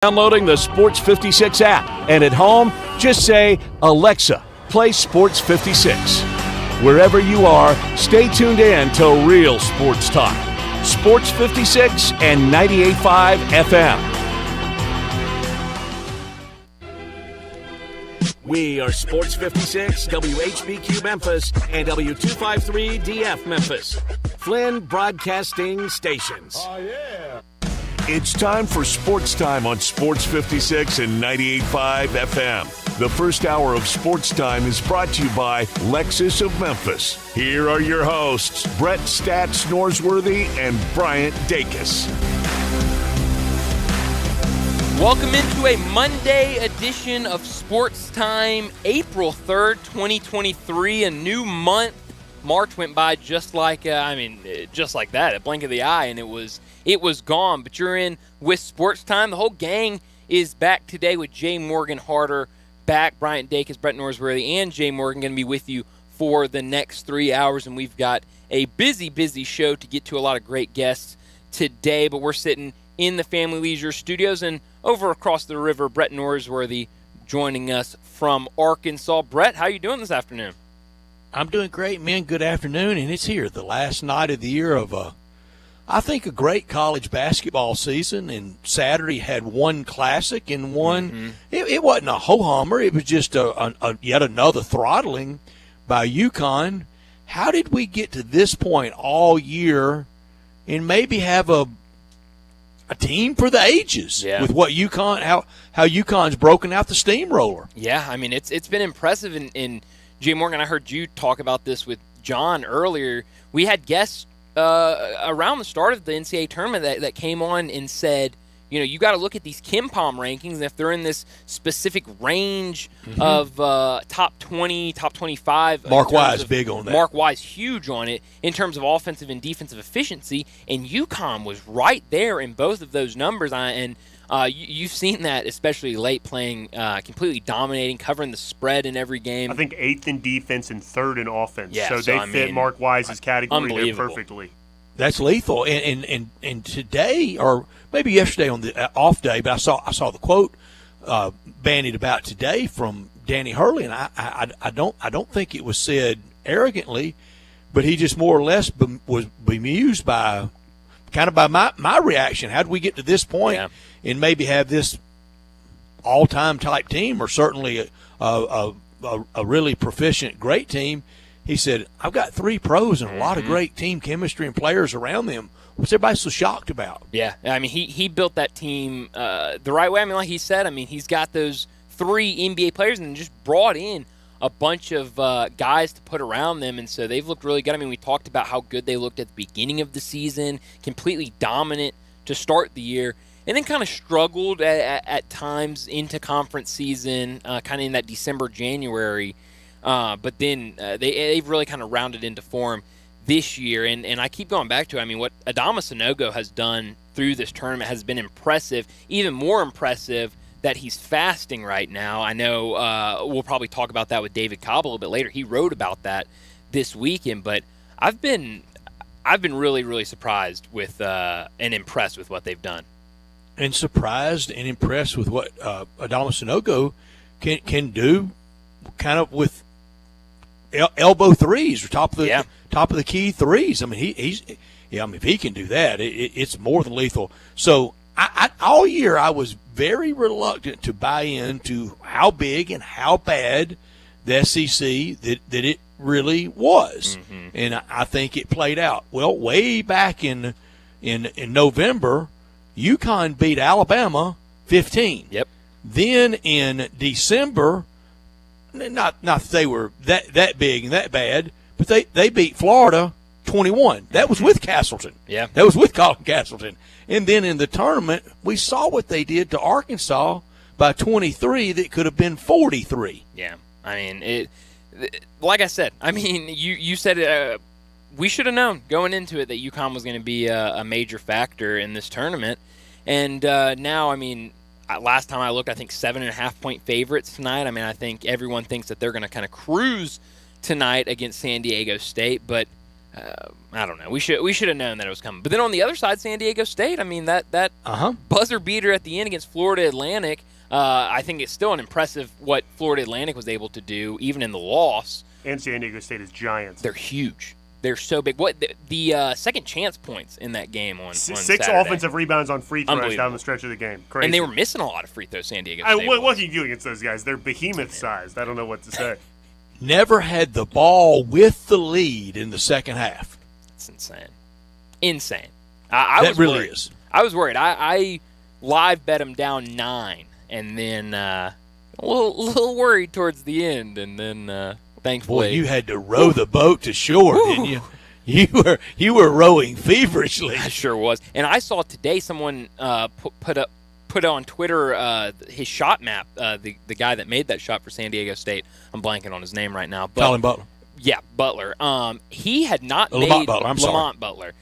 Downloading the Sports 56 app, and at home, just say, Alexa, play Sports 56. Wherever you are, stay tuned in to real sports talk. Sports 56 and 98.5 FM. We are Sports 56, WHBQ Memphis, and W253 DF Memphis. Flynn Broadcasting Stations. Oh, yeah. It's time for Sports Time on Sports 56 and 98.5 FM. The first hour of Sports Time is brought to you by Lexus of Memphis. Here are your hosts, Brett Stats Norsworthy and Bryant Dacus. Welcome into a Monday edition of Sports Time, April 3rd, 2023, a new month. March went by just like that, a blink of the eye, and it was gone. But you're in with Sports Time. The whole gang is back today with Jay Morgan Harder back. Bryant Dacus, Brett Norsworthy, and Jay Morgan going to be with you for the next 3 hours. And we've got a busy show to get to, a lot of great guests today. But we're sitting in the Family Leisure Studios, and over across the river, Brett Norsworthy joining us from Arkansas. Brett, how you doing this afternoon? I'm doing great, man. Good afternoon, and it's here, the last night of the year of I think a great college basketball season. And Saturday had one classic and one. Mm-hmm. It wasn't a ho-hummer. It was just yet another throttling by UConn. How did we get to this point all year and maybe have a team for the ages with what UConn, how UConn's broken out the steamroller? Yeah, I mean it's been impressive. In Jay Morgan, I heard you talk about this with John earlier. We had guests around the start of the NCAA tournament that came on and said, you got to look at these KenPom rankings, and if they're in this specific range of top 20, top 25. Mark Wise big on that. Mark Wise huge on it in terms of offensive and defensive efficiency, and UConn was right there in both of those numbers. You've seen that, especially late, playing completely dominating, covering the spread in every game. I think 8th in defense and 3rd in offense. Yeah, so they fit Mark Wise's category there perfectly. That's lethal. And today, or maybe yesterday on the off day, but I saw the quote bandied about today from Danny Hurley, and I don't think it was said arrogantly, but he just more or less was bemused by my reaction. How did we get to this point and maybe have this all-time type team, or certainly a really proficient, great team? He said, I've got 3 pros and a lot of great team chemistry and players around them. What's everybody so shocked about? Yeah, I mean, he built that team the right way. I mean, like he said, he's got those 3 NBA players and just brought in a bunch of guys to put around them, and so they've looked really good. I mean, we talked about how good they looked at the beginning of the season, completely dominant to start the year, and then kind of struggled at times into conference season, kind of in that December, January. But then they've really kind of rounded into form this year. And I keep going back to, what Adama Sanogo has done through this tournament has been impressive, even more impressive that he's fasting right now. I know we'll probably talk about that with David Cobb a little bit later. He wrote about that this weekend, but I've been really, really surprised with and impressed with what they've done. And surprised and impressed with what Adama Sanogo can do, kind of with elbow threes, or top of the key threes. I mean, if he can do that, it's more than lethal. So I all year I was very reluctant to buy into how big and how bad the SEC that it really was, and I think it played out well. Way back in November, UConn beat Alabama 15. Yep. Then in December, not that they were that big and that bad, but they beat Florida 21. That was with Castleton. Yeah. That was with Colin Castleton. And then in the tournament, we saw what they did to Arkansas by 23 that could have been 43. Yeah. I mean, like I said, you said it. We should have known going into it that UConn was going to be a major factor in this tournament. And now, last time I looked, I think 7.5-point favorites tonight. I think everyone thinks that they're going to kind of cruise tonight against San Diego State. But, I don't know. We should have known that it was coming. But then on the other side, San Diego State. I mean that buzzer beater at the end against Florida Atlantic. I think it's still an impressive what Florida Atlantic was able to do, even in the loss. And San Diego State is giants. They're huge. They're so big. What the second chance points in that game on six Saturday. Offensive rebounds on free throws down the stretch of the game. Crazy. And they were missing a lot of free throws, San Diego State. What can you do against those guys? They're behemoth-sized. I don't know what to say. Never had the ball with the lead in the second half. That's insane. Insane. I that was really worried. is. I was worried. I live bet them down 9, and then a little worried towards the end, and then thankfully. Boy, you had to row the boat to shore, didn't you? You were rowing feverishly. I sure was. And I saw today someone put on Twitter his shot map. The guy that made that shot for San Diego State. I'm blanking on his name right now. But, Colin Butler. Yeah, Butler. He had not made Lamont Butler. I'm sorry. Lamont Butler.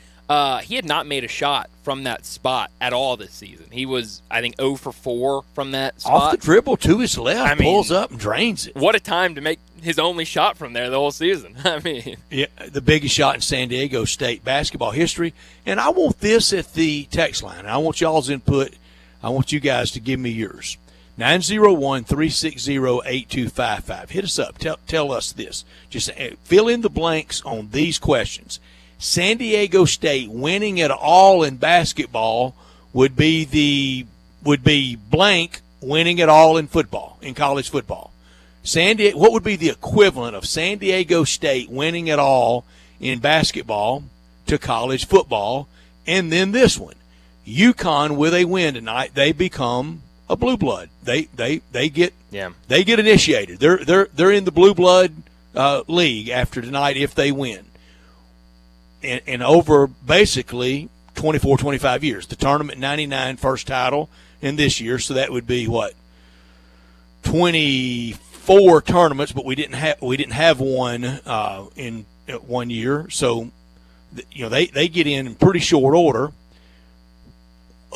He had not made a shot from that spot at all this season. He was, I think, 0 for 4 from that spot. Off the dribble to his left, pulls up and drains it. What a time to make his only shot from there the whole season. I mean, yeah, the biggest shot in San Diego State basketball history. And I want this at the text line. I want y'all's input. I want you guys to give me yours. 901-360-8255. Hit us up. Tell us this. Just fill in the blanks on these questions. San Diego State winning it all in basketball would be blank winning it all in football, in college football. What would be the equivalent of San Diego State winning it all in basketball to college football? And then this one, UConn with a win tonight, they become a blue blood. They get initiated. They're in the blue blood league after tonight if they win. And over basically 24, 25 years. The tournament 99 first title and this year, so that would be what? 24 tournaments, but we didn't have one in 1 year. So they get in pretty short order.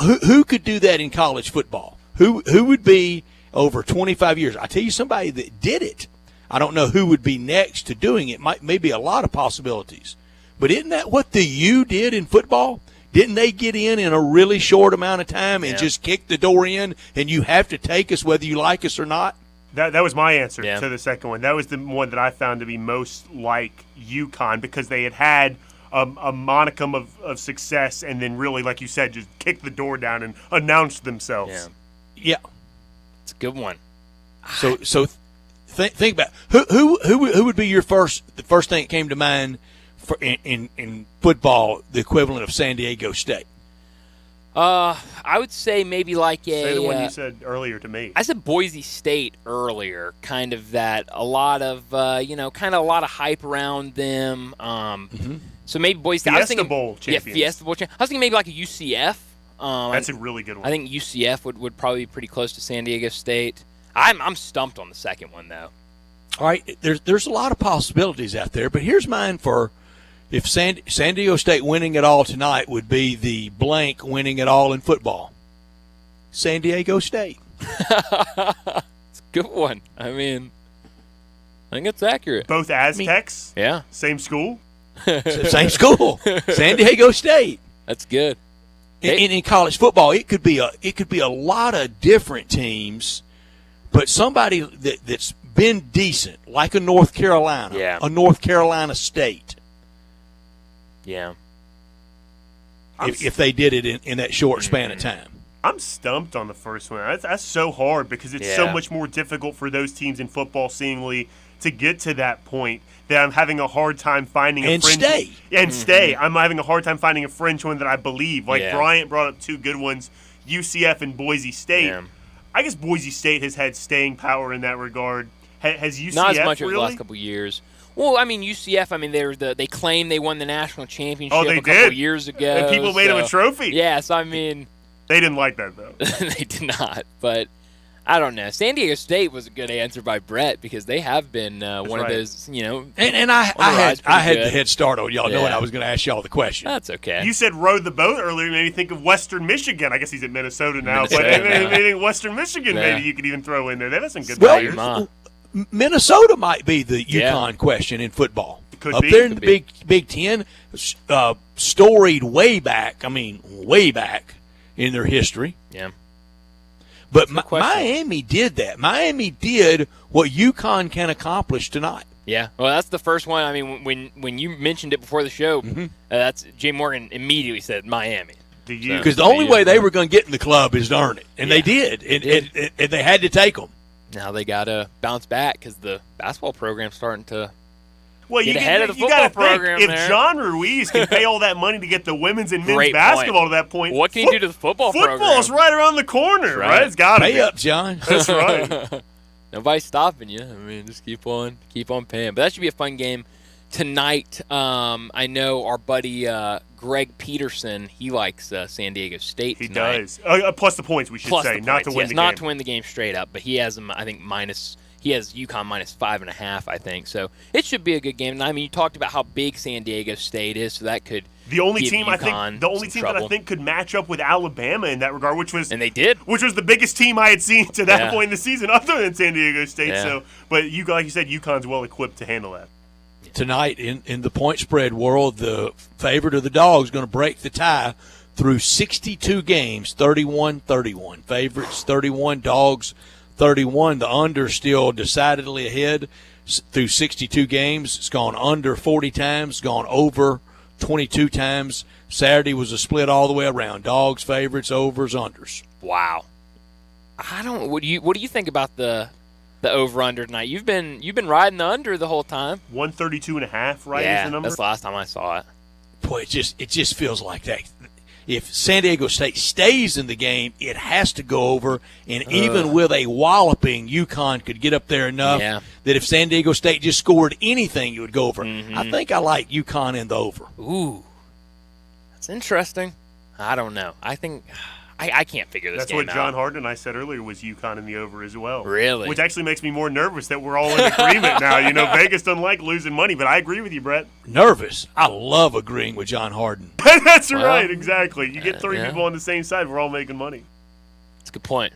Who could do that in college football? Who would be over 25 years? I tell you somebody that did it. I don't know who would be next to doing it. Maybe a lot of possibilities. But isn't that what the U did in football? Didn't they get in a really short amount of time and just kick the door in, and you have to take us whether you like us or not? That was my answer to the second one. That was the one that I found to be most like UConn because they had a monicum of success and then really, like you said, just kicked the door down and announced themselves. Yeah. It's a good one. So think about who would be the first thing that came to mind for in football, the equivalent of San Diego State? I would say maybe like Say the one you said earlier to me. I said Boise State earlier, kind of that a lot of kind of a lot of hype around them. So maybe Boise State. Fiesta Bowl champions. Yeah, Fiesta Bowl champions. I was thinking maybe like a UCF. That's a really good one. I think UCF would probably be pretty close to San Diego State. I'm stumped on the second one though. All right, there's a lot of possibilities out there, but here's mine for. If San Diego State winning it all tonight would be the blank winning it all in football. San Diego State. It's a good one. I mean, I think it's accurate. Both Aztecs? Yeah. Same school? Same school. San Diego State. That's good. In college football, it could be a lot of different teams, but somebody that's been decent, like a North Carolina, a North Carolina State. Yeah. If they did it in that short span of time. I'm stumped on the first one. That's so hard because it's so much more difficult for those teams in football seemingly to get to that point that I'm having a hard time finding a fringe. Stay. I'm having a hard time finding a fringe one that I believe. Like Bryant brought up two good ones, UCF and Boise State. Yeah. I guess Boise State has had staying power in that regard. Has UCF not as much really? Over the last couple of years. Well, I mean, UCF. I mean, they claim they won the national championship a couple of years ago, and people made them a trophy. Yes, I mean, they didn't like that though. They did not, but I don't know. San Diego State was a good answer by Brett because they have been one of those, And I had the head start on y'all knowing I was going to ask y'all the question. That's okay. You said rowed the boat earlier, made me think of Western Michigan. I guess he's at Minnesota now, but maybe Western Michigan, maybe you could even throw in there. They have some good players. Minnesota might be the UConn question in football. Could up be. there in the Big Ten, storied way back in their history. Yeah. But Miami did that. Miami did what UConn can accomplish tonight. Yeah, well, that's the first one. I mean, when you mentioned it before the show, that's Jay Morgan immediately said Miami. Because the only way they were going to get in the club is to earn it, and they did. And they had to take them. Now they got to bounce back because the basketball program's starting to get ahead of the football program. If John Ruiz can pay all that money to get the women's and men's basketball to that point, what can you do to the football program? Football's right around the corner, right? It's got to be. Pay up, John. That's right. Nobody's stopping you. I mean, just keep on paying. But that should be a fun game tonight. I know our buddy Greg Peterson, he likes San Diego State tonight. He does. Plus the points, we should say, not to win the game. Not to win the game straight up, but he has them, I think, he has UConn minus 5.5, I think. So it should be a good game. And I mean, you talked about how big San Diego State is, so that could the only give team UConn that I think could match up with Alabama in that regard, and they did, which was the biggest team I had seen to that point in the season, other than San Diego State. Yeah. So, but like you said, UConn's well equipped to handle that. Tonight in the point spread world, the favorite of the Dogs is going to break the tie through 62 games, 31-31. Favorites 31, Dogs 31. The under still decidedly ahead through 62 games. It's gone under 40 times, gone over 22 times. Saturday was a split all the way around. Dogs, favorites, overs, unders. Wow. What do you think about the over under tonight? You've been riding the under the whole time. 132.5, right? Yeah, is the number? that's the last time I saw it. Boy, it just feels like that. If San Diego State stays in the game, it has to go over. And even with a walloping, UConn could get up there enough that if San Diego State just scored anything, it would go over. I think I like UConn in the over. Ooh, that's interesting. I don't know. I think I can't figure this game out. That's what John Harden and I said earlier was UConn in the over as well. Really? Which actually makes me more nervous that we're all in agreement now. You know, Vegas doesn't like losing money, but I agree with you, Brett. Nervous. I love agreeing with John Harden. That's right, exactly. You get three people on the same side, we're all making money. That's a good point.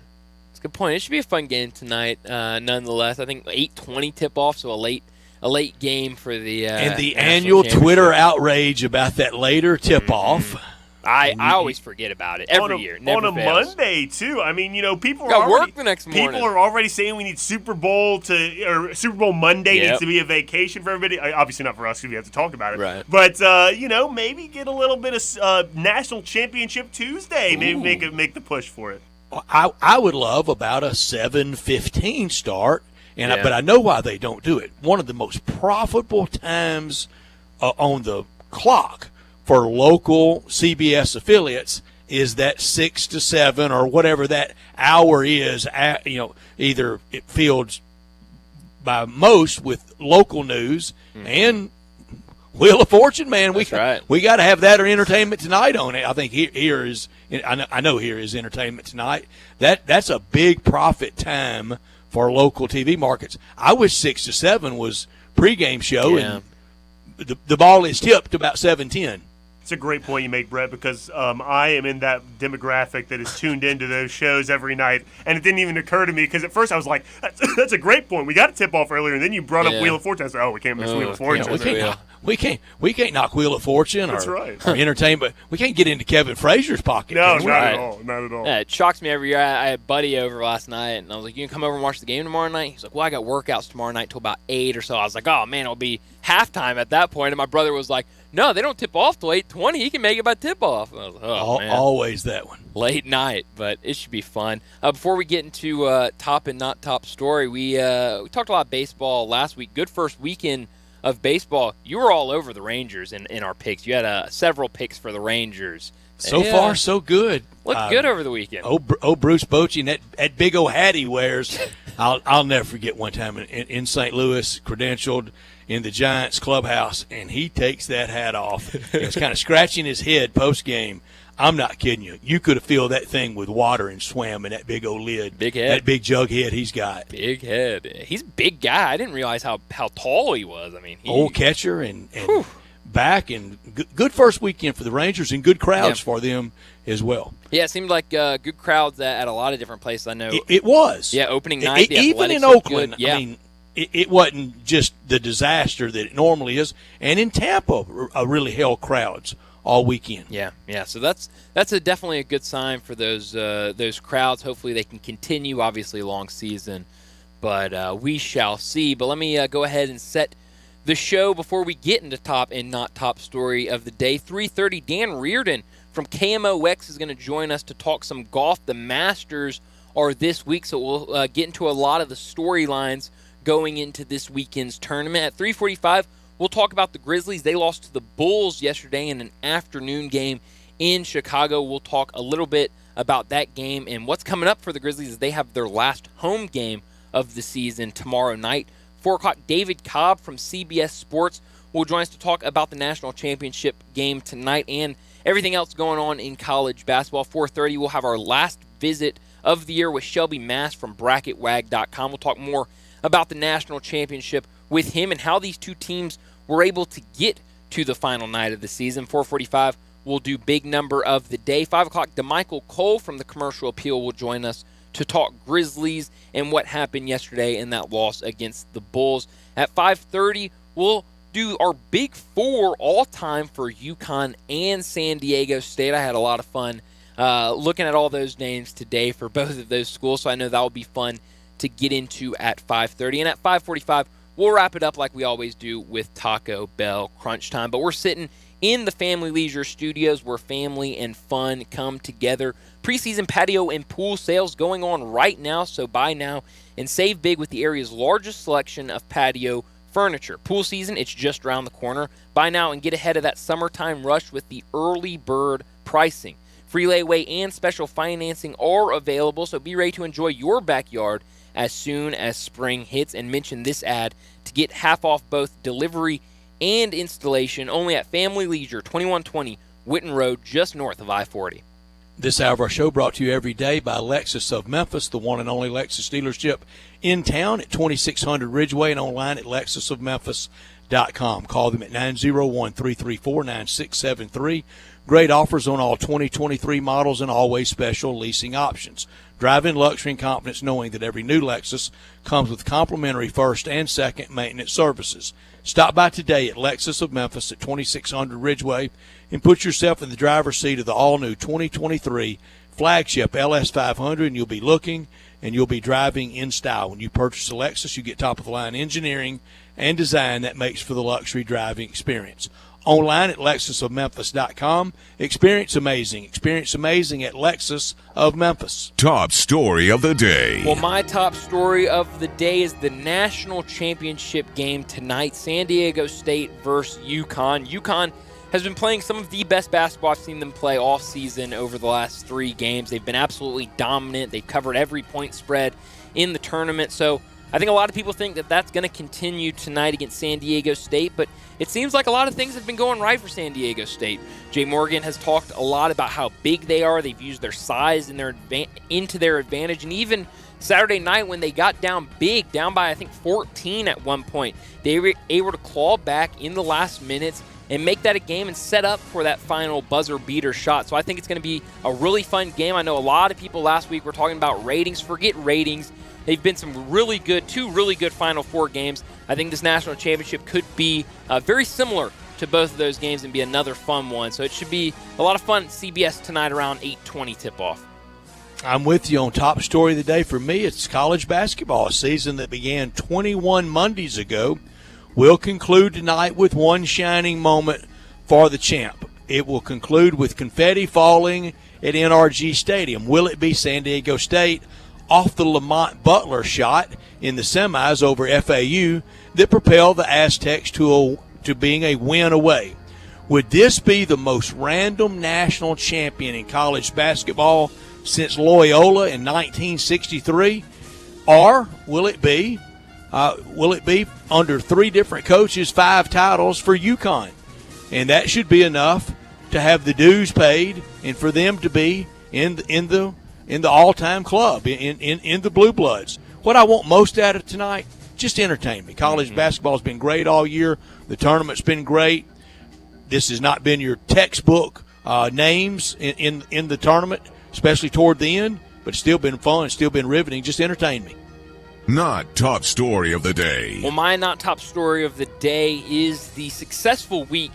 It should be a fun game tonight, nonetheless. I think 8:20 tip-off, so a late game for the and the annual Twitter outrage about that later tip-off. I always forget about it every year. Never on a fails. Monday too. I mean, you know, people got are work the next morning. People are already saying we need Super Bowl Monday needs to be a vacation for everybody. Obviously not for us because we have to talk about it. Right. But you know, maybe get a little bit of National Championship Tuesday. Maybe make the push for it. I would love about a 7:15 start, but I know why they don't do it. One of the most profitable times on the clock for local CBS affiliates is that 6 to 7 or whatever that hour is. Either it fields by most with local news and Wheel of Fortune, man. We got to have that or Entertainment Tonight on it. I think here is Entertainment Tonight. That's a big profit time for local TV markets. I wish 6 to 7 was pregame show and the ball is tipped about 7:10. It's a great point you make, Brett, because I am in that demographic that is tuned into those shows every night, and it didn't even occur to me because at first I was like, "That's a great point. We got to tip off earlier," and then you brought up Wheel of Fortune. I said, "Oh, we can't miss Wheel of Fortune." We can't knock Wheel of Fortune or Entertainment. We can't get into Kevin Frazier's pocket. No, not at all. Yeah, it shocks me every year. I had a buddy over last night, and I was like, "You can come over and watch the game tomorrow night?" He's like, "Well, I got workouts tomorrow night till about 8 or so." I was like, "Oh man, it'll be halftime at that point." And my brother was like, "No, they don't tip off till 8:20. He can make it by tip-off." I was like, "Oh, man." Always that one. Late night, but it should be fun. Before we get into top and not top story, we talked a lot of baseball last week. Good first weekend of baseball. You were all over the Rangers in our picks. You had several picks for the Rangers. So far, so good. Looked good over the weekend. Bruce Bochy and that big old hat he wears. I'll never forget one time in St. Louis, credentialed in the Giants clubhouse, and he takes that hat off. He was kind of scratching his head post-game. I'm not kidding you. You could have filled that thing with water and swam in that big old lid. Big head. That big jug head he's got. Big head. He's a big guy. I didn't realize how tall he was. I mean, old catcher and back, and good first weekend for the Rangers and good crowds for them as well. Yeah, it seemed like good crowds at a lot of different places. I know it was. Yeah, opening night. Even in Oakland. Yeah. I mean, it wasn't just the disaster that it normally is. And in Tampa, really held crowds all weekend. Yeah. So that's definitely a good sign for those crowds. Hopefully they can continue. Obviously, a long season, but we shall see. But let me go ahead and set the show before we get into top and not top story of the day. 3:30, Dan Reardon from KMOX is going to join us to talk some golf. The Masters are this week, so we'll get into a lot of the storylines going into this weekend's tournament. At 3:45, we'll talk about the Grizzlies. They lost to the Bulls yesterday in an afternoon game in Chicago. We'll talk a little bit about that game and what's coming up for the Grizzlies as they have their last home game of the season tomorrow night. 4 o'clock, David Cobb from CBS Sports will join us to talk about the national championship game tonight and everything else going on in college basketball. 4:30, we'll have our last visit of the year with Shelby Mass from BracketWag.com. We'll talk more about the national championship with him and how these two teams were able to get to the final night of the season. 4:45, we'll do big number of the day. 5 o'clock, DeMichael Cole from the Commercial Appeal will join us to talk Grizzlies and what happened yesterday in that loss against the Bulls. At 5:30, we'll do our big four all-time for UConn and San Diego State. I had a lot of fun looking at all those names today for both of those schools, so I know that will be fun to get into at 5:30. And at 5:45, we'll wrap it up like we always do with Taco Bell Crunch Time. But we're sitting in the Family Leisure Studios where family and fun come together. Preseason patio and pool sales going on right now, so buy now and save big with the area's largest selection of patio furniture. Pool season, it's just around the corner. Buy now and get ahead of that summertime rush with the early bird pricing. Free layaway and special financing are available, so be ready to enjoy your backyard as soon as spring hits. And mention this ad to get half off both delivery and installation only at Family Leisure, 2120 Witten Road, just north of I-40. This hour of our show brought to you every day by Lexus of Memphis, the one and only Lexus dealership in town at 2600 Ridgeway and online at lexusofmemphis.com. Call them at 901-334-9673. Great offers on all 2023 models and always special leasing options. Drive in luxury and confidence knowing that every new Lexus comes with complimentary first and second maintenance services. Stop by today at Lexus of Memphis at 2600 Ridgeway and put yourself in the driver's seat of the all-new 2023 flagship LS500, and you'll be looking and you'll be driving in style. When you purchase a Lexus, you get top-of-the-line engineering and design that makes for the luxury driving experience. Online at lexusofmemphis.com. Experience amazing. Experience amazing at Lexus of Memphis. Top story of the day. Well, my top story of the day is the national championship game tonight. San Diego State versus UConn. UConn has been playing some of the best basketball I've seen them play all season over the last 3 games. They've been absolutely dominant. They've covered every point spread in the tournament. So I think a lot of people think that that's going to continue tonight against San Diego State, but it seems like a lot of things have been going right for San Diego State. Jay Morgan has talked a lot about how big they are. They've used their size and into their advantage, and even Saturday night when they got down big, down by I think 14 at one point, they were able to claw back in the last minutes and make that a game and set up for that final buzzer beater shot. So I think it's going to be a really fun game. I know a lot of people last week were talking about ratings. Forget ratings. They've been two really good Final Four games. I think this national championship could be very similar to both of those games and be another fun one. So it should be a lot of fun at CBS tonight around 8:20 tip-off. I'm with you on top story of the day. For me, it's college basketball. A season that began 21 Mondays ago will conclude tonight with one shining moment for the champ. It will conclude with confetti falling at NRG Stadium. Will it be San Diego State off the Lamont Butler shot in the semis over FAU that propelled the Aztecs to being a win away? Would this be the most random national champion in college basketball since Loyola in 1963? Or will it be under 3 different coaches, 5 titles for UConn? And that should be enough to have the dues paid and for them to be in the all-time club, in the Blue Bloods. What I want most out of tonight, just entertainment. College basketball has been great all year. The tournament's been great. This has not been your textbook names in the tournament, especially toward the end, but it's still been fun. It's still been riveting. Just entertain me. Not top story of the day. Well, my not top story of the day is the successful week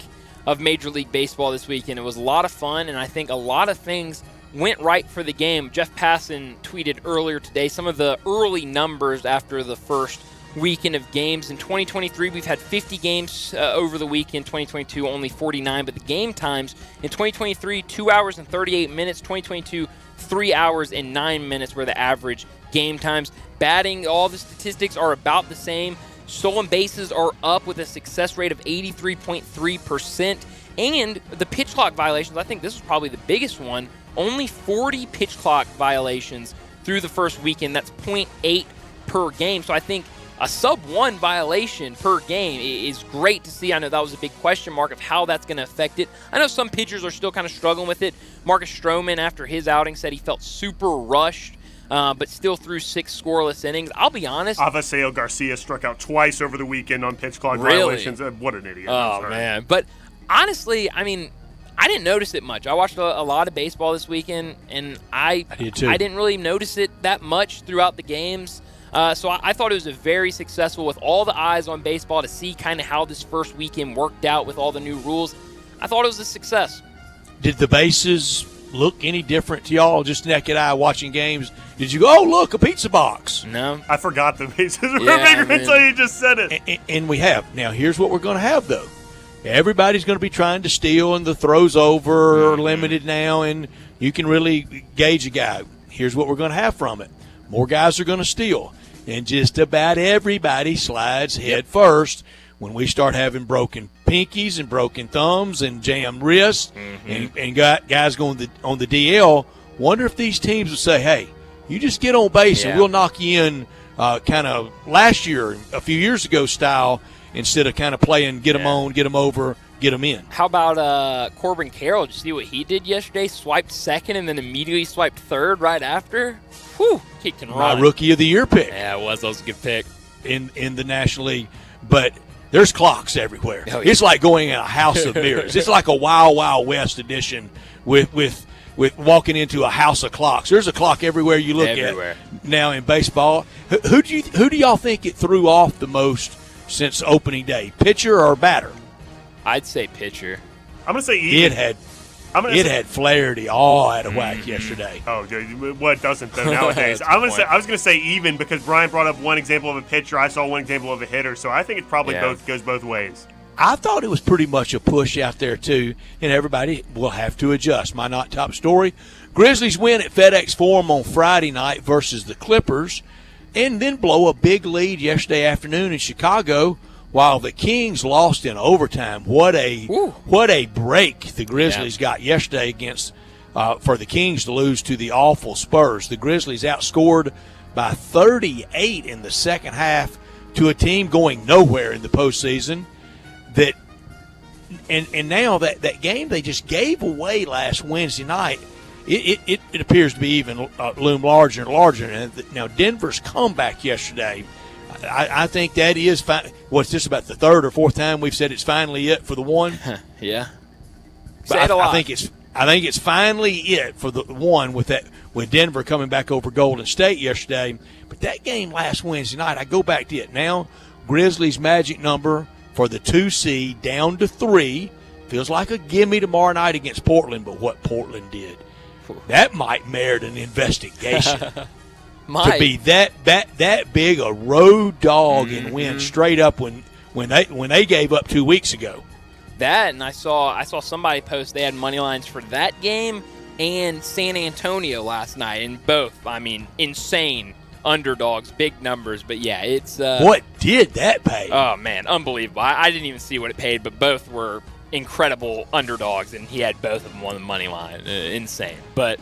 of Major League Baseball this weekend. It was a lot of fun, and I think a lot of things went right for the game. Jeff Passan tweeted earlier today some of the early numbers after the first weekend of games. In 2023, we've had 50 games over the weekend. 2022, only 49. But the game times in 2023, 2 hours and 38 minutes. 2022, 3 hours and 9 minutes were the average game times. Batting, all the statistics are about the same. Stolen bases are up with a success rate of 83.3%. And the pitch clock violations, I think this is probably the biggest one. Only 40 pitch clock violations through the first weekend. That's 0.8 per game. So I think a sub-1 violation per game is great to see. I know that was a big question mark of how that's going to affect it. I know some pitchers are still kind of struggling with it. Marcus Stroman, after his outing, said he felt super rushed, but still threw 6 scoreless innings. I'll be honest. Avaseo Garcia struck out twice over the weekend on pitch clock violations. What an idiot. Oh, man. But honestly, I mean, I didn't notice it much. I watched a lot of baseball this weekend, and I did too. I didn't really notice it that much throughout the games. So I thought it was a very successful, with all the eyes on baseball, to see kind of how this first weekend worked out with all the new rules. I thought it was a success. Did the bases look any different to y'all, just naked eye watching games? Did you go, oh, look, a pizza box? No. I forgot the bases were bigger until you just said it. And we have. Now, here's what we're going to have, though. Everybody's going to be trying to steal, and the throws over are limited now, and you can really gauge a guy. Here's what we're going to have from it. More guys are going to steal, and just about everybody slides head first when we start having broken pinkies and broken thumbs and jammed wrists and got guys going on the DL. Wonder if these teams would say, hey, you just get on base and we'll knock you in kind of last year, a few years ago style, instead of kind of playing get them on, get them over, get them in. How about Corbin Carroll? Did you see what he did yesterday? Swiped second and then immediately swiped third right after? Whew, kicked and run. My Rookie of the Year pick. Yeah, it was. That was a good pick. In the National League. But there's clocks everywhere. Oh, yeah. It's like going in a house of mirrors. It's like a Wild Wild West edition with walking into a house of clocks. There's a clock everywhere you look at now in baseball. Who do y'all think it threw off the most since opening day, pitcher or batter? I'd say pitcher. I'm going to say even. It had flaherty all out of whack yesterday. Oh, dude, what doesn't though nowadays? I was going to say even because Brian brought up one example of a pitcher. I saw one example of a hitter, so I think it probably goes both ways. I thought it was pretty much a push out there too, and everybody will have to adjust. My not top story: Grizzlies win at FedEx Forum on Friday night versus the Clippers, and then blow a big lead yesterday afternoon in Chicago, while the Kings lost in overtime. What a break the Grizzlies got yesterday against for the Kings to lose to the awful Spurs. The Grizzlies outscored by 38 in the second half to a team going nowhere in the postseason. And now that game they just gave away last Wednesday night, it appears to be even loom larger and larger. And now Denver's comeback yesterday, I think that is fine. What's this, about the third or fourth time we've said it's finally it for the one? Yeah. Say it a lot. I think it's finally it for the one with Denver coming back over Golden State yesterday. But that game last Wednesday night, I go back to it now. Grizzlies' magic number for the 2 seed down to 3. Feels like a gimme tomorrow night against Portland, but what Portland did, that might merit an investigation. To be that big a road dog and win straight up when they gave up 2 weeks ago. That, and I saw somebody post they had money lines for that game and San Antonio last night, and both, I mean, insane underdogs, big numbers. But yeah, it's what did that pay? Oh man, unbelievable. I didn't even see what it paid, but both were incredible underdogs, and he had both of them on the money line. Insane. But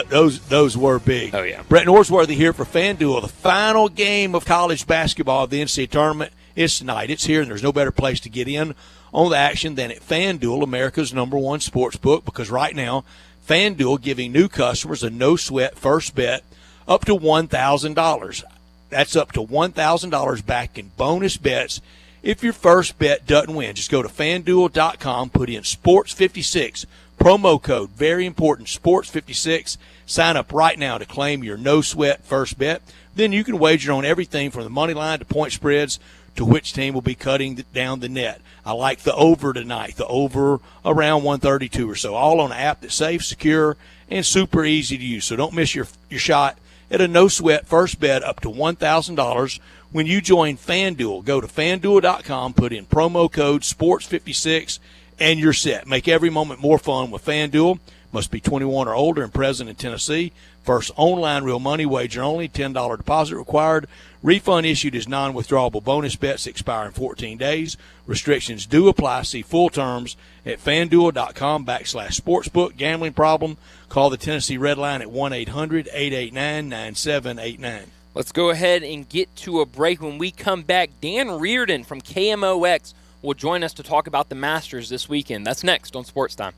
those were big. Oh yeah. Brett Norsworthy here for FanDuel. The final game of college basketball of the NCAA tournament is tonight. It's here, and there's no better place to get in on the action than at FanDuel, America's #1 sports book, because right now FanDuel giving new customers a no-sweat first bet up to $1,000. That's up to $1,000 back in bonus bets if your first bet doesn't win. Just go to FanDuel.com, put in Sports56, Promo code, very important, Sports56. Sign up right now to claim your no-sweat first bet. Then you can wager on everything from the money line to point spreads to which team will be cutting down the net. I like the over tonight, the over around 132 or so, all on an app that's safe, secure, and super easy to use. So don't miss your shot at a no-sweat first bet up to $1,000 when you join FanDuel. Go to FanDuel.com, put in promo code SPORTS56, and you're set. Make every moment more fun with FanDuel. Must be 21 or older and present in Tennessee. First online real money wager only. $10 deposit required. Refund issued as non-withdrawable bonus bets expire in 14 days. Restrictions do apply. See full terms at FanDuel.com/sportsbook. Gambling problem? Call the Tennessee Red Line at 1-800-889-9789. Let's go ahead and get to a break. When we come back, Dan Reardon from KMOX will join us to talk about the Masters this weekend. That's next on Sports Time.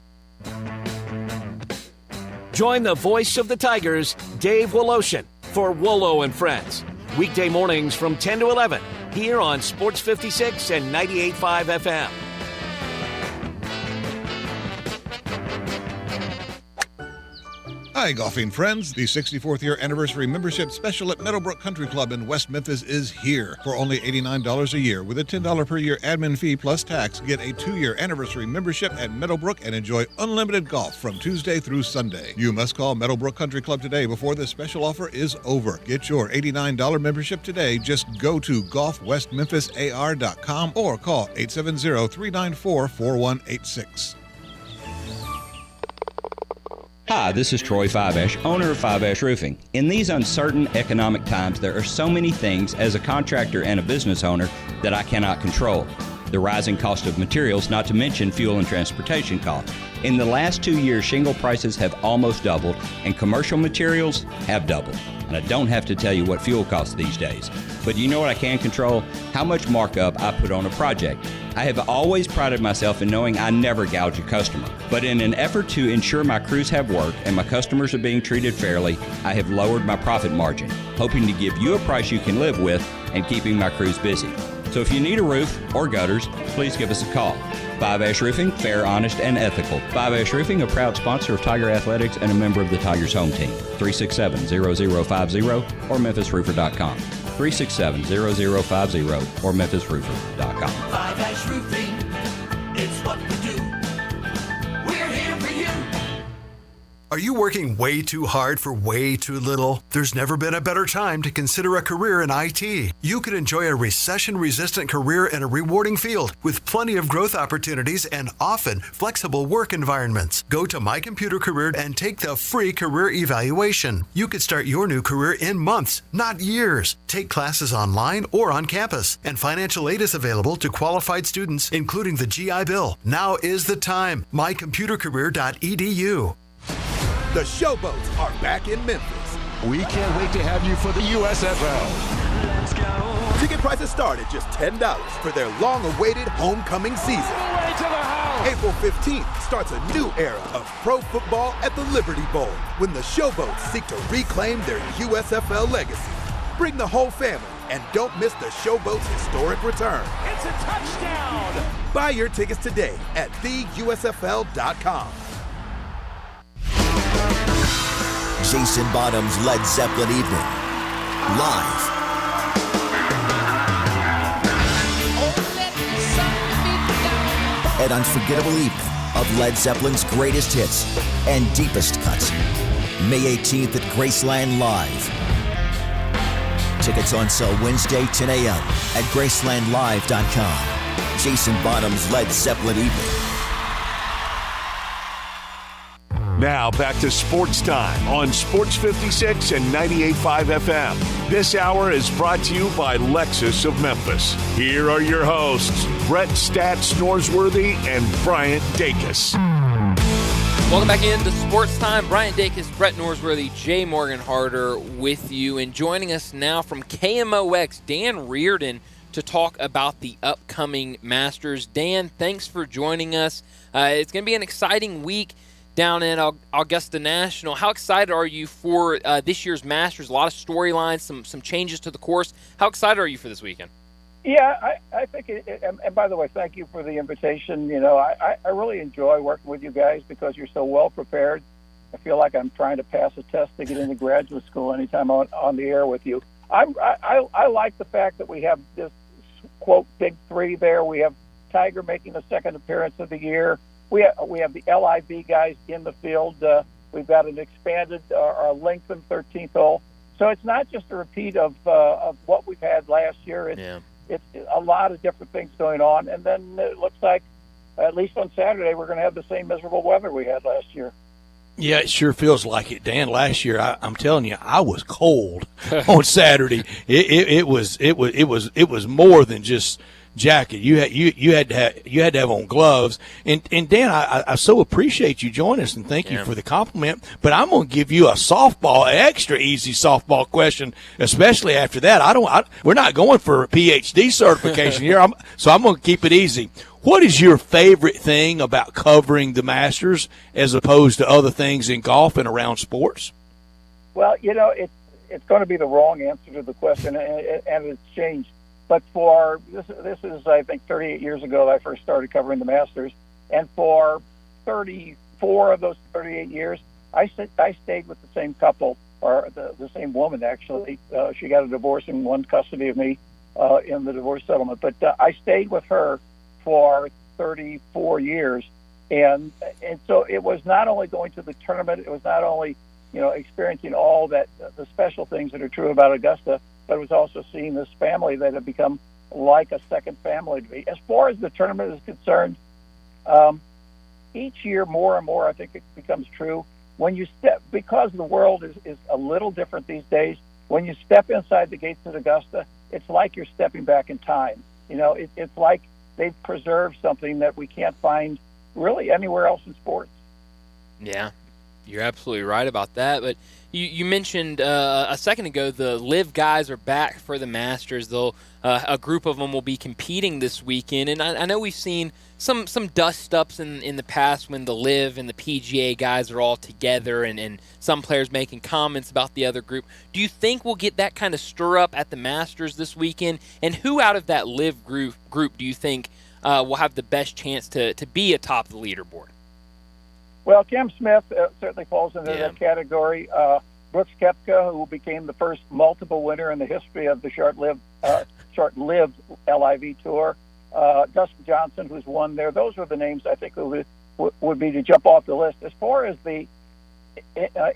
Join the voice of the Tigers, Dave Woloshin, for Wolo and Friends. Weekday mornings from 10 to 11 here on Sports 56 and 98.5 FM. Hi, golfing friends. The 64th year anniversary membership special at Meadowbrook Country Club in West Memphis is here. For only $89 a year with a $10 per year admin fee plus tax, get a 2-year anniversary membership at Meadowbrook and enjoy unlimited golf from Tuesday through Sunday. You must call Meadowbrook Country Club today before this special offer is over. Get your $89 membership today. Just go to golfwestmemphisar.com or call 870-394-4186. Hi, this is Troy Fiveash, owner of Fiveash Roofing. In these uncertain economic times, there are so many things as a contractor and a business owner that I cannot control. The rising cost of materials, not to mention fuel and transportation costs. In the last 2 years, shingle prices have almost doubled and commercial materials have doubled. And I don't have to tell you what fuel costs these days. But you know what I can control? How much markup I put on a project. I have always prided myself in knowing I never gouge a customer. But in an effort to ensure my crews have work and my customers are being treated fairly, I have lowered my profit margin, hoping to give you a price you can live with and keeping my crews busy. So if you need a roof or gutters, please give us a call. Fiveash Roofing, fair, honest, and ethical. Fiveash Roofing, a proud sponsor of Tiger Athletics and a member of the Tigers home team. 367-0050 or memphisroofer.com. 367-0050 or memphisroofer.com. Fiveash Roofing, it's what we do. We're here for you. Are you working way too hard for way too little? There's never been a better time to consider a career in IT. You could enjoy a recession-resistant career in a rewarding field with plenty of growth opportunities and often flexible work environments. Go to My Computer Career and take the free career evaluation. You could start your new career in months, not years. Take classes online or on campus, and financial aid is available to qualified students, including the GI Bill. Now is the time. mycomputercareer.edu. The Showboats are back in Memphis. We can't wait to have you for the USFL. Let's go. Ticket prices start at just $10 for their long-awaited homecoming season. Way to the house. April 15th starts a new era of pro football at the Liberty Bowl when the Showboats seek to reclaim their USFL legacy. Bring the whole family and don't miss the Showboats' historic return. It's a touchdown. Buy your tickets today at theusfl.com. Jason Bottom's Led Zeppelin Evening. Live. An unforgettable evening of Led Zeppelin's greatest hits and deepest cuts. May 18th at Graceland Live. Tickets on sale Wednesday, 10 a.m. at gracelandlive.com. Jason Bottom's Led Zeppelin Evening. Now back to Sports Time on Sports 56 and 98.5 FM. This hour is brought to you by Lexus of Memphis. Here are your hosts, Brett Stats Norsworthy and Bryant Dacus. Welcome back into Sports Time. Bryant Dacus, Brett Norsworthy, Jay Morgan Harder with you. And joining us now from KMOX, Dan Reardon, to talk about the upcoming Masters. Dan, thanks for joining us. It's going to be an exciting week down in Augusta National. How excited are you for this year's Masters? A lot of storylines, some changes to the course. How excited are you for this weekend? Yeah, I think and by the way, thank you for the invitation. You know, I really enjoy working with you guys because you're so well prepared. I feel like I'm trying to pass a test to get into graduate school anytime on the air with you. I like the fact that we have this, quote, big three there. We have Tiger making the second appearance of the year. We have the LIV guys in the field. We've got an expanded or lengthened 13th hole. So it's not just a repeat of what we've had last year. It's a lot of different things going on. And then it looks like, at least on Saturday, we're going to have the same miserable weather we had last year. Yeah, it sure feels like it, Dan. Last year, I'm telling you, I was cold on Saturday. It was more than just jacket. You had to have on gloves. And Dan, I so appreciate you joining us, and thank you for the compliment. But I'm going to give you a softball, extra easy softball question, especially after that. We're not going for a PhD certification here, so I'm going to keep it easy. What is your favorite thing about covering the Masters as opposed to other things in golf and around sports? Well, you know, it's going to be the wrong answer to the question, and it's changed. But for this is, I think, 38 years ago that I first started covering the Masters, and for 34 of those 38 years, I stayed with the same couple, or the same woman, actually. She got a divorce and won custody of me in the divorce settlement. But I stayed with her for 34 years, and so it was not only going to the tournament, it was not only, you know, experiencing all that the special things that are true about Augusta, but it was also seeing this family that had become like a second family to me. As far as the tournament is concerned, each year more and more, I think it becomes true. When you step, because the world is a little different these days, when you step inside the gates of Augusta, it's like you're stepping back in time. You know, it's like they've preserved something that we can't find really anywhere else in sports. Yeah, you're absolutely right about that. But you mentioned a second ago the LIV guys are back for the Masters. A group of them will be competing this weekend. And I know we've seen some dust-ups in the past when the LIV and the PGA guys are all together and some players making comments about the other group. Do you think we'll get that kind of stir-up at the Masters this weekend? And who out of that LIV group do you think will have the best chance to be atop the leaderboard? Well, Cam Smith certainly falls into that category. Brooks Koepka, who became the first multiple winner in the history of the short-lived LIV Tour. Dustin Johnson, who's won there. Those are the names I think would be to jump off the list. As far as the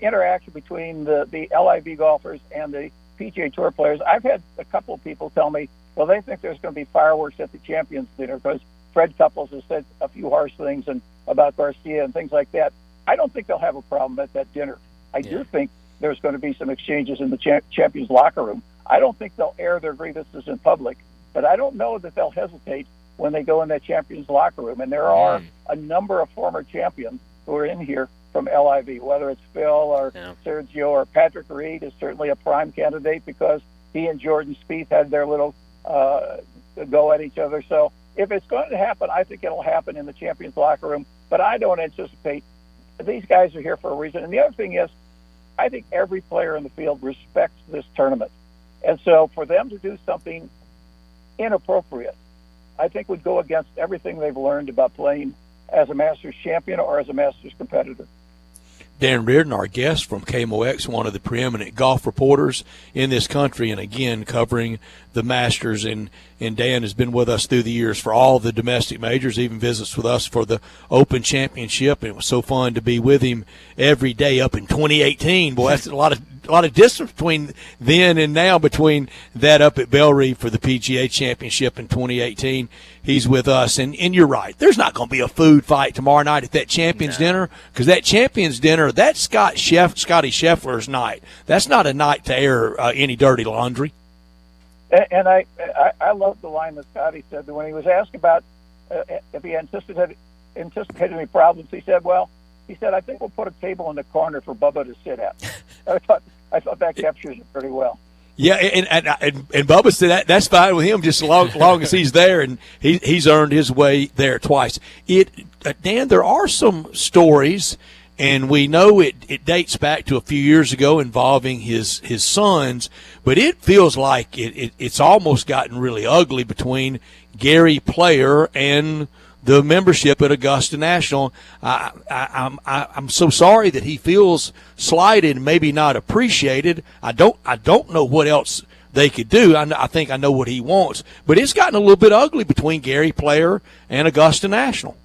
interaction between the LIV golfers and the PGA Tour players, I've had a couple of people tell me, well, they think there's going to be fireworks at the Champions Dinner because Fred Couples has said a few harsh things about Garcia and things like that. I don't think they'll have a problem at that dinner. I do think there's going to be some exchanges in the Champions locker room. I don't think they'll air their grievances in public, but I don't know that they'll hesitate when they go in that Champions locker room. And there are a number of former champions who are in here from LIV, whether it's Phil or Sergio or Patrick Reed is certainly a prime candidate because he and Jordan Spieth had their little go at each other. So if it's going to happen, I think it'll happen in the Champions locker room, but I don't anticipate. These guys are here for a reason. And the other thing is, I think every player in the field respects this tournament. And so for them to do something inappropriate, I think would go against everything they've learned about playing as a Masters champion or as a Masters competitor. Dan Reardon, our guest from KMOX, one of the preeminent golf reporters in this country, and again covering the Masters. And Dan has been with us through the years for all the domestic majors, even visits with us for the Open Championship. And it was so fun to be with him every day up in 2018. Boy, that's a lot of distance between then and now, between that up at Bellerive for the PGA Championship in 2018. He's with us, and you're right. There's not going to be a food fight tomorrow night at that Champions Dinner, because that Champions Dinner, that's Scotty Scheffler's night. That's not a night to air any dirty laundry. And I love the line that Scotty said that when he was asked about if he anticipated any problems, he said, I think we'll put a table in the corner for Bubba to sit at. I thought that captures it pretty well. Yeah, and Bubba said that's fine with him, just as long as he's there, and he's earned his way there twice. Dan, there are some stories And we know it dates back to a few years ago involving his sons, but it feels like it's almost gotten really ugly between Gary Player and the membership at Augusta National. I'm so sorry that he feels slighted and maybe not appreciated. I don't know what else they could do. I think I know what he wants, but it's gotten a little bit ugly between Gary Player and Augusta National.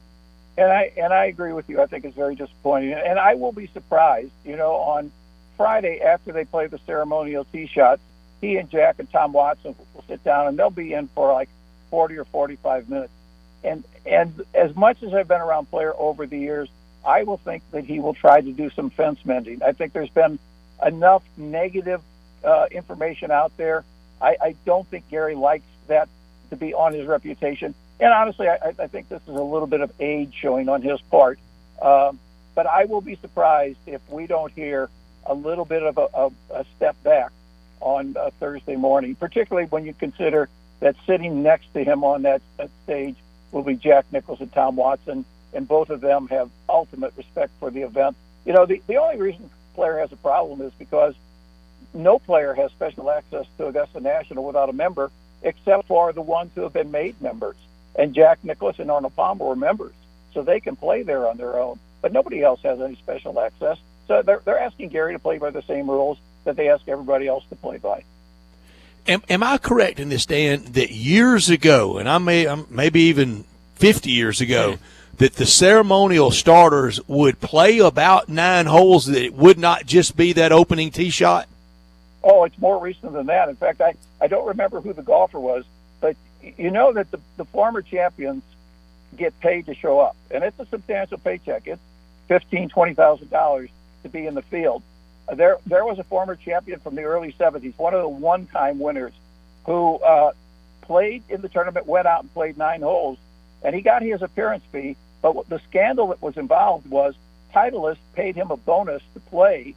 And I agree with you. I think it's very disappointing. And I will be surprised, on Friday after they play the ceremonial tee shots, he and Jack and Tom Watson will sit down and they'll be in for like 40 or 45 minutes. And as much as I've been around Player over the years, I will think that he will try to do some fence mending. I think there's been enough negative information out there. I don't think Gary likes that to be on his reputation. And honestly, I think this is a little bit of age showing on his part. But I will be surprised if we don't hear a little bit of a step back on Thursday morning, particularly when you consider that sitting next to him on that stage will be Jack Nicklaus and Tom Watson, and both of them have ultimate respect for the event. The only reason Player has a problem is because no player has special access to Augusta National without a member, except for the ones who have been made members. And Jack Nicklaus and Arnold Palmer were members, so they can play there on their own. But nobody else has any special access. So they're asking Gary to play by the same rules that they ask everybody else to play by. Am I correct in this, Dan, that years ago, and maybe even 50 years ago, that the ceremonial starters would play about 9 holes, that it would not just be that opening tee shot? Oh, it's more recent than that. In fact, I don't remember who the golfer was, but you know that the former champions get paid to show up, and it's a substantial paycheck. It's $15,000, $20,000 to be in the field. There was a former champion from the early 70s, one of the one-time winners, who played in the tournament, went out and played 9 holes, and he got his appearance fee. But what the scandal that was involved was Titleist paid him a bonus to play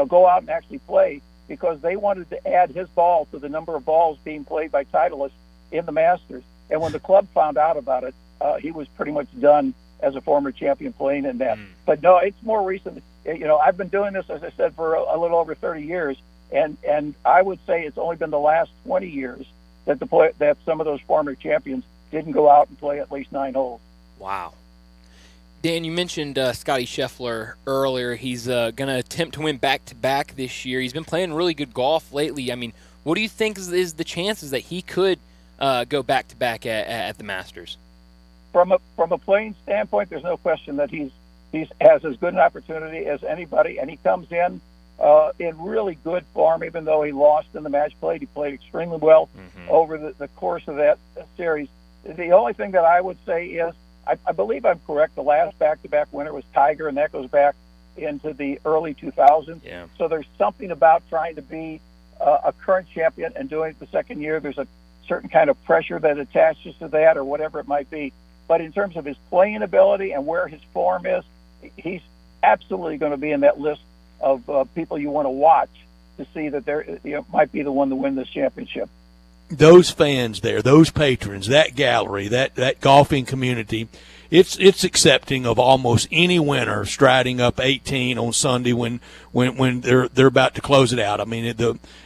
go out and actually play, because they wanted to add his ball to the number of balls being played by Titleist in the Masters. And when the club found out about it, he was pretty much done as a former champion playing in that. But no, it's more recent. I've been doing this, as I said, for a little over 30 years, and I would say it's only been the last 20 years that some of those former champions didn't go out and play at least 9 holes. Wow. Dan, you mentioned Scotty Scheffler earlier. He's going to attempt to win back-to-back this year. He's been playing really good golf lately. I mean, what do you think is the chances that he could go back-to-back at the Masters? From a playing standpoint, there's no question that he has as good an opportunity as anybody, and he comes in really good form. Even though he lost in the match play, he played extremely well over the course of that series. The only thing that I would say is, I believe I'm correct, the last back-to-back winner was Tiger, and that goes back into the early 2000s. Yeah. So there's something about trying to be a current champion and doing it the second year. There's a certain kind of pressure that attaches to that, or whatever it might be. But in terms of his playing ability and where his form is, he's absolutely going to be in that list of people you want to watch to see that there might be the one to win this championship. Those fans there, those patrons, that gallery, that golfing community, it's accepting of almost any winner striding up 18 on Sunday when they're about to close it out. I mean,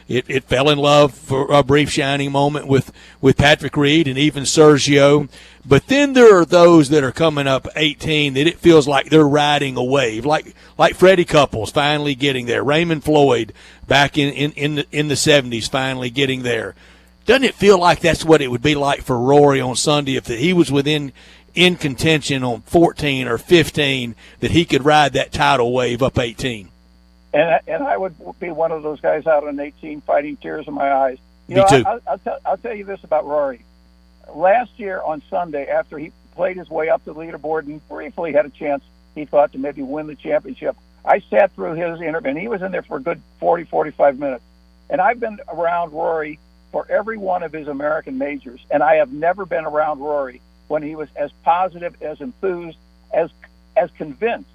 it fell in love for a brief shining moment with Patrick Reed and even Sergio, but then there are those that are coming up 18 that it feels like they're riding a wave, like Freddie Couples finally getting there, Raymond Floyd back in the 70s finally getting there. Doesn't it feel like that's what it would be like for Rory on Sunday if he was in contention on 14 or 15, that he could ride that tidal wave up 18? And I would be one of those guys out on 18 fighting tears in my eyes. Me too. I'll tell you this about Rory. Last year on Sunday, after he played his way up the leaderboard and briefly had a chance, he thought, to maybe win the championship, I sat through his interview, and he was in there for a good 40, 45 minutes. And I've been around Rory for every one of his American majors, and I have never been around Rory when he was as positive, as enthused, as convinced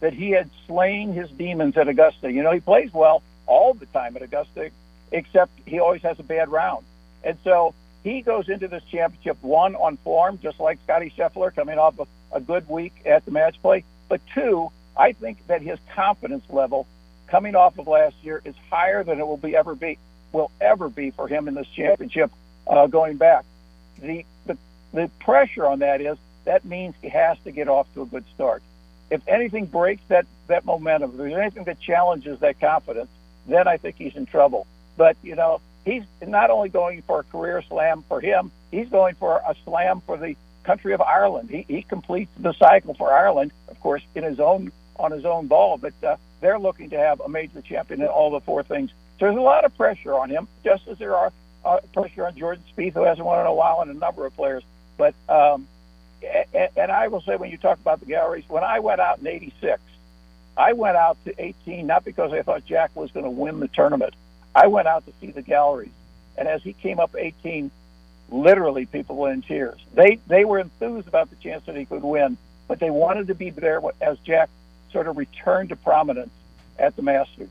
that he had slain his demons at Augusta. He plays well all the time at Augusta, except he always has a bad round. And so he goes into this championship, 1, on form, just like Scotty Scheffler, coming off a good week at the match play, but 2, I think that his confidence level coming off of last year is higher than it will ever be for him in this championship going back. The pressure on that means he has to get off to a good start. If anything breaks that momentum, if there's anything that challenges that confidence, then I think he's in trouble. But, he's not only going for a career slam for him, he's going for a slam for the country of Ireland. He completes the cycle for Ireland, of course, on his own ball, but they're looking to have a major champion in all the four things. So there's a lot of pressure on him, just as there are pressure on Jordan Spieth, who hasn't won in a while, and a number of players. But and I will say, when you talk about the galleries, when I went out in '86, I went out to 18 not because I thought Jack was going to win the tournament. I went out to see the galleries, and as he came up 18, literally people were in tears. They were enthused about the chance that he could win, but they wanted to be there as Jack sort of returned to prominence at the Masters.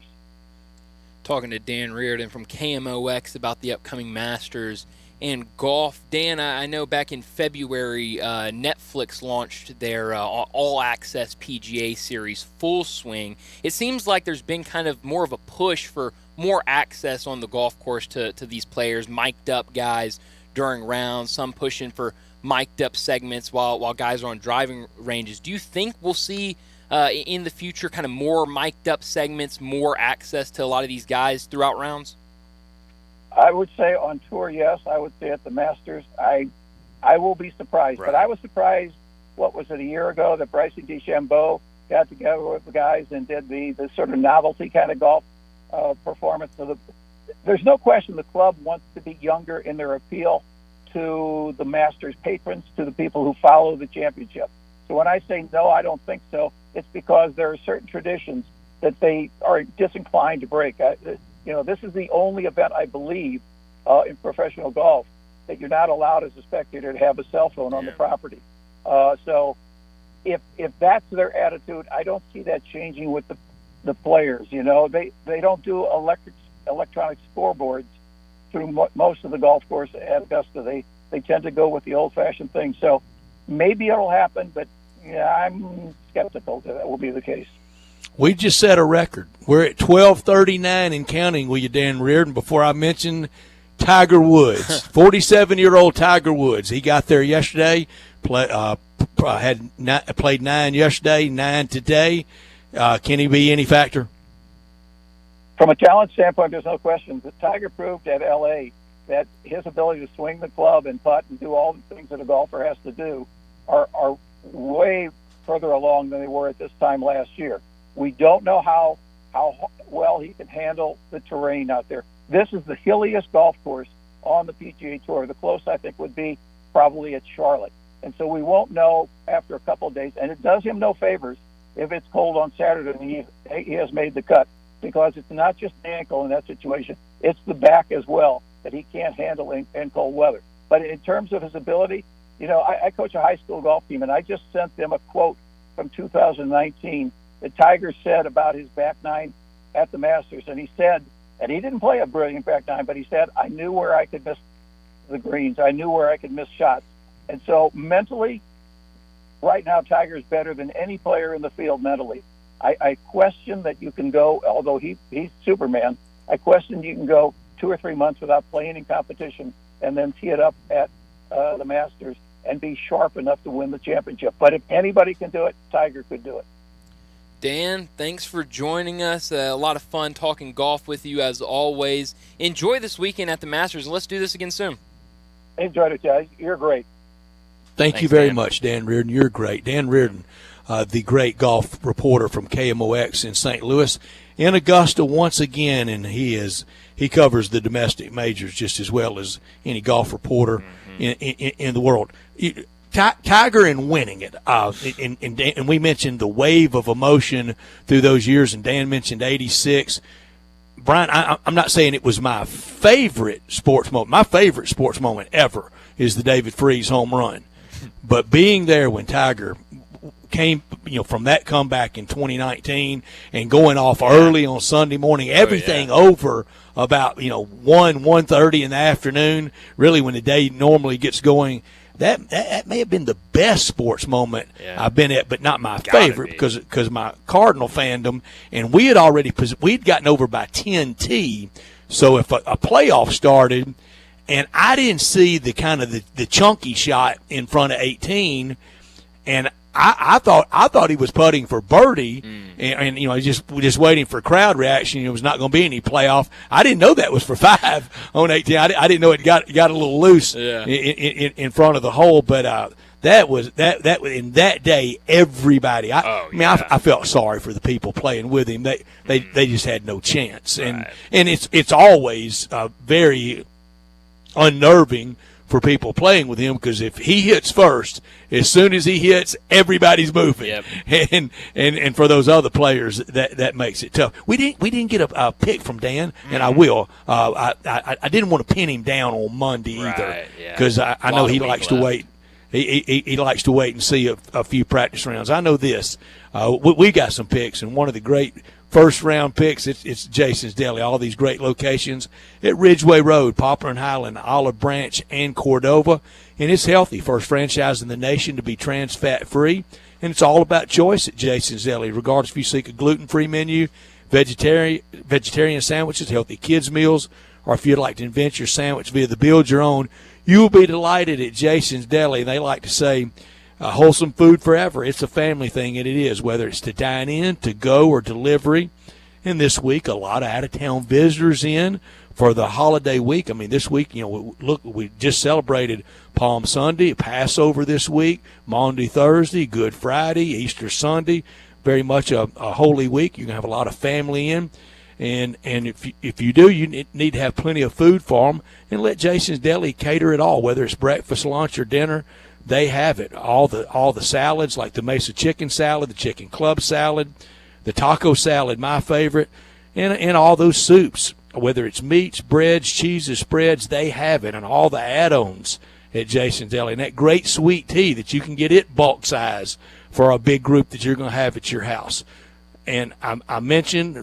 Talking to Dan Reardon from KMOX about the upcoming Masters and golf. Dan, I know back in February, Netflix launched their all-access PGA series, Full Swing. It seems like there's been kind of more of a push for more access on the golf course to these players, mic'd up guys during rounds, some pushing for mic'd up segments while guys are on driving ranges. Do you think we'll see in the future kind of more mic'd up segments, more access to a lot of these guys throughout rounds? I would say on tour, yes. I would say at the Masters, I will be surprised. Right. But I was surprised, a year ago, that Bryson DeChambeau got together with the guys and did the sort of novelty kind of golf performance. So there's no question the club wants to be younger in their appeal to the Masters patrons, to the people who follow the championship. So when I say no, I don't think so, it's because there are certain traditions that they are disinclined to break. This is the only event, I believe, in professional golf that you're not allowed as a spectator to have a cell phone on the property. So if that's their attitude, I don't see that changing with the players. They don't do electronic scoreboards through most of the golf course at Augusta. They tend to go with the old-fashioned thing. So maybe it'll happen, but I'm skeptical that will be the case. We just set a record. We're at 12:39 and counting with you, Dan Reardon. Before I mentioned Tiger Woods, 47-year-old Tiger Woods. He got there yesterday. Played 9 yesterday, 9 today. Can he be any factor? From a talent standpoint, there's no question. The Tiger proved at L.A. that his ability to swing the club and putt and do all the things that a golfer has to do are way further along than they were at this time last year. We don't know how well he can handle the terrain out there. This is the hilliest golf course on the PGA Tour. The closest, I think, would be probably at Charlotte. And so we won't know after a couple of days. And it does him no favors if it's cold on Saturday and he has made the cut, because it's not just the ankle in that situation. It's the back as well that he can't handle in cold weather. But in terms of his ability, I coach a high school golf team, and I just sent them a quote from 2019 that Tiger said about his back nine at the Masters. And he said, and he didn't play a brilliant back nine, but he said, I knew where I could miss the greens. I knew where I could miss shots. And so mentally, right now, Tiger's better than any player in the field mentally. I question that you can go, although he's Superman, I question you can go 2 or 3 months without playing in competition and then tee it up at the Masters and be sharp enough to win the championship. But if anybody can do it, Tiger could do it. Dan, thanks for joining us. A lot of fun talking golf with you as always. Enjoy this weekend at the Masters, and let's do this again soon. Enjoyed it, guys. You're great. Thanks you very much, Dan Reardon. You're great. Dan Reardon, the great golf reporter from KMOX in St. Louis, in Augusta once again, and he covers the domestic majors just as well as any golf reporter in the world. Tiger and winning it, and we mentioned the wave of emotion through those years, and Dan mentioned '86. Brian, I'm not saying it was my favorite sports moment. My favorite sports moment ever is the David Freese home run. But being there when Tiger came, from that comeback in 2019 and going off early on Sunday morning, everything over about 1:30 in the afternoon, really when the day normally gets going. that may have been the best sports moment I've been at, but not my favorite because my Cardinal fandom, and we'd gotten over by 10-T. So if a playoff started, and I didn't see the kind of the chunky shot in front of 18, and I thought he was putting for birdie, and just waiting for crowd reaction. It was not going to be any playoff. I didn't know that was for 5 on 18. I didn't know it got a little loose in front of the hole, but that was that in that day everybody. I felt sorry for the people playing with him. They just had no chance, and it's always very unnerving for people playing with him, because if he hits first, as soon as he hits, everybody's moving, and for those other players, that makes it tough. We didn't get a pick from Dan, and I will. I didn't want to pin him down on Monday either, because I know he likes to wait. He likes to wait and see a few practice rounds. I know this. We got some picks, and one of the great first-round picks, it's Jason's Deli. All these great locations at Ridgeway Road, Poplar and Highland, Olive Branch, and Cordova. And it's healthy. First franchise in the nation to be trans fat-free. And it's all about choice at Jason's Deli, regardless if you seek a gluten-free menu, vegetarian sandwiches, healthy kids' meals, or if you'd like to invent your sandwich via the Build Your Own. You will be delighted at Jason's Deli. They like to say, wholesome food forever. It's a family thing, and it is, whether it's to dine in, to go, or delivery. And this week, a lot of out-of-town visitors in for the holiday week. I mean, this week, we just celebrated Palm Sunday, Passover this week, Maundy Thursday, Good Friday, Easter Sunday. Very much a holy week. You're going to have a lot of family in. And if you do, you need to have plenty of food for them, and let Jason's Deli cater it all, whether it's breakfast, lunch, or dinner. They have it. All the salads, like the Mesa chicken salad, the chicken club salad, the taco salad, my favorite, and all those soups, whether it's meats, breads, cheeses, spreads, they have it, and all the add-ons at Jason's Deli. And that great sweet tea that you can get it bulk size for a big group that you're going to have at your house. And I mentioned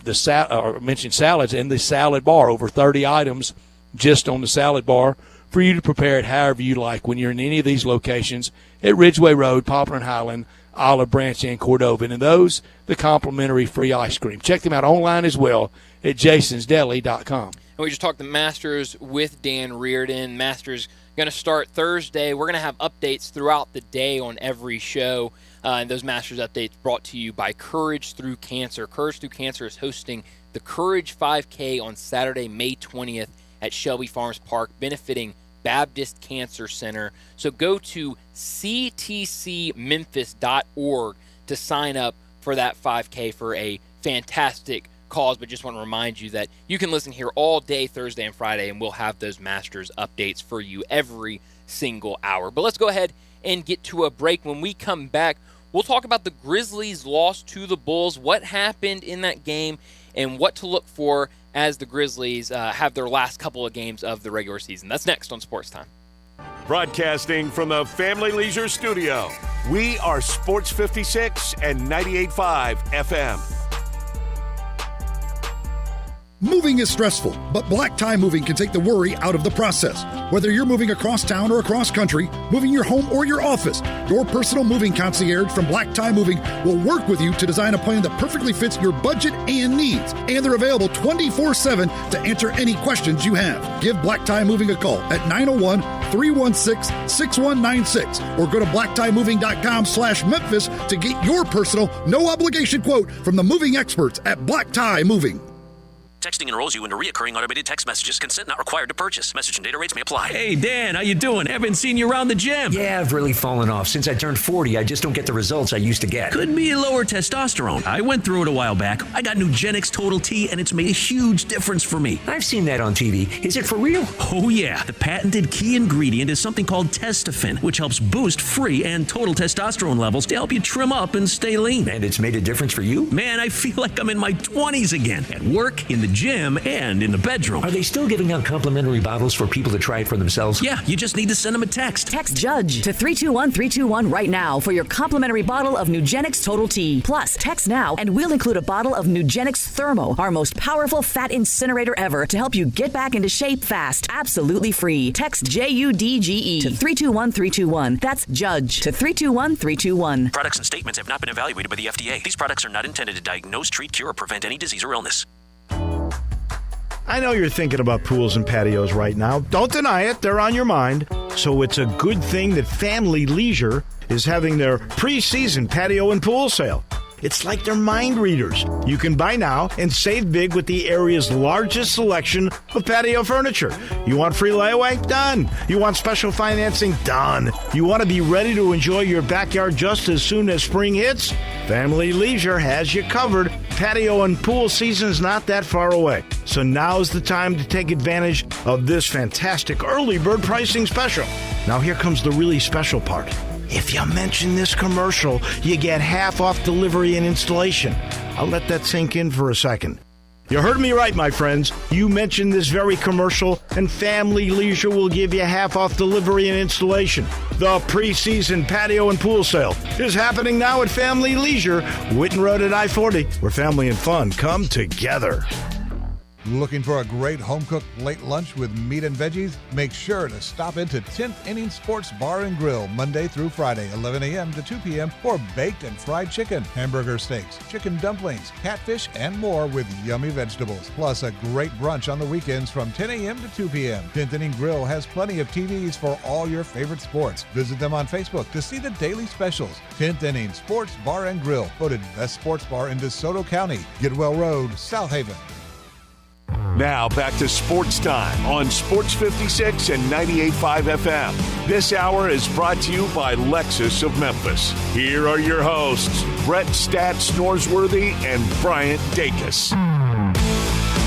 mentioned salads and the salad bar, over 30 items just on the salad bar, for you to prepare it however you like when you're in any of these locations at Ridgeway Road, Poplar and Highland, Olive Branch, and Cordova. And in those, the complimentary free ice cream. Check them out online as well at jasonsdeli.com. And we just talked the Masters with Dan Reardon. Masters going to start Thursday. We're going to have updates throughout the day on every show. And those Masters updates brought to you by Courage Through Cancer. Courage Through Cancer is hosting the Courage 5K on Saturday, May 20th at Shelby Farms Park, benefiting Baptist Cancer Center. So go to ctcmemphis.org to sign up for that 5K for a fantastic cause. But just want to remind you that you can listen here all day Thursday and Friday, and we'll have those Masters updates for you every single hour. But let's go ahead and get to a break. When we come back, we'll talk about the Grizzlies' loss to the Bulls, what happened in that game, and what to look for as the Grizzlies have their last couple of games of the regular season. That's next on Sports Time. Broadcasting from the Family Leisure Studio, we are Sports 56 and 98.5 FM. Moving is stressful, but Black Tie Moving can take the worry out of the process. Whether you're moving across town or across country, moving your home or your office, your personal moving concierge from Black Tie Moving will work with you to design a plan that perfectly fits your budget and needs. And they're available 24/7 to answer any questions you have. Give Black Tie Moving a call at 901-316-6196 or go to blacktiemoving.com/Memphis to get your personal, no obligation quote from the moving experts at Black Tie Moving. Texting enrolls you into recurring automated text messages. Consent not required to purchase. Message and data rates may apply. Hey, Dan, how you doing? Haven't seen you around the gym. Yeah, I've really fallen off. Since I turned 40, I just don't get the results I used to get. Could be lower testosterone. I went through it a while back. I got Nugenix Total T, and it's made a huge difference for me. I've seen that on TV. Is it for real? Oh, yeah. The patented key ingredient is something called Testofen, which helps boost free and total testosterone levels to help you trim up and stay lean. And it's made a difference for you? Man, I feel like I'm in my 20s again. At work, in the gym, and in the bedroom. Are they still giving out complimentary bottles for people to try it for themselves? Yeah, you just need to send them a text. Text JUDGE to 321-321 right now for your complimentary bottle of Nugenix Total T. Plus, text now and we'll include a bottle of Nugenix Thermo, our most powerful fat incinerator ever, to help you get back into shape fast. Absolutely free. Text JUDGE to 321-321. That's JUDGE to 321-321. Products and statements have not been evaluated by the FDA. These products are not intended to diagnose, treat, cure, or prevent any disease or illness. I know you're thinking about pools and patios right now. Don't deny it. They're on your mind. So it's a good thing that Family Leisure is having their preseason patio and pool sale. It's like they're mind readers. You can buy now and save big with the area's largest selection of patio furniture. You want free layaway? Done. You want special financing? Done. You want to be ready to enjoy your backyard just as soon as spring hits? Family Leisure has you covered. Patio and pool season's not that far away. So now's the time to take advantage of this fantastic early bird pricing special. Now here comes the really special part. If you mention this commercial, you get half off delivery and installation. I'll let that sink in for a second. You heard me right, my friends. You mentioned this very commercial, and Family Leisure will give you half off delivery and installation. The preseason patio and pool sale is happening now at Family Leisure, Whitten Road at I-40, where family and fun come together. Looking for a great home-cooked late lunch with meat and veggies? Make sure to stop into 10th Inning Sports Bar and Grill Monday through Friday, 11 a.m. to 2 p.m. for baked and fried chicken, hamburger steaks, chicken dumplings, catfish, and more with yummy vegetables. Plus a great brunch on the weekends from 10 a.m. to 2 p.m. 10th Inning Grill has plenty of TVs for all your favorite sports. Visit them on Facebook to see the daily specials. 10th Inning Sports Bar and Grill, voted best sports bar in DeSoto County, Gidwell Road, South Haven. Now back to Sports Time on Sports 56 and 98.5 FM. This hour is brought to you by Lexus of Memphis. Here are your hosts, Brett Stats Norsworthy and Bryant Dacus.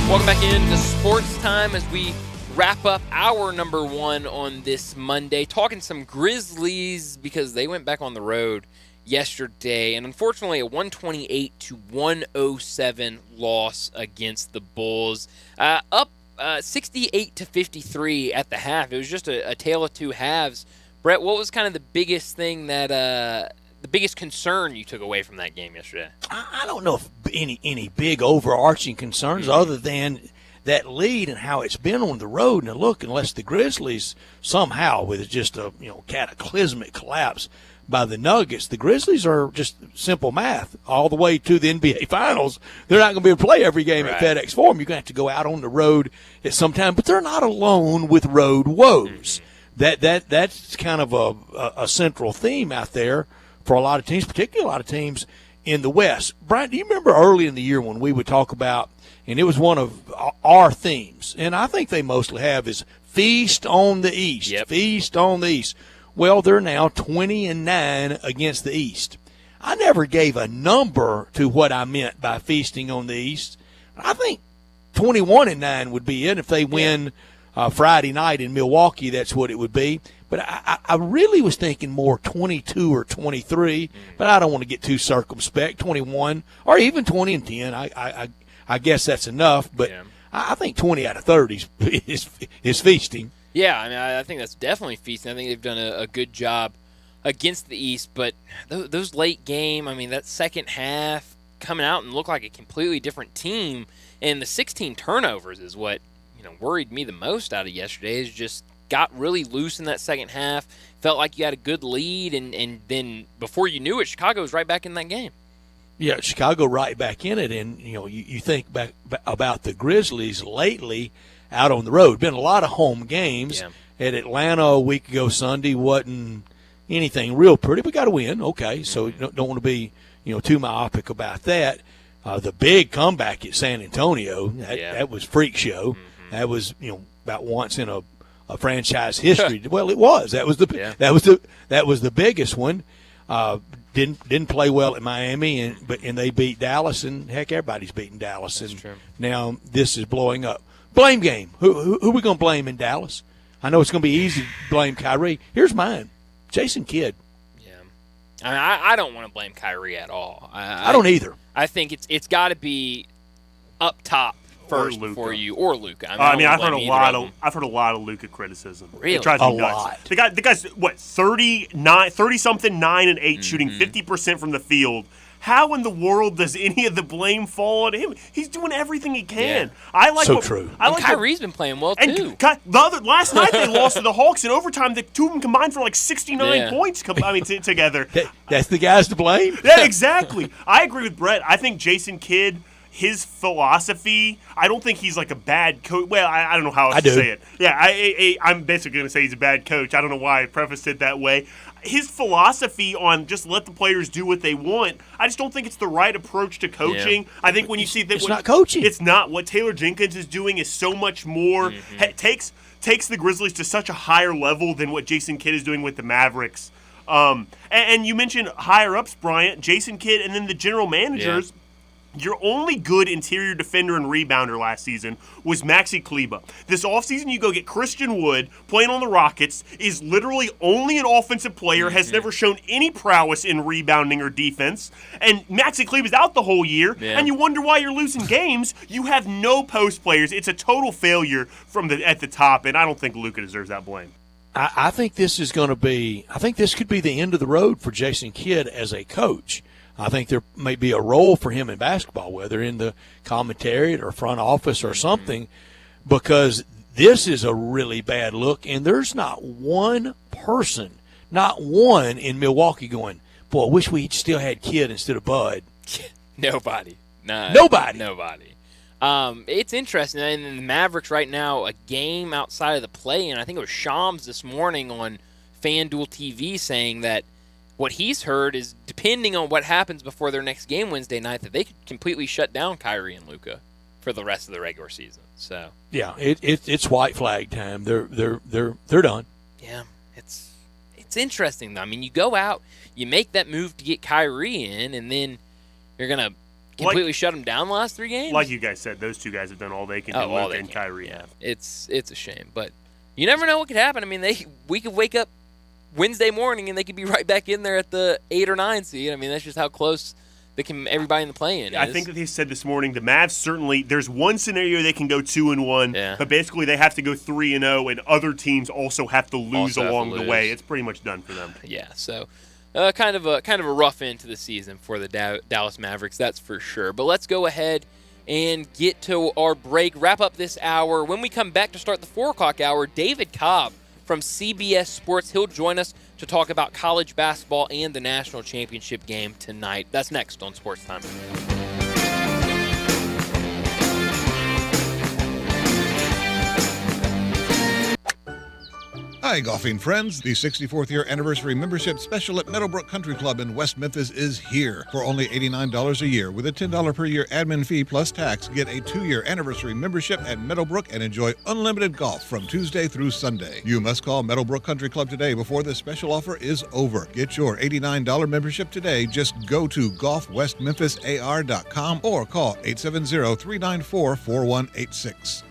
Welcome back into Sports Time as we wrap up hour number one on this Monday. Talking some Grizzlies because they went back on the road yesterday, and unfortunately a 128-107 loss against the Bulls. Up 68-53 at the half. It was just a tale of two halves. Brett, what was kind of the biggest thing that the biggest concern you took away from that game yesterday? I don't know if any big overarching concerns other than that lead and how it's been on the road. And look, unless the Grizzlies somehow, with just a cataclysmic collapse by the Nuggets, the Grizzlies are just simple math all the way to the NBA Finals. They're not going to be able to play every game at FedEx Forum. You're going to have to go out on the road at some time, but they're not alone with road woes. That's kind of a central theme out there for a lot of teams, particularly a lot of teams in the West. Brian, do you remember early in the year when we would talk about, and it was one of our themes, and I think they mostly have, is feast on the East. Yep. Feast on the East. Well, they're now 20-9 against the East. I never gave a number to what I meant by feasting on the East. I think 21-9 would be it. If they win Friday night in Milwaukee, that's what it would be. But I really was thinking more 22 or 23, but I don't want to get too circumspect. 21 or even 20-10. I guess that's enough, but I think 20 out of 30 is feasting. Yeah, I mean, I think that's definitely feasting. I think they've done a good job against the East, but those late game, I mean, that second half coming out and looked like a completely different team, and the 16 turnovers is what worried me the most out of yesterday. Is just got really loose in that second half, felt like you had a good lead, and then before you knew it, Chicago was right back in that game. Yeah, Chicago right back in it, and you think back about the Grizzlies lately out on the road. Been a lot of home games. At Atlanta a week ago Sunday wasn't anything real pretty, but got to win. Okay, so don't want to be too myopic about that. The big comeback at San Antonio, that was freak show. That was about once in a franchise history. Well, it was. That was the biggest one. Didn't play well at Miami, and they beat Dallas, and heck, everybody's beating Dallas. That's true. Now this is blowing up. Blame game. Who are we going to blame in Dallas? I know it's going to be easy to blame Kyrie. Here's mine. Jason Kidd. Yeah. I mean, I don't want to blame Kyrie at all. I don't either. I think it's got to be up top first before you or Luka. I've heard a lot of Luka criticism. Really? It drives me nuts. Lot. The guy's what 30 something 9 and 8 shooting 50% from the field. How in the world does any of the blame fall on him? He's doing everything he can. Yeah. True. Kyrie's been playing well too. Last night they lost to the Hawks in overtime. The two of them combined for like 69 points. Together. That's the guys to blame. Yeah, exactly. I agree with Brett. I think Jason Kidd, his philosophy, I don't think he's like a bad coach. Well, I don't know how else to say it. Yeah, I'm basically going to say he's a bad coach. I don't know why I prefaced it that way. His philosophy on just let the players do what they want, I just don't think it's the right approach to coaching. Yeah. I think when you see that it's not coaching. It's not. What Taylor Jenkins is doing is so much more. Takes the Grizzlies to such a higher level than what Jason Kidd is doing with the Mavericks. And you mentioned higher ups, Bryant, Jason Kidd, and then the general managers. Yeah. Your only good interior defender and rebounder last season was Maxi Kleber. This offseason, you go get Christian Wood, playing on the Rockets, is literally only an offensive player, has never shown any prowess in rebounding or defense, and Maxi Kleber's out the whole year, and you wonder why you're losing games. You have no post players. It's a total failure at the top, and I don't think Luka deserves that blame. I think this is going to be – I think this could be the end of the road for Jason Kidd as a coach. I think there may be a role for him in basketball, whether in the commentariat or front office or something, because this is a really bad look, and there's not one person, not one in Milwaukee going, boy, I wish we still had Kidd instead of Bud. Nobody. Nobody. It's interesting. And the Mavericks right now, a game outside of the play-in, I think it was Shams this morning on FanDuel TV saying that what he's heard is, depending on what happens before their next game Wednesday night, that they could completely shut down Kyrie and Luka for the rest of the regular season. So yeah, it's white flag time. They're done. Yeah, it's interesting though. I mean, you go out, you make that move to get Kyrie in, and then you're gonna completely shut them down the last 3 games. Like you guys said, those two guys have done all they can do. Luka and Kyrie have. It's a shame, but you never know what could happen. I mean, we could wake up Wednesday morning and they could be right back in there at the 8 or 9 seed. I mean, that's just how close everybody in the play-in is. I think that they said this morning the Mavs certainly, there's one scenario they can go 2-1, but basically they have to go 3-0, and other teams also have to lose along the way. It's pretty much done for them. Yeah, so kind of a rough end to the season for the Dallas Mavericks, that's for sure. But let's go ahead and get to our break, wrap up this hour. When we come back to start the 4 o'clock hour, David Cobb from CBS Sports. He'll join us to talk about college basketball and the national championship game tonight. That's next on Sports Time. Hi, golfing friends. The 64th year anniversary membership special at Meadowbrook Country Club in West Memphis is here. For only $89 a year with a $10 per year admin fee plus tax, get a 2-year anniversary membership at Meadowbrook and enjoy unlimited golf from Tuesday through Sunday. You must call Meadowbrook Country Club today before this special offer is over. Get your $89 membership today. Just go to golfwestmemphisar.com or call 870-394-4186.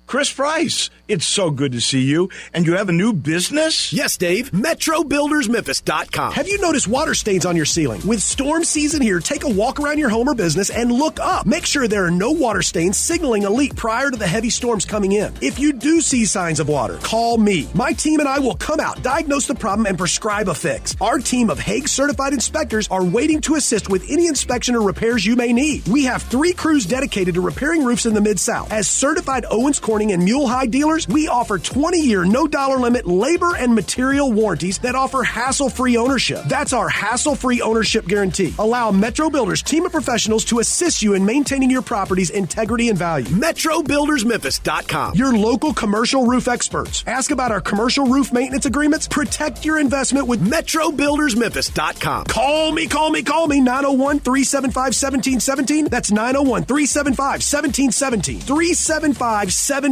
Chris Price, it's so good to see you. And you have a new business? Yes, Dave. MetroBuildersMemphis.com. Have you noticed water stains on your ceiling? With storm season here, take a walk around your home or business and look up. Make sure there are no water stains signaling a leak prior to the heavy storms coming in. If you do see signs of water, call me. My team and I will come out, diagnose the problem, and prescribe a fix. Our team of Hague-certified inspectors are waiting to assist with any inspection or repairs you may need. We have 3 crews dedicated to repairing roofs in the Mid-South. As certified Owens Corning and Mule High dealers, we offer 20-year, no-dollar limit labor and material warranties that offer hassle-free ownership. That's our hassle-free ownership guarantee. Allow Metro Builders team of professionals to assist you in maintaining your property's integrity and value. MetroBuildersMemphis.com. Your local commercial roof experts. Ask about our commercial roof maintenance agreements. Protect your investment with MetroBuildersMemphis.com. Call me. 901-375-1717. That's 901-375-1717. 375-1717.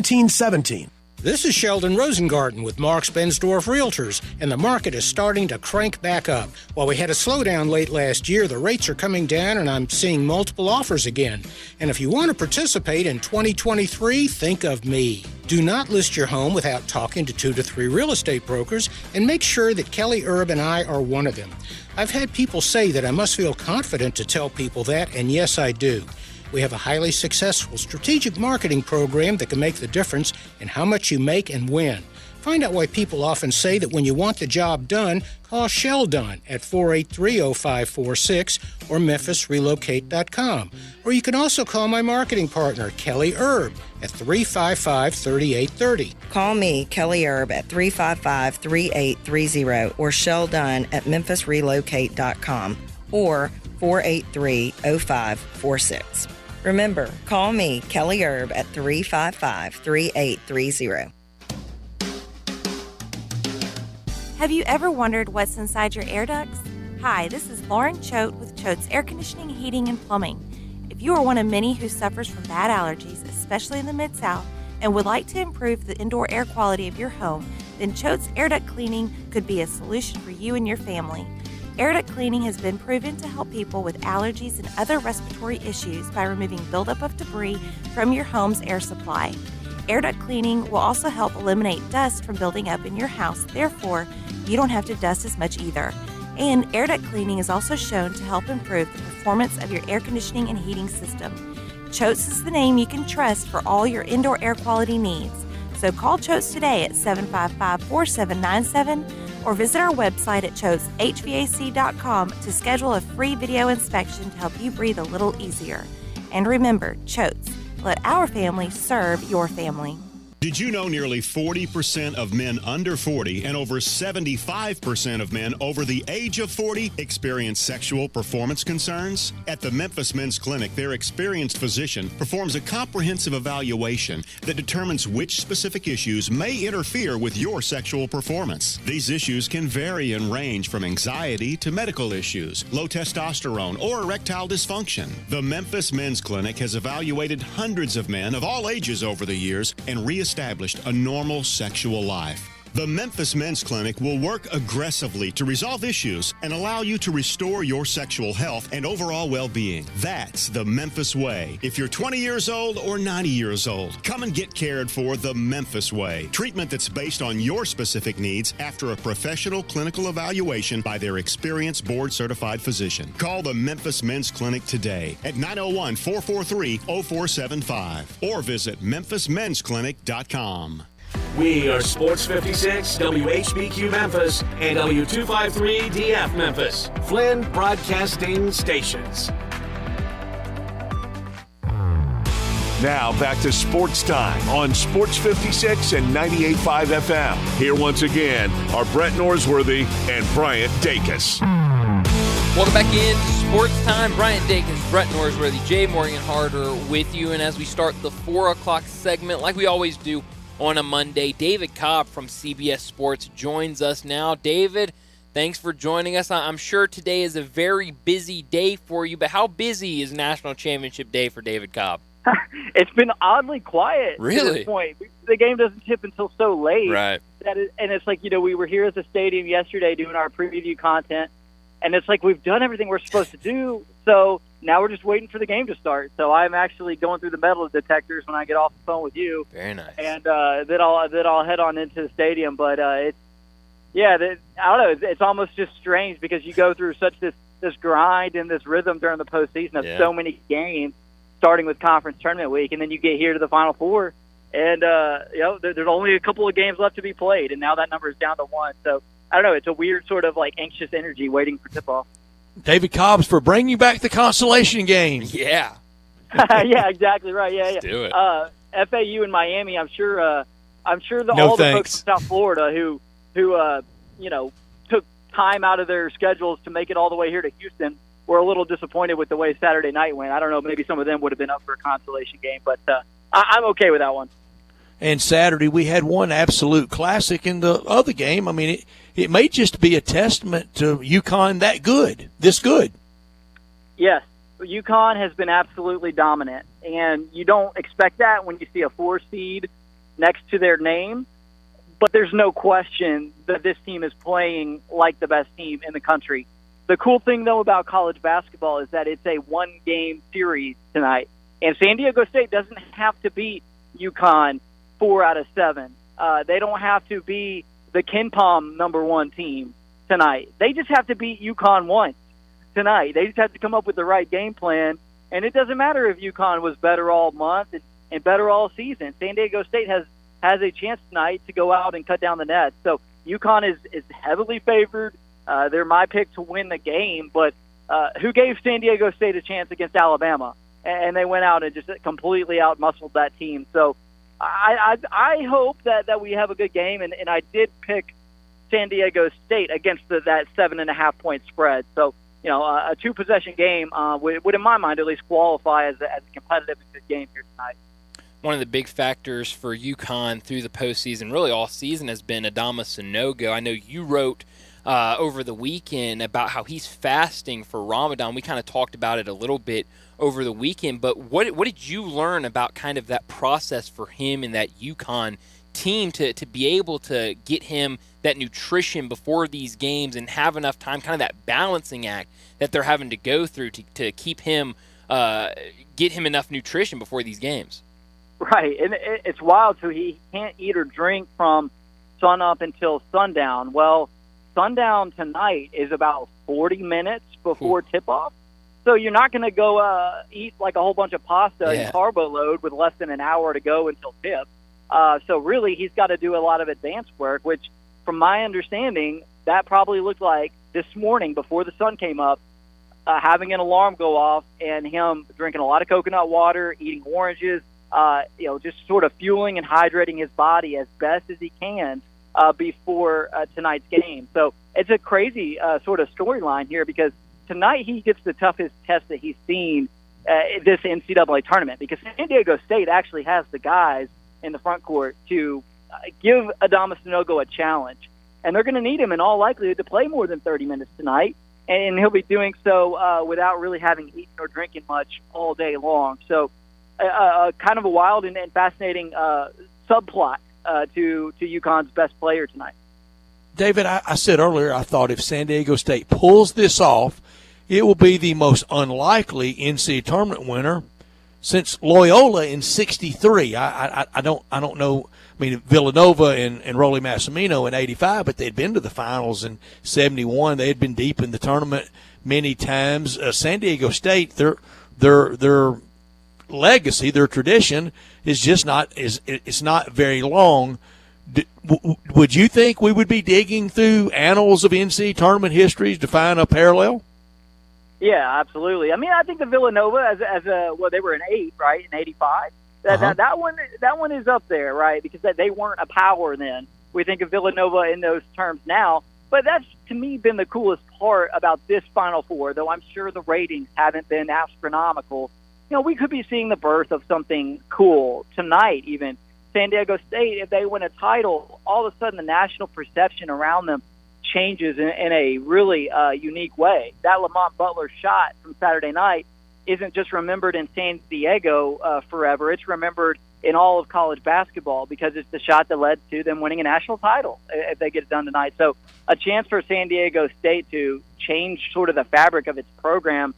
This is Sheldon Rosengarten with Marks Bensdorf Realtors, and the market is starting to crank back up. While we had a slowdown late last year, the rates are coming down and I'm seeing multiple offers again. And if you want to participate in 2023, think of me. Do not list your home without talking to 2 to 3 real estate brokers, and make sure that Kelly Erb and I are one of them. I've had people say that I must feel confident to tell people that, and yes, I do. We have a highly successful strategic marketing program that can make the difference in how much you make and when. Find out why people often say that when you want the job done, call Shell Done at 483-0546 or memphisrelocate.com. Or you can also call my marketing partner, Kelly Erb, at 355-3830. Call me, Kelly Erb, at 355-3830 or Shell Done at memphisrelocate.com or 483-0546. Remember, call me, Kelly Erb, at 355-3830. Have you ever wondered what's inside your air ducts? Hi, this is Lauren Choate with Choate's Air Conditioning, Heating, and Plumbing. If you are one of many who suffers from bad allergies, especially in the Mid-South, and would like to improve the indoor air quality of your home, then Choate's Air Duct Cleaning could be a solution for you and your family. Air duct cleaning has been proven to help people with allergies and other respiratory issues by removing buildup of debris from your home's air supply. Air duct cleaning will also help eliminate dust from building up in your house, therefore, you don't have to dust as much either. And air duct cleaning is also shown to help improve the performance of your air conditioning and heating system. Choates is the name you can trust for all your indoor air quality needs. So call Choates today at 755-4797 or visit our website at choateshvac.com to schedule a free video inspection to help you breathe a little easier. And remember, Choates, let our family serve your family. Did you know nearly 40% of men under 40 and over 75% of men over the age of 40 experience sexual performance concerns? At the Memphis Men's Clinic, their experienced physician performs a comprehensive evaluation that determines which specific issues may interfere with your sexual performance. These issues can vary and range from anxiety to medical issues, low testosterone, or erectile dysfunction. The Memphis Men's Clinic has evaluated hundreds of men of all ages over the years and reestablished a normal sexual life. The Memphis Men's Clinic will work aggressively to resolve issues and allow you to restore your sexual health and overall well-being. That's the Memphis way. If you're 20 years old or 90 years old, come and get cared for the Memphis way. Treatment that's based on your specific needs after a professional clinical evaluation by their experienced board-certified physician. Call the Memphis Men's Clinic today at 901-443-0475 or visit memphismensclinic.com. We are Sports 56, WHBQ Memphis, and W253DF Memphis, Flynn Broadcasting Stations. Now back to Sports Time on Sports 56 and 98.5 FM. Here once again are Brett Norsworthy and Bryant Dacus. Welcome back in to Sports Time. Bryant Dacus, Brett Norsworthy, Jay Morgan Harder with you. And as we start the 4 o'clock segment, like we always do, on a Monday, David Cobb from CBS Sports joins us now. David, thanks for joining us. I'm sure today is a very busy day for you, but how busy is National Championship Day for David Cobb? It's been oddly quiet really? To this point. The game doesn't tip until so late. Right. And it's like, we were here at the stadium yesterday doing our preview content, and it's like we've done everything we're supposed to do, so now we're just waiting for the game to start. So I'm actually going through the metal detectors when I get off the phone with you. Very nice. And then I'll head on into the stadium. But I don't know. It's almost just strange because you go through such this grind and this rhythm during the postseason of so many games, starting with conference tournament week, and then you get here to the Final Four, and there's only a couple of games left to be played, and now that number is down to 1. So I don't know. It's a weird sort of like anxious energy waiting for tip-off. David Cobbs for bringing back the consolation game. Yeah. Yeah, exactly right. Yeah, Let's do it. FAU and Miami. I'm sure all the folks from South Florida who took time out of their schedules to make it all the way here to Houston were a little disappointed with the way Saturday night went. I don't know. Maybe some of them would have been up for a consolation game, but I'm okay with that one. And Saturday we had one absolute classic in the other game. I mean, it may just be a testament to UConn this good. Yes, UConn has been absolutely dominant, and you don't expect that when you see a 4 seed next to their name. But there's no question that this team is playing like the best team in the country. The cool thing, though, about college basketball is that it's a 1-game series tonight, and San Diego State doesn't have to beat UConn 4 out of 7. They don't have to be the KenPom number 1 team tonight. They just have to beat UConn once tonight. They just have to come up with the right game plan And it doesn't matter if UConn was better all month and better all season. San Diego State has a chance tonight to go out and cut down the net. So UConn is heavily favored. They're my pick to win the game, but who gave San Diego State a chance against Alabama? And they went out and just completely outmuscled that team. So I hope that we have a good game, and I did pick San Diego State against that 7.5-point spread. So, a 2-possession game would, in my mind, at least qualify as a competitive and good game here tonight. One of the big factors for UConn through the postseason, really all season, has been Adama Sanogo. I know you wrote over the weekend about how he's fasting for Ramadan. We kind of talked about it a little bit over the weekend, but what did you learn about kind of that process for him and that UConn team to be able to get him that nutrition before these games and have enough time, kind of that balancing act that they're having to go through to keep him, get him enough nutrition before these games? Right, and it's wild, so he can't eat or drink from sun up until sundown. Well, sundown tonight is about 40 minutes before tip-off, so you're not going to go eat like a whole bunch of pasta and carbo load with less than an hour to go until tip. So really, he's got to do a lot of advanced work, which, from my understanding, that probably looked like this morning before the sun came up, having an alarm go off and him drinking a lot of coconut water, eating oranges, just sort of fueling and hydrating his body as best as he can before tonight's game. So it's a crazy sort of storyline here, because tonight he gets the toughest test that he's seen this NCAA tournament, because San Diego State actually has the guys in the front court to give Adama Sanogo a challenge. And they're going to need him in all likelihood to play more than 30 minutes tonight, and he'll be doing so without really having eaten or drinking much all day long. So kind of a wild and fascinating subplot to UConn's best player tonight. David, I said earlier I thought if San Diego State pulls this off, it will be the most unlikely NCAA tournament winner since Loyola in '63. I don't know. I mean, Villanova and Rolly Massimino in '85, but they'd been to the finals in '71. They had been deep in the tournament many times. San Diego State, their legacy, their tradition is just not it's not very long. Would you think we would be digging through annals of NCAA tournament histories to find a parallel? Yeah, absolutely. I mean, I think the Villanova they were an 8, right, in '85. That one is up there, right, because they weren't a power then. We think of Villanova in those terms now, but that's to me been the coolest part about this Final Four. Though I'm sure the ratings haven't been astronomical. We could be seeing the birth of something cool tonight. Even San Diego State, if they win a title, all of a sudden the national perception around them changes in a really unique way. That Lamont Butler shot from Saturday night isn't just remembered in San Diego forever. It's remembered in all of college basketball because it's the shot that led to them winning a national title if they get it done tonight. So a chance for San Diego State to change sort of the fabric of its program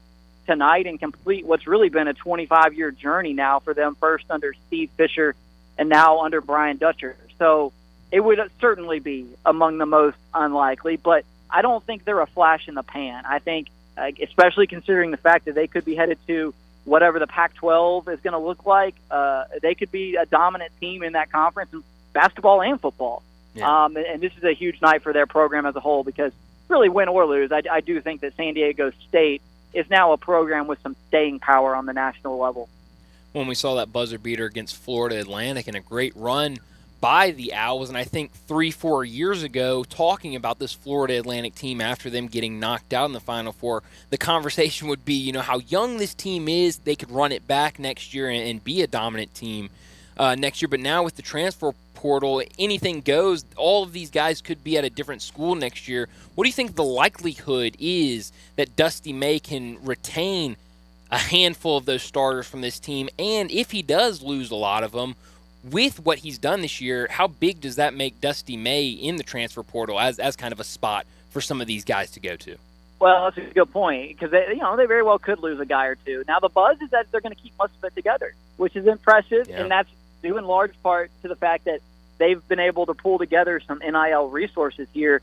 tonight and complete what's really been a 25-year journey now for them, first under Steve Fisher and now under Brian Dutcher. So it would certainly be among the most unlikely, but I don't think they're a flash in the pan. I think, especially considering the fact that they could be headed to whatever the Pac-12 is going to look like, they could be a dominant team in that conference in basketball and football. Yeah. And this is a huge night for their program as a whole because really win or lose, I do think that San Diego State is now a program with some staying power on the national level. When we saw that buzzer beater against Florida Atlantic and a great run by the Owls, and I think 3-4 years ago, talking about this Florida Atlantic team after them getting knocked out in the Final Four, the conversation would be, how young this team is. They could run it back next year and be a dominant team next year. But now with the transfer portal, anything goes. All of these guys could be at a different school next year. What do you think the likelihood is that Dusty May can retain a handful of those starters from this team? And if he does lose a lot of them, with what he's done this year, how big does that make Dusty May in the transfer portal as kind of a spot for some of these guys to go to? Well, that's a good point because they very well could lose a guy or two. Now the buzz is that they're going to keep most of it together, which is impressive, and that's due in large part to the fact that they've been able to pull together some NIL resources here,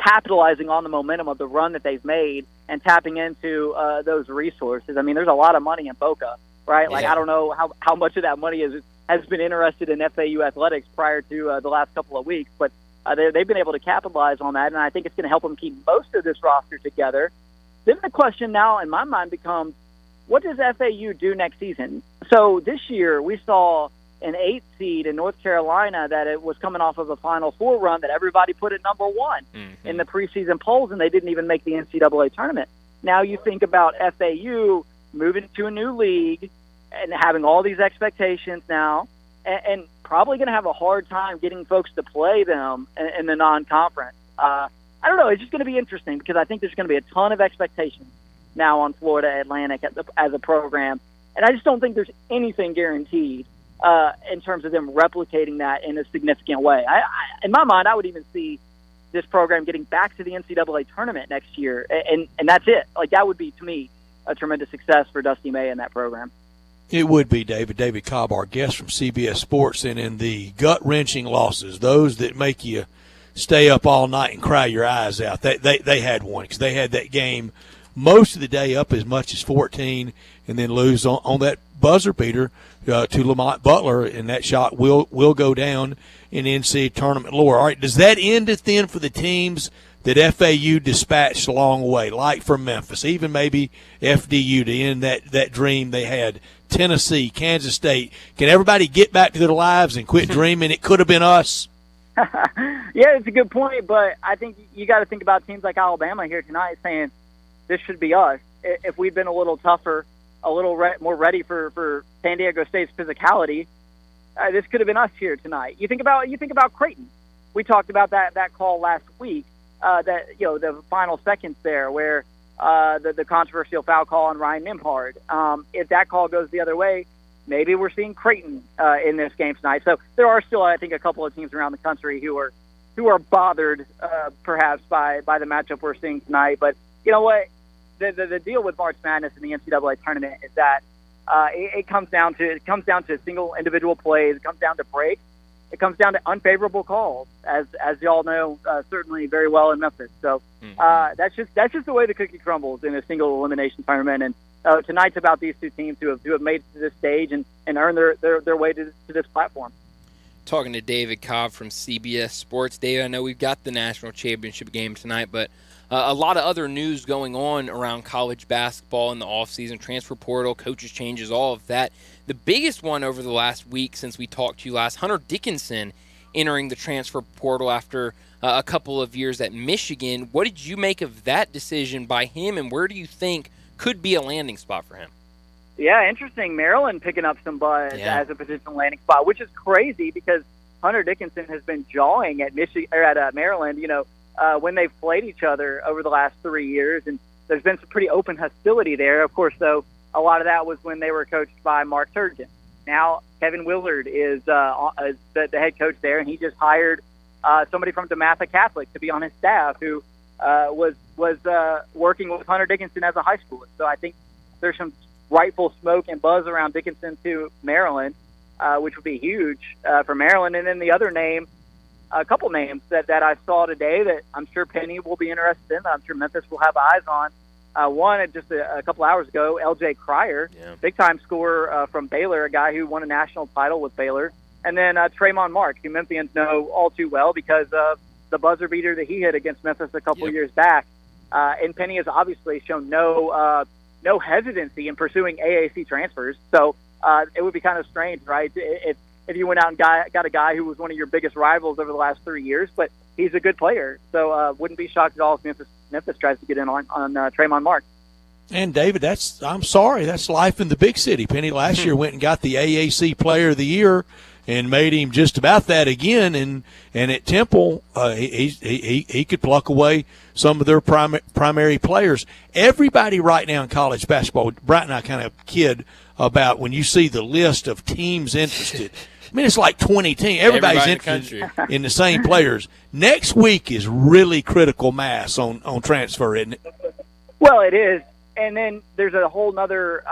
capitalizing on the momentum of the run that they've made and tapping into those resources. I mean, there's a lot of money in Boca, right? Like, I don't know how much of that money has been interested in FAU athletics prior to the last couple of weeks, but they've been able to capitalize on that, and I think it's going to help them keep most of this roster together. Then the question now in my mind becomes, what does FAU do next season? So this year we saw an 8 seed in North Carolina that it was coming off of a Final Four run that everybody put at number 1 in the preseason polls, and they didn't even make the NCAA tournament. Now you think about FAU moving to a new league and having all these expectations now, and probably going to have a hard time getting folks to play them in the non-conference. I don't know. It's just going to be interesting because I think there's going to be a ton of expectations now on Florida Atlantic as a program, and I just don't think there's anything guaranteed in terms of them replicating that in a significant way. In my mind, I would even see this program getting back to the NCAA tournament next year, and that's it. Like, that would be, to me, a tremendous success for Dusty May and that program. It would be, David. David Cobb, our guest from CBS Sports, and in the gut-wrenching losses, those that make you stay up all night and cry your eyes out, they had one because they had that game most of the day up as much as 14 and then lose on that buzzer beater to Lamont Butler, and that shot will go down in NCAA tournament lore. All right, does that end it then for the teams that FAU dispatched along the way, like from Memphis, even maybe FDU to end that dream they had? Tennessee, Kansas State. Can everybody get back to their lives and quit dreaming it could have been us? Yeah, it's a good point, but I think you got to think about teams like Alabama here tonight saying this should be us. If we'd been a little tougher, a little more ready for San Diego State's physicality, this could have been us here tonight. You think about Creighton. We talked about that call last week. The final seconds there where the controversial foul call on Ryan Nimhard. If that call goes the other way, maybe we're seeing Creighton in this game tonight. So there are still, I think, a couple of teams around the country who are bothered perhaps by the matchup we're seeing tonight. But you know what? The deal with March Madness in the NCAA tournament is that it comes down to single individual plays. It comes down to breaks. It comes down to unfavorable calls, as y'all know certainly very well in Memphis. So that's just the way the cookie crumbles in a single elimination tournament. And tonight's about these two teams who have made it to this stage and earned their way to this platform. Talking to David Cobb from CBS Sports. David, I know we've got the national championship game tonight, but a lot of other news going on around college basketball in the offseason, transfer portal, coaches changes, all of that. The biggest one over the last week since we talked to you last, Hunter Dickinson entering the transfer portal after a couple of years at Michigan. What did you make of that decision by him, and where do you think could be a landing spot for him? Yeah, interesting. Maryland picking up some buzz as a potential landing spot, which is crazy because Hunter Dickinson has been jawing at Maryland, when they've played each other over the last 3 years, and there's been some pretty open hostility there. Of course, though, a lot of that was when they were coached by Mark Turgeon. Now Kevin Willard is the head coach there, and he just hired somebody from DeMatha Catholic to be on his staff who was working with Hunter Dickinson as a high schooler. So I think there's some rightful smoke and buzz around Dickinson to Maryland, which would be huge for Maryland. And then the other name, a couple names that I saw today that I'm sure Penny will be interested in, that I'm sure Memphis will have eyes on. One, just a couple hours ago, L.J. Cryer, big-time scorer from Baylor, a guy who won a national title with Baylor. And then Tremont Marks, who Memphians know all too well because of the buzzer beater that he hit against Memphis a couple years back. And Penny has obviously shown no hesitancy in pursuing AAC transfers. So it would be kind of strange, right, if you went out and got a guy who was one of your biggest rivals over the last 3 years, but he's a good player. So wouldn't be shocked at all if Memphis tries to get in on Tremont Marks. And, David, I'm sorry, that's life in the big city. Penny last year went and got the AAC Player of the Year and made him just about that again. And at Temple, he could pluck away some of their primary players. Everybody right now in college basketball, Brian and I kind of kid about when you see the list of teams interested. I mean, it's like 20 teams. Everybody's interested in the same players. Next week is really critical mass on transfer, isn't it? Well, it is. And then there's a whole nother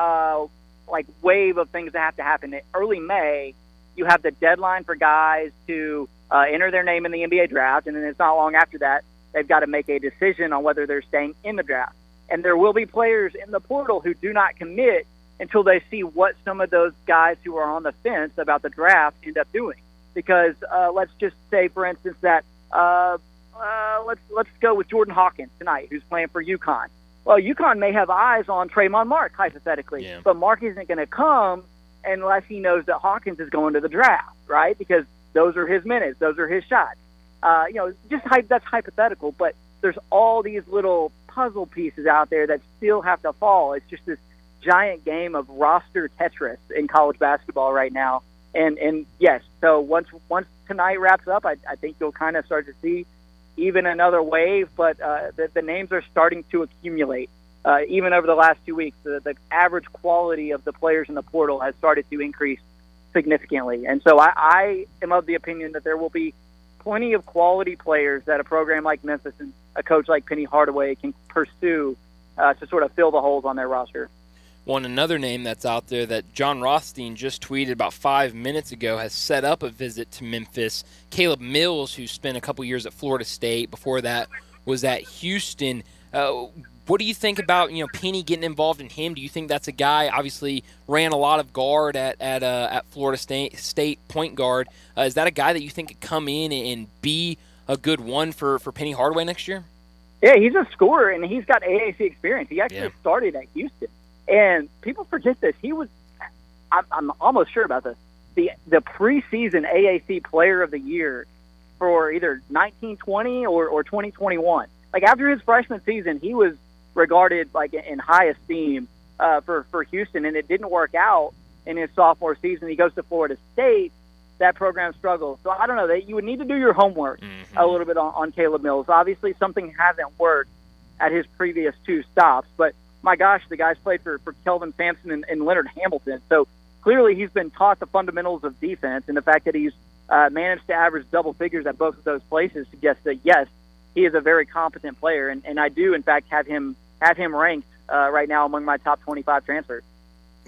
wave of things that have to happen. In early May, you have the deadline for guys to enter their name in the NBA draft, and then it's not long after that they've got to make a decision on whether they're staying in the draft. And there will be players in the portal who do not commit until they see what some of those guys who are on the fence about the draft end up doing. Because let's just say, for instance, that let's go with Jordan Hawkins tonight, who's playing for UConn. Well, UConn may have eyes on Trayvon Mark, hypothetically, but Mark isn't going to come unless he knows that Hawkins is going to the draft, right? Because those are his minutes, those are his shots. That's hypothetical, but there's all these little puzzle pieces out there that still have to fall. It's just this giant game of roster Tetris in college basketball right now. And yes, so once tonight wraps up, I think you'll kind of start to see even another wave, but the names are starting to accumulate. Even over the last 2 weeks, the average quality of the players in the portal has started to increase significantly. And so I am of the opinion that there will be plenty of quality players that a program like Memphis and a coach like Penny Hardaway can pursue to sort of fill the holes on their roster. Another name that's out there that John Rothstein just tweeted about 5 minutes ago has set up a visit to Memphis. Caleb Mills, who spent a couple years at Florida State. Before that was at Houston. What do you think about Penny getting involved in him? Do you think that's a guy, obviously ran a lot of guard at Florida State point guard. Is that a guy that you think could come in and be a good one for Penny Hardaway next year? Yeah, he's a scorer, and he's got AAC experience. He actually started at Houston. And people forget this. He was, I'm almost sure about this, the preseason AAC Player of the Year for either 1920 or 2021. Like, after his freshman season, he was regarded like in high esteem for Houston, and it didn't work out in his sophomore season. He goes to Florida State. That program struggles. So I don't know. You would need to do your homework a little bit on Caleb Mills. Obviously, something hasn't worked at his previous 2 stops, but my gosh, the guy's played for Kelvin Sampson and Leonard Hamilton. So clearly he's been taught the fundamentals of defense, and the fact that he's managed to average double figures at both of those places suggests that, yes, he is a very competent player. And I do, in fact, have him ranked right now among my top 25 transfers.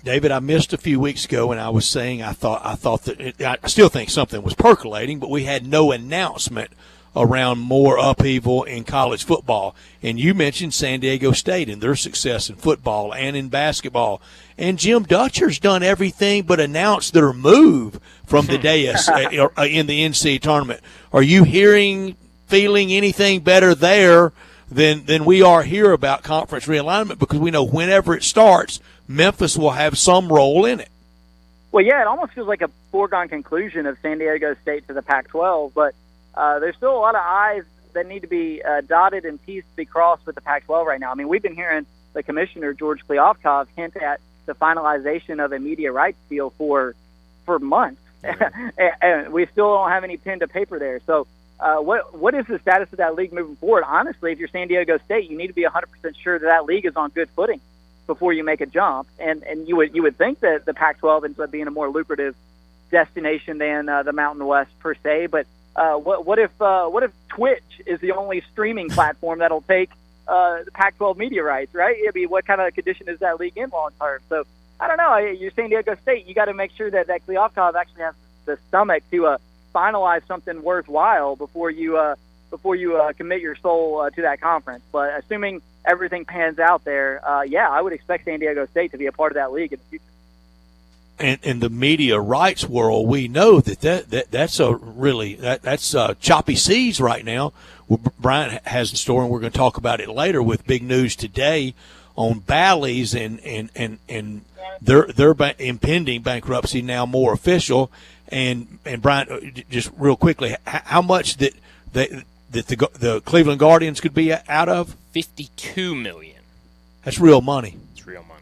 David, I missed a few weeks ago, and I was saying I thought that I still think something was percolating, but we had no announcement around more upheaval in college football. And you mentioned San Diego State and their success in football and in basketball. And Jim Dutcher's done everything but announced their move from the dais in the NCAA tournament. Are you feeling anything better there than we are here about conference realignment? Because we know whenever it starts, Memphis will have some role in it. Well, yeah, it almost feels like a foregone conclusion of San Diego State to the Pac-12, but there's still a lot of I's that need to be dotted and T's to be crossed with the Pac-12 right now. I mean, we've been hearing the commissioner, George Kliavkoff, hint at the finalization of a media rights deal for months. And we still don't have any pen to paper there. So what is the status of that league moving forward? Honestly, if you're San Diego State, you need to be 100% sure that league is on good footing before you make a jump. And you would think that the Pac-12 ends up being a more lucrative destination than the Mountain West per se, but what if Twitch is the only streaming platform that'll take the Pac-12 media rights, right? I mean, what kind of condition is that league in long term? So I don't know. You're San Diego State. You got to make sure that Kliavkoff actually has the stomach to finalize something worthwhile before you commit your soul to that conference. But assuming everything pans out there, I would expect San Diego State to be a part of that league in the future. And in the media rights world, we know that's choppy seas right now. Brian has the story, and we're going to talk about it later with big news today on Bally's and their impending bankruptcy now more official. And Brian, just real quickly, how much that the Cleveland Guardians could be out of? $52 million. That's real money. It's real money.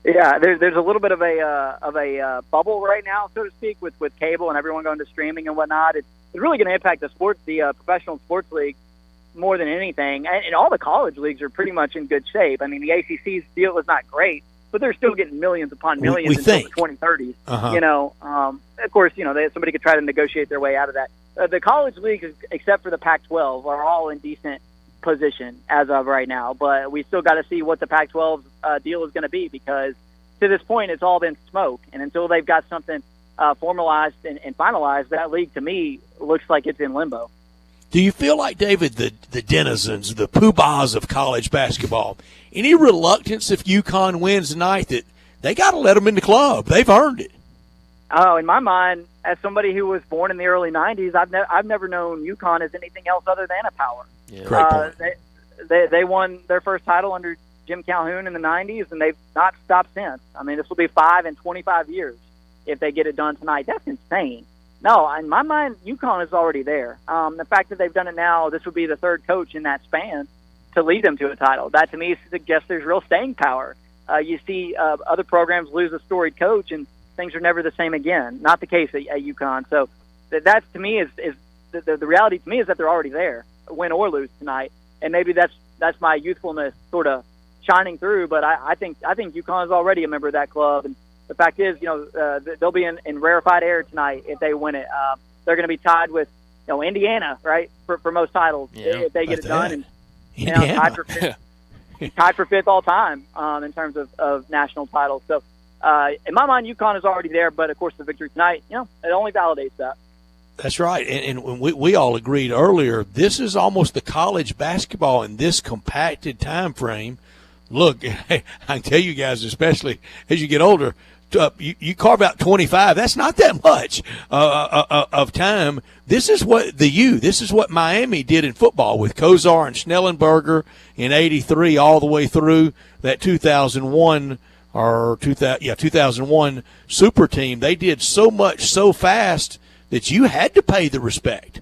Yeah, there's a little bit of a bubble right now, so to speak, with cable and everyone going to streaming and whatnot. It's really going to impact the professional sports league more than anything. And all the college leagues are pretty much in good shape. I mean, the ACC's deal is not great, but they're still getting millions upon millions until the 2030s. Uh-huh. Of course, somebody could try to negotiate their way out of that. The college leagues, except for the Pac-12, are all in decent position as of right now, but we still got to see what the Pac-12 deal is going to be, because to this point it's all been smoke, and until they've got something formalized and finalized, that league to me looks like it's in limbo. Do you feel like, David, the denizens, the poobahs of college basketball, any reluctance if UConn wins tonight that they got to let them in the club? They've earned it. Oh, in my mind, as somebody who was born in the early 90s, I've never known UConn as anything else other than a power. Yeah. Great point. They won their first title under Jim Calhoun in the 90s, and they've not stopped since. I mean, this will be 5 in 25 years if they get it done tonight. That's insane. No, in my mind, UConn is already there. The fact that they've done it now, this would be the third coach in that span to lead them to a title. That, to me, suggests there's real staying power. You see other programs lose a storied coach, and things are never the same again. Not the case at UConn. So that to me is the reality to me is that they're already there, win or lose tonight. And maybe that's my youthfulness sort of shining through. But I think UConn is already a member of that club. And the fact is, they'll be in rarefied air tonight if they win it. They're going to be tied with Indiana, right, for most titles if they get it done. And tied for fifth all time in terms of national titles. So. In my mind, UConn is already there, but of course the victory tonight, it only validates that. That's right, and we all agreed earlier, this is almost the college basketball in this compacted time frame. Look, I can tell you guys, especially as you get older, you carve out 25. That's not that much of time. This is what this is what Miami did in football with Kozar and Schnellenberger in '83 all the way through that 2001. 2001 super team. They did so much so fast that you had to pay the respect.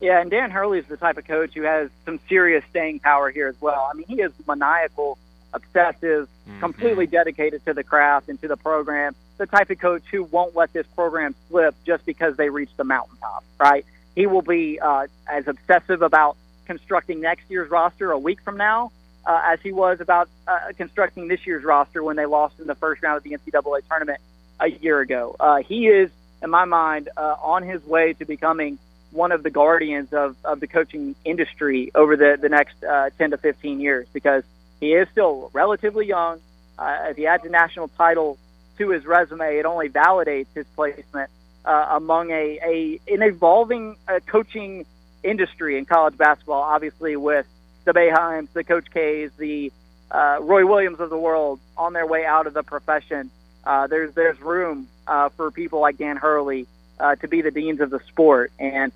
Yeah, and Dan Hurley is the type of coach who has some serious staying power here as well. I mean, he is maniacal, obsessive, completely dedicated to the craft and to the program, the type of coach who won't let this program slip just because they reached the mountaintop, right? He will be as obsessive about constructing next year's roster a week from now as he was about constructing this year's roster when they lost in the first round of the NCAA tournament a year ago. He is, in my mind, on his way to becoming one of the guardians of the coaching industry over the next 10 to 15 years because he is still relatively young. If he adds a national title to his resume, it only validates his placement among an evolving coaching industry in college basketball, obviously with the Boeheims, the Coach K's, the Roy Williams of the world on their way out of the profession. There's room for people like Dan Hurley to be the deans of the sport, and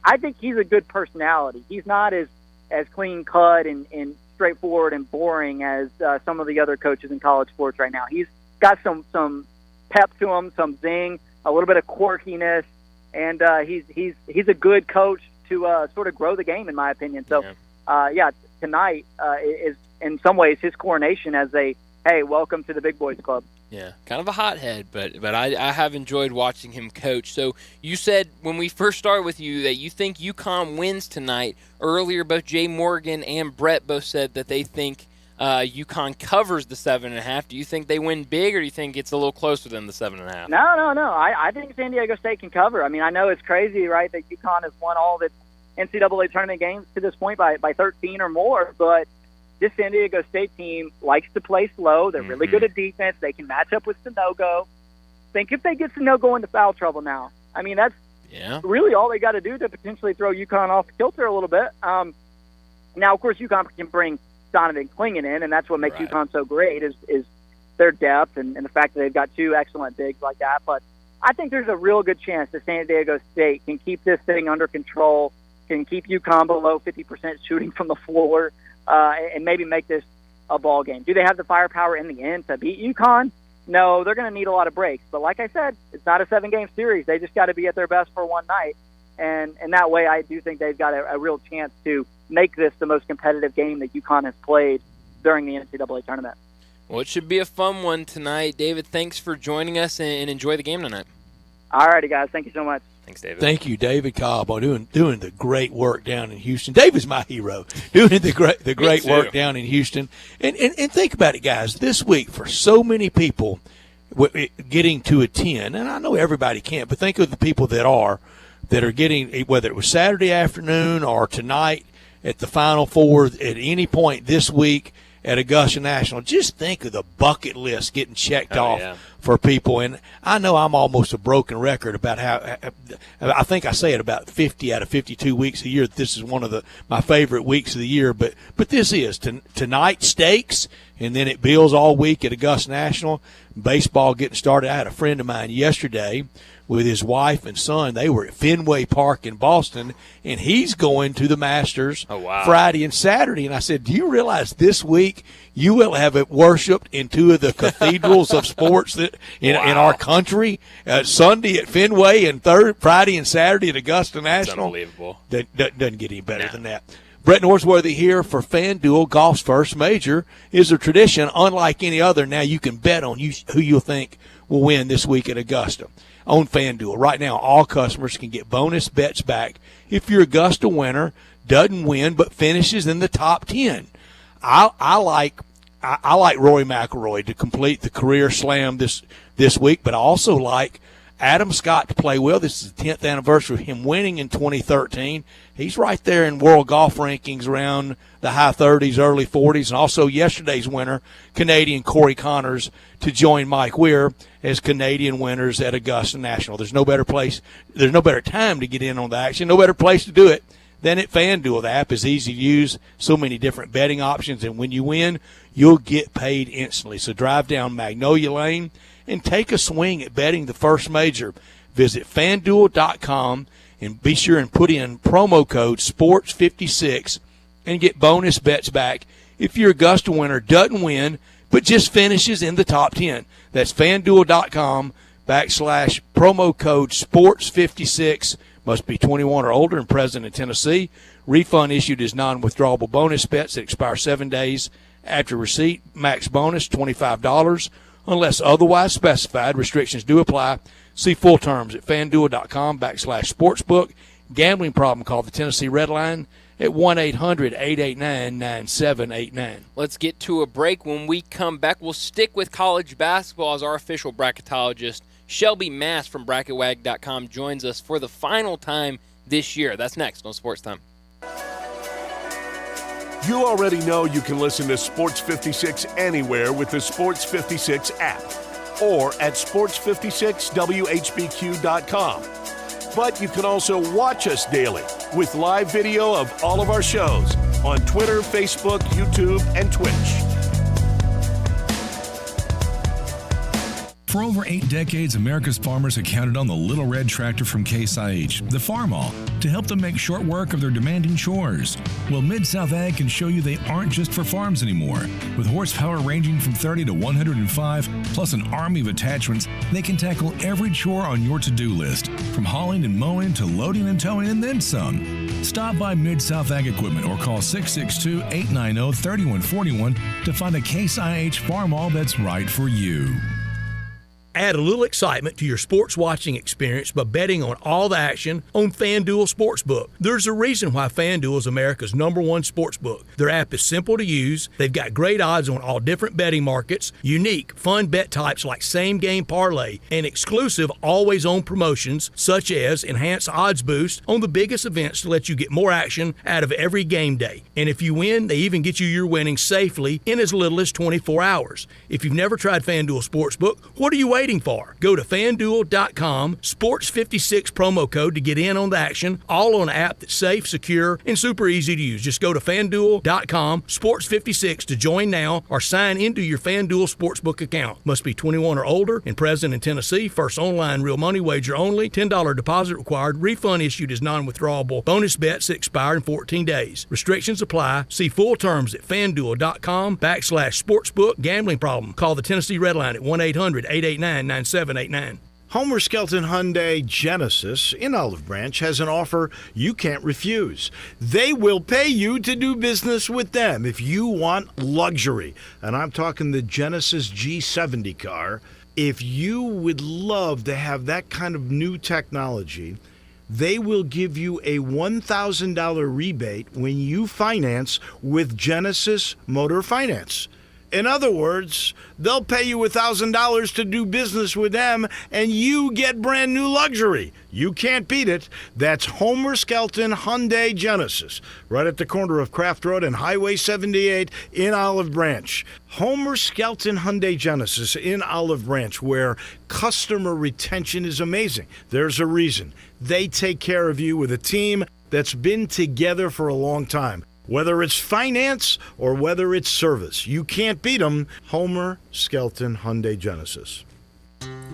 I think he's a good personality. He's not as clean cut and straightforward and boring as some of the other coaches in college sports right now. He's got some pep to him, some zing, a little bit of quirkiness, and he's a good coach to sort of grow the game, in my opinion. So. Tonight is in some ways his coronation as hey, welcome to the big boys club. Yeah, kind of a hothead, but I have enjoyed watching him coach. So you said when we first started with you that you think UConn wins tonight. Earlier, both Jay Morgan and Brett both said that they think UConn covers the 7.5. Do you think they win big, or do you think it's a little closer than the 7.5? No. I think San Diego State can cover. I mean, I know it's crazy, right, that UConn has won all of its NCAA tournament games to this point by 13 or more, but this San Diego State team likes to play slow. They're really good at defense. They can match up with Sanogo. Think if they get Sanogo into foul trouble now. I mean, that's really all they got to do to potentially throw UConn off kilter a little bit. Now, of course, UConn can bring Donovan Clingan in, and that's what makes UConn so great is their depth and the fact that they've got two excellent bigs like that. But I think there's a real good chance that San Diego State can keep this thing under control, can keep UConn below 50% shooting from the floor, and maybe make this a ball game. Do they have the firepower in the end to beat UConn? No, they're going to need a lot of breaks. But like I said, it's not a 7-game series. They just got to be at their best for one night. And that way, I do think they've got a real chance to make this the most competitive game that UConn has played during the NCAA tournament. Well, it should be a fun one tonight. David, thanks for joining us, and enjoy the game tonight. All righty, guys. Thank you so much. Thanks, David. Thank you, David Cobb, on doing the great work down in Houston. David's my hero, doing the great work down in Houston. And think about it, guys. This week, for so many people getting to attend, and I know everybody can't, but think of the people that are getting, whether it was Saturday afternoon or tonight at the Final Four at any point this week, at Augusta National. Just think of the bucket list getting checked off for people. And I know I'm almost a broken record about how I think I say it about 50 out of 52 weeks a year. This is one of my favorite weeks of the year. But this is tonight stakes, and then it builds all week at Augusta National. Baseball getting started. I had a friend of mine yesterday with his wife and son. They were at Fenway Park in Boston, and he's going to the Masters Friday and Saturday. And I said, do you realize this week you will have it worshipped in two of the cathedrals of sports in our country? Sunday at Fenway and Friday and Saturday at Augusta National. That's unbelievable. Doesn't get any better than that. Brett Northworthy here for FanDuel. Golf's first major is a tradition unlike any other. Now you can bet on who you think will win this week at Augusta on FanDuel. Right now, all customers can get bonus bets back if your Augusta winner doesn't win but finishes in the top 10. I like Rory McIlroy to complete the career slam this week, but I also like Adam Scott to play well. This is the 10th anniversary of him winning in 2013. He's right there in world golf rankings around the high 30s, early 40s. And also yesterday's winner, Canadian Corey Connors, to join Mike Weir as Canadian winners at Augusta National. There's no better time to get in on the action, no better place to do it than at FanDuel. The app is easy to use, so many different betting options, and when you win, you'll get paid instantly. So drive down Magnolia Lane and take a swing at betting the first major. Visit FanDuel.com and be sure and put in promo code SPORTS56 and get bonus bets back if your Augusta winner doesn't win but just finishes in the top 10. That's FanDuel.com /promo code SPORTS56. Must be 21 or older and present in Tennessee. Refund issued as non-withdrawable bonus bets that expire 7 days after receipt. Max bonus $25 unless otherwise specified. Restrictions do apply. See full terms at FanDuel.com /sportsbook. Gambling problem, call the Tennessee Red Line at 1-800-889-9789. Let's get to a break. When we come back, we'll stick with college basketball as our official bracketologist, Shelby Mass from BracketWag.com, joins us for the final time this year. That's next on Sports Time. You already know you can listen to Sports 56 anywhere with the Sports 56 app or at sports56whbq.com. But you can also watch us daily with live video of all of our shows on Twitter, Facebook, YouTube, and Twitch. For over 8 decades, America's farmers have counted on the Little Red Tractor from Case IH, the Farmall, to help them make short work of their demanding chores. Well, Mid-South Ag can show you they aren't just for farms anymore. With horsepower ranging from 30 to 105, plus an army of attachments, they can tackle every chore on your to-do list, from hauling and mowing to loading and towing and then some. Stop by Mid-South Ag Equipment or call 662-890-3141 to find a Case IH Farmall that's right for you. Add a little excitement to your sports watching experience by betting on all the action on FanDuel Sportsbook. There's a reason why FanDuel is America's #1 sportsbook. Their app is simple to use. They've got great odds on all different betting markets, unique, fun bet types like same-game parlay, and exclusive always-on promotions such as enhanced odds boost on the biggest events to let you get more action out of every game day. And if you win, they even get you your winnings safely in as little as 24 hours. If you've never tried FanDuel Sportsbook, what are you waiting for? Go to FanDuel.com, Sports56 promo code to get in on the action, all on an app that's safe, secure, and super easy to use. Just go to FanDuel.com, Sports56 to join now or sign into your FanDuel Sportsbook account. Must be 21 or older and present in Tennessee. First online real money wager only. $10 deposit required. Refund issued as non-withdrawable bonus bets that expire in 14 days. Restrictions apply. See full terms at FanDuel.com /sportsbook. Gambling problem? Call the Tennessee Red Line at 1-800-889-9789. Homer Skelton Hyundai Genesis in Olive Branch has an offer you can't refuse. They will pay you to do business with them if you want luxury. And I'm talking the Genesis G70 car. If you would love to have that kind of new technology, they will give you a $1,000 rebate when you finance with Genesis Motor Finance. In other words, they'll pay you $1,000 to do business with them, and you get brand new luxury. You can't beat it. That's Homer Skelton Hyundai Genesis, right at the corner of Craft Road and Highway 78 in Olive Branch. Homer Skelton Hyundai Genesis in Olive Branch, where customer retention is amazing. There's a reason. They take care of you with a team that's been together for a long time. Whether it's finance or whether it's service, you can't beat them. Homer Skelton Hyundai Genesis.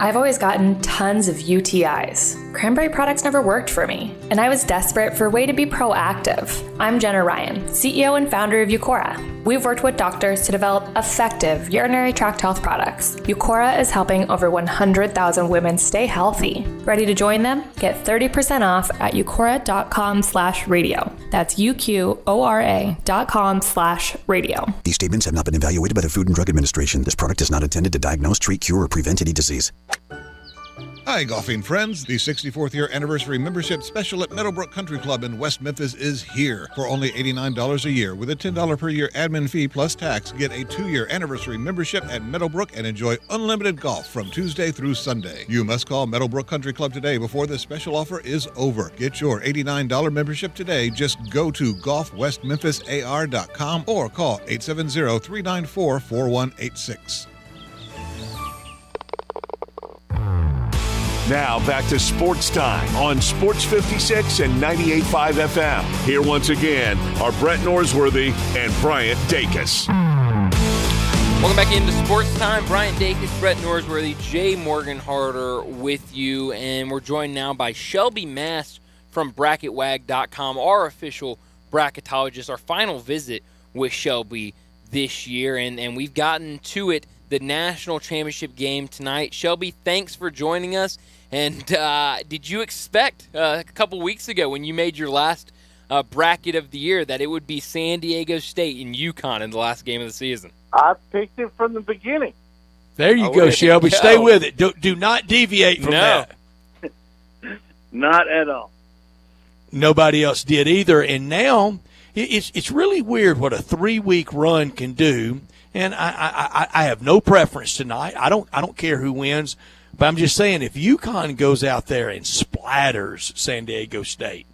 I've always gotten tons of UTIs. Cranberry products never worked for me, and I was desperate for a way to be proactive. I'm Jenna Ryan, CEO and founder of Eucora. We've worked with doctors to develop effective urinary tract health products. Eucora is helping over 100,000 women stay healthy. Ready to join them? Get 30% off at eucora.com/radio. That's UQORA.com/radio. These statements have not been evaluated by the Food and Drug Administration. This product is not intended to diagnose, treat, cure, or prevent any disease. Hi, golfing friends. The 64th year anniversary membership special at Meadowbrook Country Club in West Memphis is here. For only $89 a year with a $10 per year admin fee plus tax, get a 2-year anniversary membership at Meadowbrook and enjoy unlimited golf from Tuesday through Sunday. You must call Meadowbrook Country Club today before this special offer is over. Get your $89 membership today. Just go to golfwestmemphisar.com or call 870-394-4186. Now back to Sports Time on Sports 56 and 98.5 FM. Here once again are Brett Norsworthy and Bryant Dacus. Welcome back into Sports Time. Bryant Dacus, Brett Norsworthy, Jay Morgan Harder with you, and we're joined now by Shelby Mast from BracketWag.com, our official bracketologist. Our final visit with Shelby this year, and we've gotten to it, the national championship game tonight. Shelby, thanks for joining us. And did you expect a couple weeks ago when you made your last bracket of the year that it would be San Diego State and UConn in the last game of the season? I picked it from the beginning. There you go, Shelby. Stay with it. Do not deviate from that. Not at all. Nobody else did either. And now it's really weird what a 3-week run can do. And I have no preference tonight. I don't care who wins. But I'm just saying, if UConn goes out there and splatters San Diego State,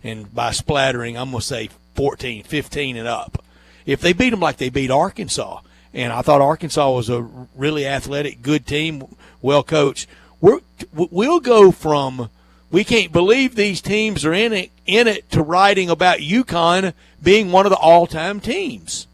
and by splattering, I'm going to say 14, 15 and up, if they beat them like they beat Arkansas, and I thought Arkansas was a really athletic, good team, well coached, we'll go from we can't believe these teams are in it to writing about UConn being one of the all-time teams.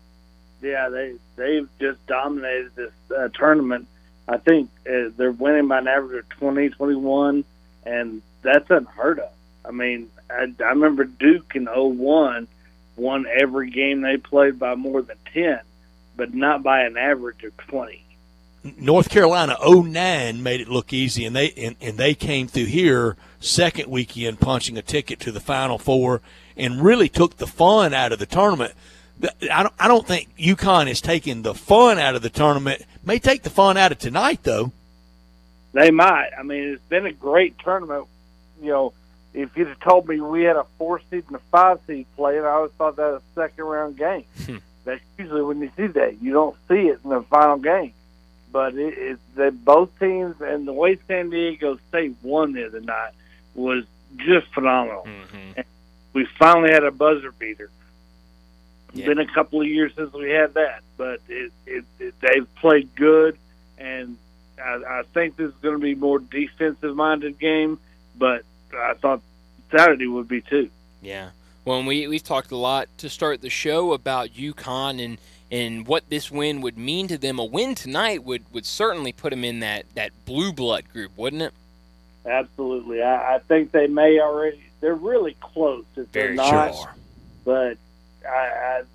Yeah, they've just dominated this tournament. I think they're winning by an average of 20, 21, and that's unheard of. I mean, I remember Duke in 01 won every game they played by more than 10, but not by an average of 20. North Carolina 09 made it look easy, and they came through here second weekend punching a ticket to the Final Four and really took the fun out of the tournament. I don't think UConn is taking the fun out of the tournament. May take the fun out of tonight, though. They might. I mean, it's been a great tournament. You know, if you'd have told me we had a 4-seed and a 5-seed playing, I always thought that was a second-round game. That's usually when you see that. You don't see it in the final game. But both teams, and the way San Diego State won the other night was just phenomenal. Mm-hmm. And we finally had a buzzer beater. It's been a couple of years since we had that, but they've played good, and I think this is going to be a more defensive-minded game, but I thought Saturday would be too. Yeah. Well, we've talked a lot to start the show about UConn and what this win would mean to them. A win tonight would certainly put them in that blue blood group, wouldn't it? Absolutely. I think they may already – they're really close if they're not. Sure. But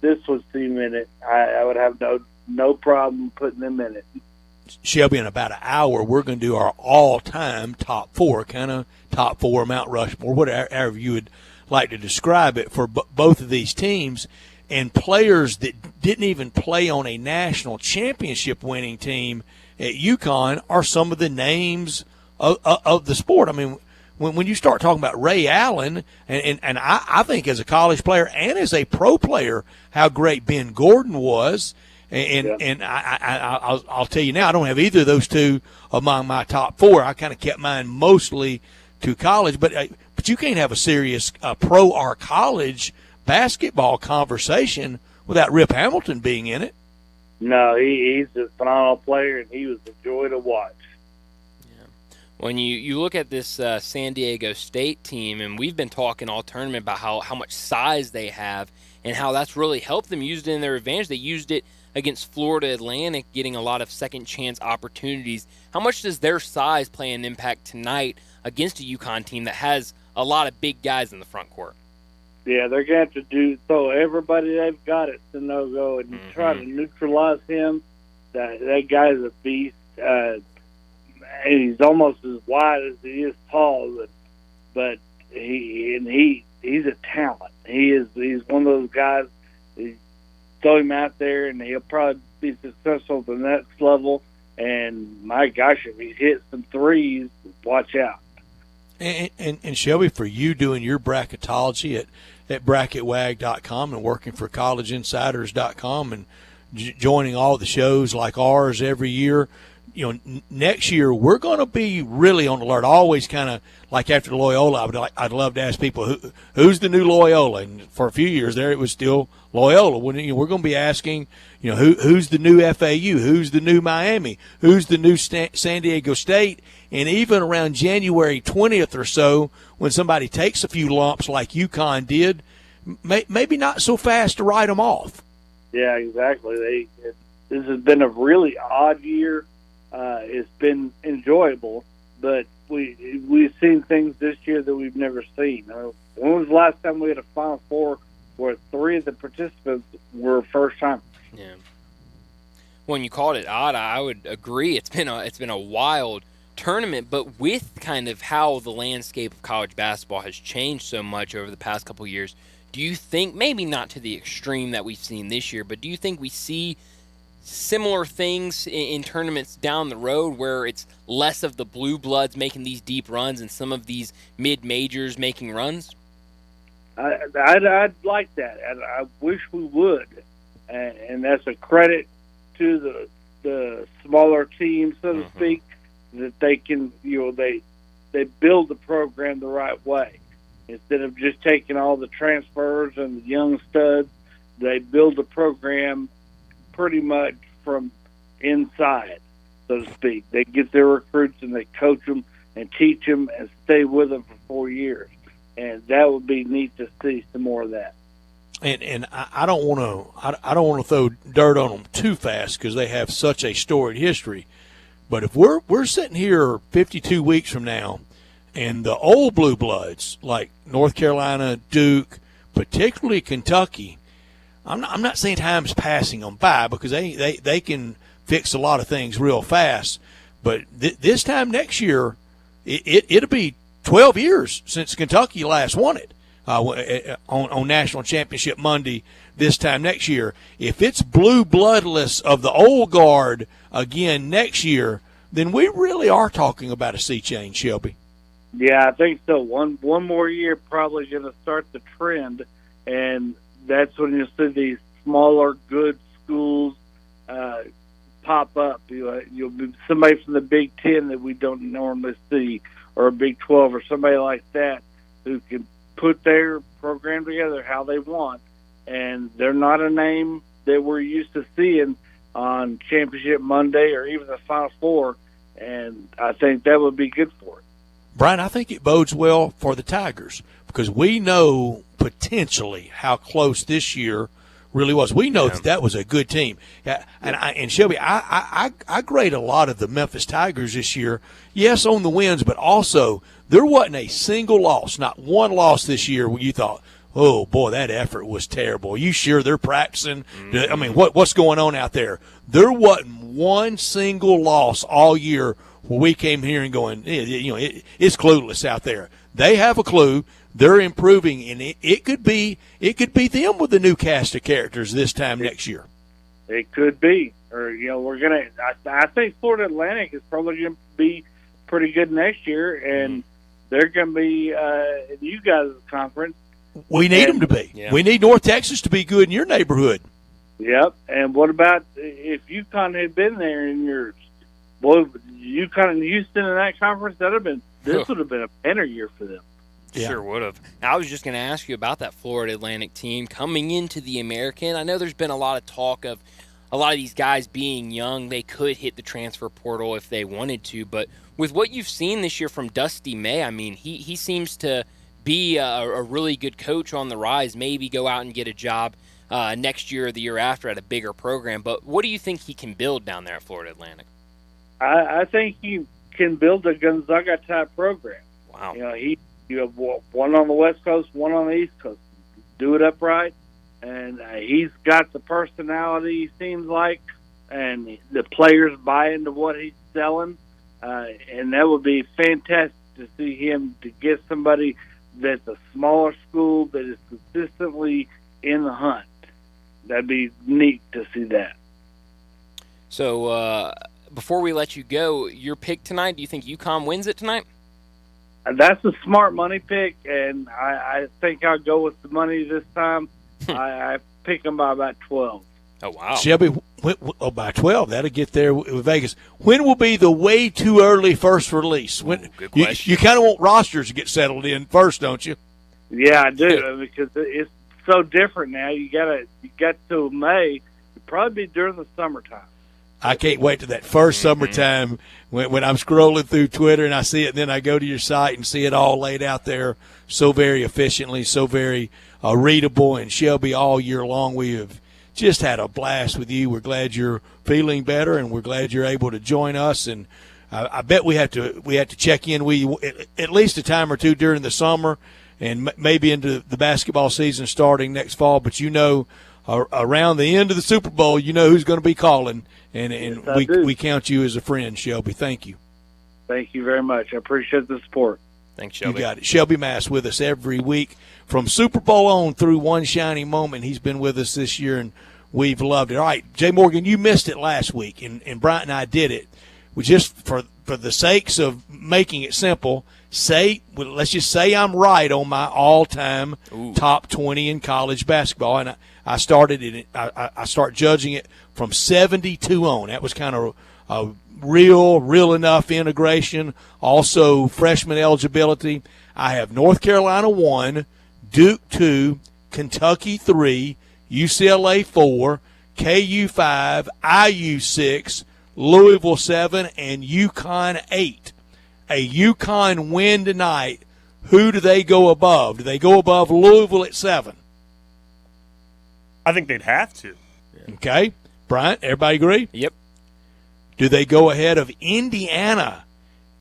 this would seem in it. I would have no problem putting them in it. Shelby, in about an hour, we're going to do our all-time top four, kind of top four, Mount Rushmore, whatever you would like to describe it for both of these teams. And players that didn't even play on a national championship winning team at UConn are some of the names of the sport. I mean, when you start talking about Ray Allen, and I think as a college player and as a pro player, how great Ben Gordon was, And I'll tell you now, I don't have either of those two among my top four. I kind of kept mine mostly to college, but you can't have a serious pro or college basketball conversation without Rip Hamilton being in it. No, he's a phenomenal player, and he was a joy to watch. When you look at this San Diego State team, and we've been talking all tournament about how much size they have and how that's really helped them use it in their advantage. They used it against Florida Atlantic, getting a lot of second-chance opportunities. How much does their size play an impact tonight against a UConn team that has a lot of big guys in the front court? Yeah, they're going to have to throw everybody they've got at Sanogo and try to neutralize him. That guy's a beast. And he's almost as wide as he is tall, but he's a talent. He's one of those guys. You throw him out there, and he'll probably be successful at the next level. And my gosh, if he hits some threes, watch out. And Shelby, for you doing your bracketology at bracketwag.com and working for collegeinsiders.com and joining all the shows like ours every year, next year we're going to be really on alert. Always kind of like after Loyola, I'd love to ask people who's the new Loyola, and for a few years there it was still Loyola. We're going to be asking, who's the new FAU, who's the new Miami, who's the new San Diego State, and even around January 20th or so, when somebody takes a few lumps like UConn did, maybe not so fast to write them off. Yeah, exactly. This has been a really odd year. It's been enjoyable, but we've seen things this year that we've never seen. When was the last time we had a Final Four where three of the participants were first time? Yeah. When you called it odd, I would agree. It's been a wild tournament, but with kind of how the landscape of college basketball has changed so much over the past couple of years, do you think, maybe not to the extreme that we've seen this year, but do you think we see similar things in tournaments down the road where it's less of the blue bloods making these deep runs and some of these mid-majors making runs? I'd like that. I wish we would, and that's a credit to the smaller teams, so to speak, that they can, they build the program the right way. Instead of just taking all the transfers and the young studs, they build the program pretty much from inside, so to speak. They get their recruits and they coach them and teach them and stay with them for 4 years. And that would be neat to see some more of that. And I don't want to throw dirt on them too fast because they have such a storied history. But if we're sitting here 52 weeks from now, and the old blue bloods like North Carolina, Duke, particularly Kentucky, I'm not saying time's passing them by because they can fix a lot of things real fast. But this time next year, it'll be 12 years since Kentucky last won it on National Championship Monday this time next year. If it's blue bloodless of the old guard again next year, then we really are talking about a sea change, Shelby. Yeah, I think so. One more year probably going to start the trend, and that's when you'll see these smaller, good schools pop up. You'll be somebody from the Big Ten that we don't normally see, or a Big 12, or somebody like that who can put their program together how they want, and they're not a name that we're used to seeing on Championship Monday or even the Final Four, and I think that would be good for it. Brian, I think it bodes well for the Tigers because we know potentially how close this year really was. We know that was a good team. Yeah, and Shelby, I grade a lot of the Memphis Tigers this year, yes, on the wins, but also there wasn't a single loss, not one loss this year where you thought, oh, boy, that effort was terrible. Are you sure they're practicing? I mean, what's going on out there? There wasn't one single loss all year where we came here and going, it's clueless out there. They have a clue. They're improving, and it could be them with the new cast of characters this time next year. It could be, or we're gonna. I think Florida Atlantic is probably going to be pretty good next year, and they're going to be in you guys' conference. We need them to be. Yeah. We need North Texas to be good in your neighborhood. Yep. And what about if UConn had been there in years? Well, UConn and Houston in that conference, this would have been a banner year for them. Yeah. Sure would have. I was just going to ask you about that Florida Atlantic team coming into the American. I know there's been a lot of talk of a lot of these guys being young. They could hit the transfer portal if they wanted to. But with what you've seen this year from Dusty May, I mean, he seems to be a really good coach on the rise, maybe go out and get a job next year or the year after at a bigger program. But what do you think he can build down there at Florida Atlantic? I think he can build a Gonzaga-type program. Wow. You have one on the West Coast, one on the East Coast. Do it upright, and he's got the personality, he seems like, and the players buy into what he's selling, and that would be fantastic to see him to get somebody that's a smaller school that is consistently in the hunt. That'd be neat to see that. So before we let you go, your pick tonight, do you think UConn wins it tonight? That's a smart money pick, and I think I'll go with the money this time. I pick them by about 12. Oh, wow. Shelby, by 12, that'll get there with Vegas. When will be the way too early first release? Good question. You kind of want rosters to get settled in first, don't you? Yeah, I do, because it's so different now. You got till May. It'll probably be during the summertime. I can't wait to that first summertime when I'm scrolling through Twitter and I see it, and then I go to your site and see it all laid out there so very efficiently, so very readable. And Shelby, all year long, we have just had a blast with you. We're glad you're feeling better, and we're glad you're able to join us. And I bet we have to check in with you at least a time or two during the summer, and maybe into the basketball season starting next fall. But around the end of the Super Bowl, you know who's going to be calling. And yes, we count you as a friend, Shelby. Thank you. Thank you very much. I appreciate the support. Thanks, Shelby. You got it. Shelby Mass with us every week from Super Bowl on through one shining moment. He's been with us this year, and we've loved it. All right, Jay Morgan, you missed it last week, and Bryant and I did it. We just, for the sakes of making it simple, let's just say I'm right on my all-time top 20 in college basketball, and I started it. I start judging it from 72 on. That was kind of a real enough integration. Also, freshman eligibility. I have North Carolina 1, Duke 2, Kentucky 3, UCLA 4, KU 5, IU 6, Louisville 7, and UConn 8. A UConn win tonight. Who do they go above? Do they go above Louisville at 7? I think they'd have to. Okay. Bryant, everybody agree? Yep. Do they go ahead of Indiana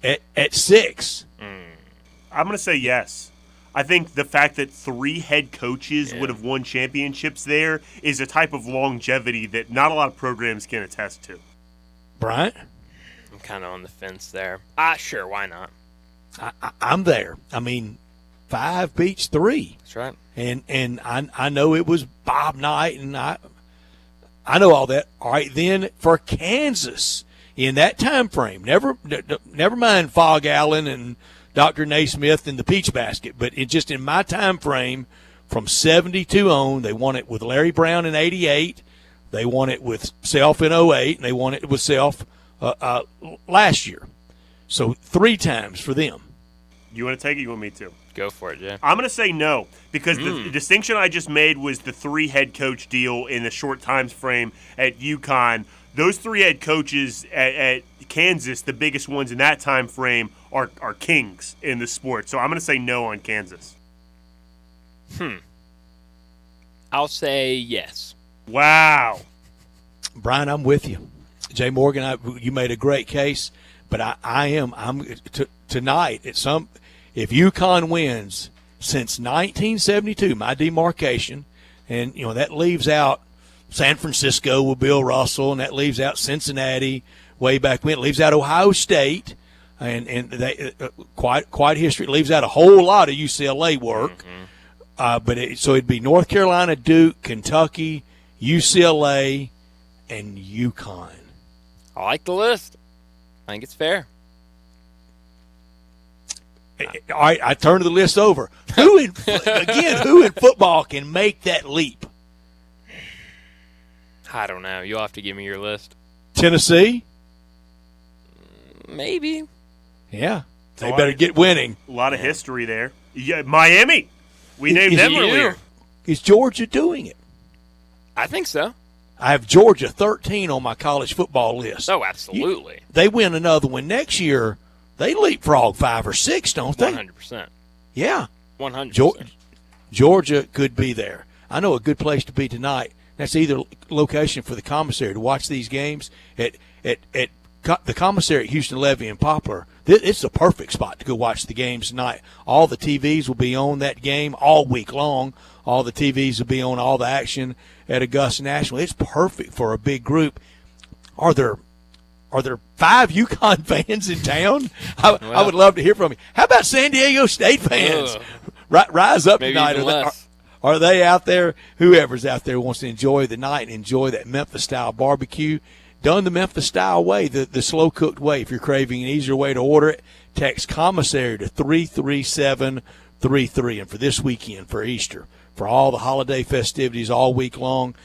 at 6? I'm going to say yes. I think the fact that 3 head coaches would have won championships there is a type of longevity that not a lot of programs can attest to. Bryant? I'm kind of on the fence there. Sure, why not? I'm there. I mean, 5 beats 3. That's right. And I know it was Bob Knight, and I know all that. All right, then for Kansas in that time frame, never mind Fog Allen and Dr. Naismith and the Peach Basket, but just in my time frame from 72 on, they won it with Larry Brown in 88, they won it with Self in 08, and they won it with Self last year. So 3 times for them. You want to take it? You want me to? Go for it, Jay. I'm going to say no, because the distinction I just made was the 3 head coach deal in the short time frame at UConn. Those 3 head coaches at Kansas, the biggest ones in that time frame, are kings in the sport. So I'm going to say no on Kansas. I'll say yes. Wow. Brian, I'm with you. Jay Morgan, you made a great case, but I'm tonight at some. If UConn wins since 1972, my demarcation, and that leaves out San Francisco with Bill Russell, and that leaves out Cincinnati way back when. It leaves out Ohio State, and they quite history. It leaves out a whole lot of UCLA work. So it'd be North Carolina, Duke, Kentucky, UCLA, and UConn. I like the list. I think it's fair. All right, I turn the list over. Who in football can make that leap? I don't know. You'll have to give me your list. Tennessee? Maybe. Yeah. They better get winning. A lot of history there. Yeah, Miami. We named them earlier. Is Georgia doing it? I think so. I have Georgia 13 on my college football list. Oh, absolutely. They win another one next year. They leapfrog 5 or 6, don't they? 100%. Yeah. 100%. Georgia could be there. I know a good place to be tonight. That's either location for the commissary to watch these games at the commissary at Houston Levy and Poplar. It's the perfect spot to go watch the games tonight. All the TVs will be on that game all week long. All the TVs will be on all the action at Augusta National. It's perfect for a big group. Are there 5 UConn fans in town? I would love to hear from you. How about San Diego State fans? Rise up tonight. Are they out there? Whoever's out there wants to enjoy the night and enjoy that Memphis-style barbecue. Done the Memphis-style way, the slow-cooked way. If you're craving an easier way to order it, text commissary to 33733. And for this weekend, for Easter, for all the holiday festivities all week long,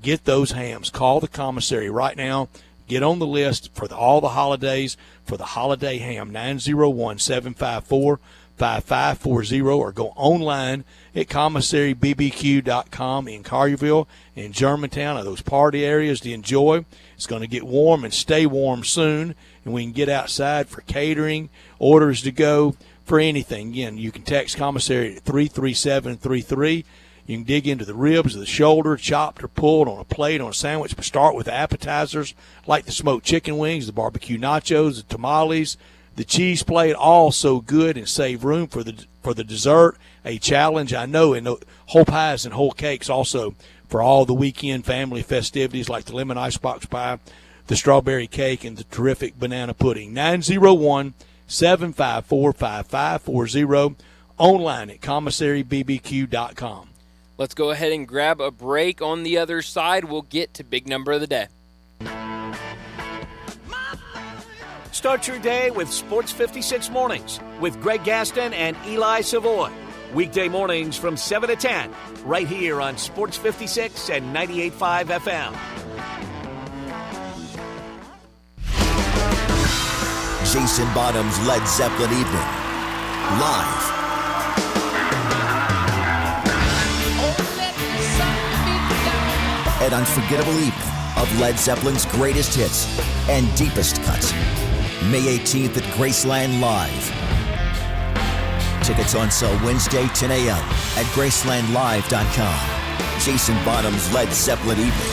get those hams. Call the commissary right now. Get on the list for all the holidays for the holiday ham, 901-754-5540, or go online at commissarybbq.com in Collierville and Germantown, are those party areas to enjoy. It's going to get warm and stay warm soon, and we can get outside for catering, orders to go, for anything. Again, you can text commissary at 33733. You can dig into the ribs or the shoulder, chopped or pulled on a plate, on a sandwich, but start with the appetizers like the smoked chicken wings, the barbecue nachos, the tamales, the cheese plate, all so good, and save room for the dessert. A challenge, I know, and whole pies and whole cakes also for all the weekend family festivities like the lemon icebox pie, the strawberry cake, and the terrific banana pudding. 901-754-5540, online at commissarybbq.com. Let's go ahead and grab a break. On the other side, we'll get to big number of the day. Start your day with Sports 56 Mornings with Greg Gaston and Eli Savoy. Weekday mornings from 7 to 10, right here on Sports 56 and 98.5 FM. Jason Bottom's Led Zeppelin Evening. Live. An unforgettable evening of Led Zeppelin's greatest hits and deepest cuts. May 18th at Graceland Live. Tickets on sale Wednesday, 10 a.m. at GracelandLive.com. Jason Bottom's Led Zeppelin Evening.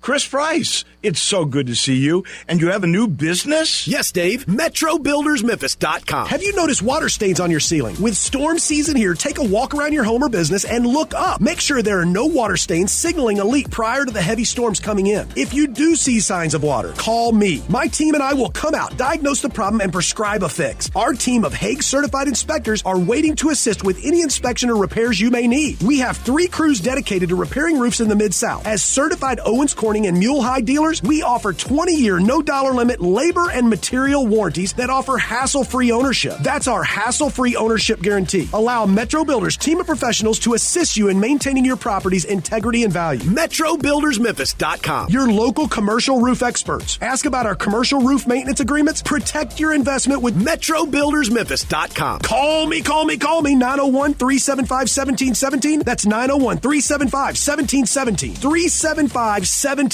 Chris Price, it's so good to see you. And you have a new business? Yes, Dave. MetroBuildersMemphis.com. Have you noticed water stains on your ceiling? With storm season here, take a walk around your home or business and look up. Make sure there are no water stains signaling a leak prior to the heavy storms coming in. If you do see signs of water, call me. My team and I will come out, diagnose the problem, and prescribe a fix. Our team of Hague-certified inspectors are waiting to assist with any inspection or repairs you may need. We have 3 crews dedicated to repairing roofs in the Mid-South. As certified Owens Corning and Mule High dealers, we offer 20-year, no-dollar limit labor and material warranties that offer hassle-free ownership. That's our hassle-free ownership guarantee. Allow Metro Builders team of professionals to assist you in maintaining your property's integrity and value. MetroBuildersMemphis.com. Your local commercial roof experts. Ask about our commercial roof maintenance agreements. Protect your investment with MetroBuildersMemphis.com. Call me, 901-375-1717. That's 901-375-1717. 375-1717.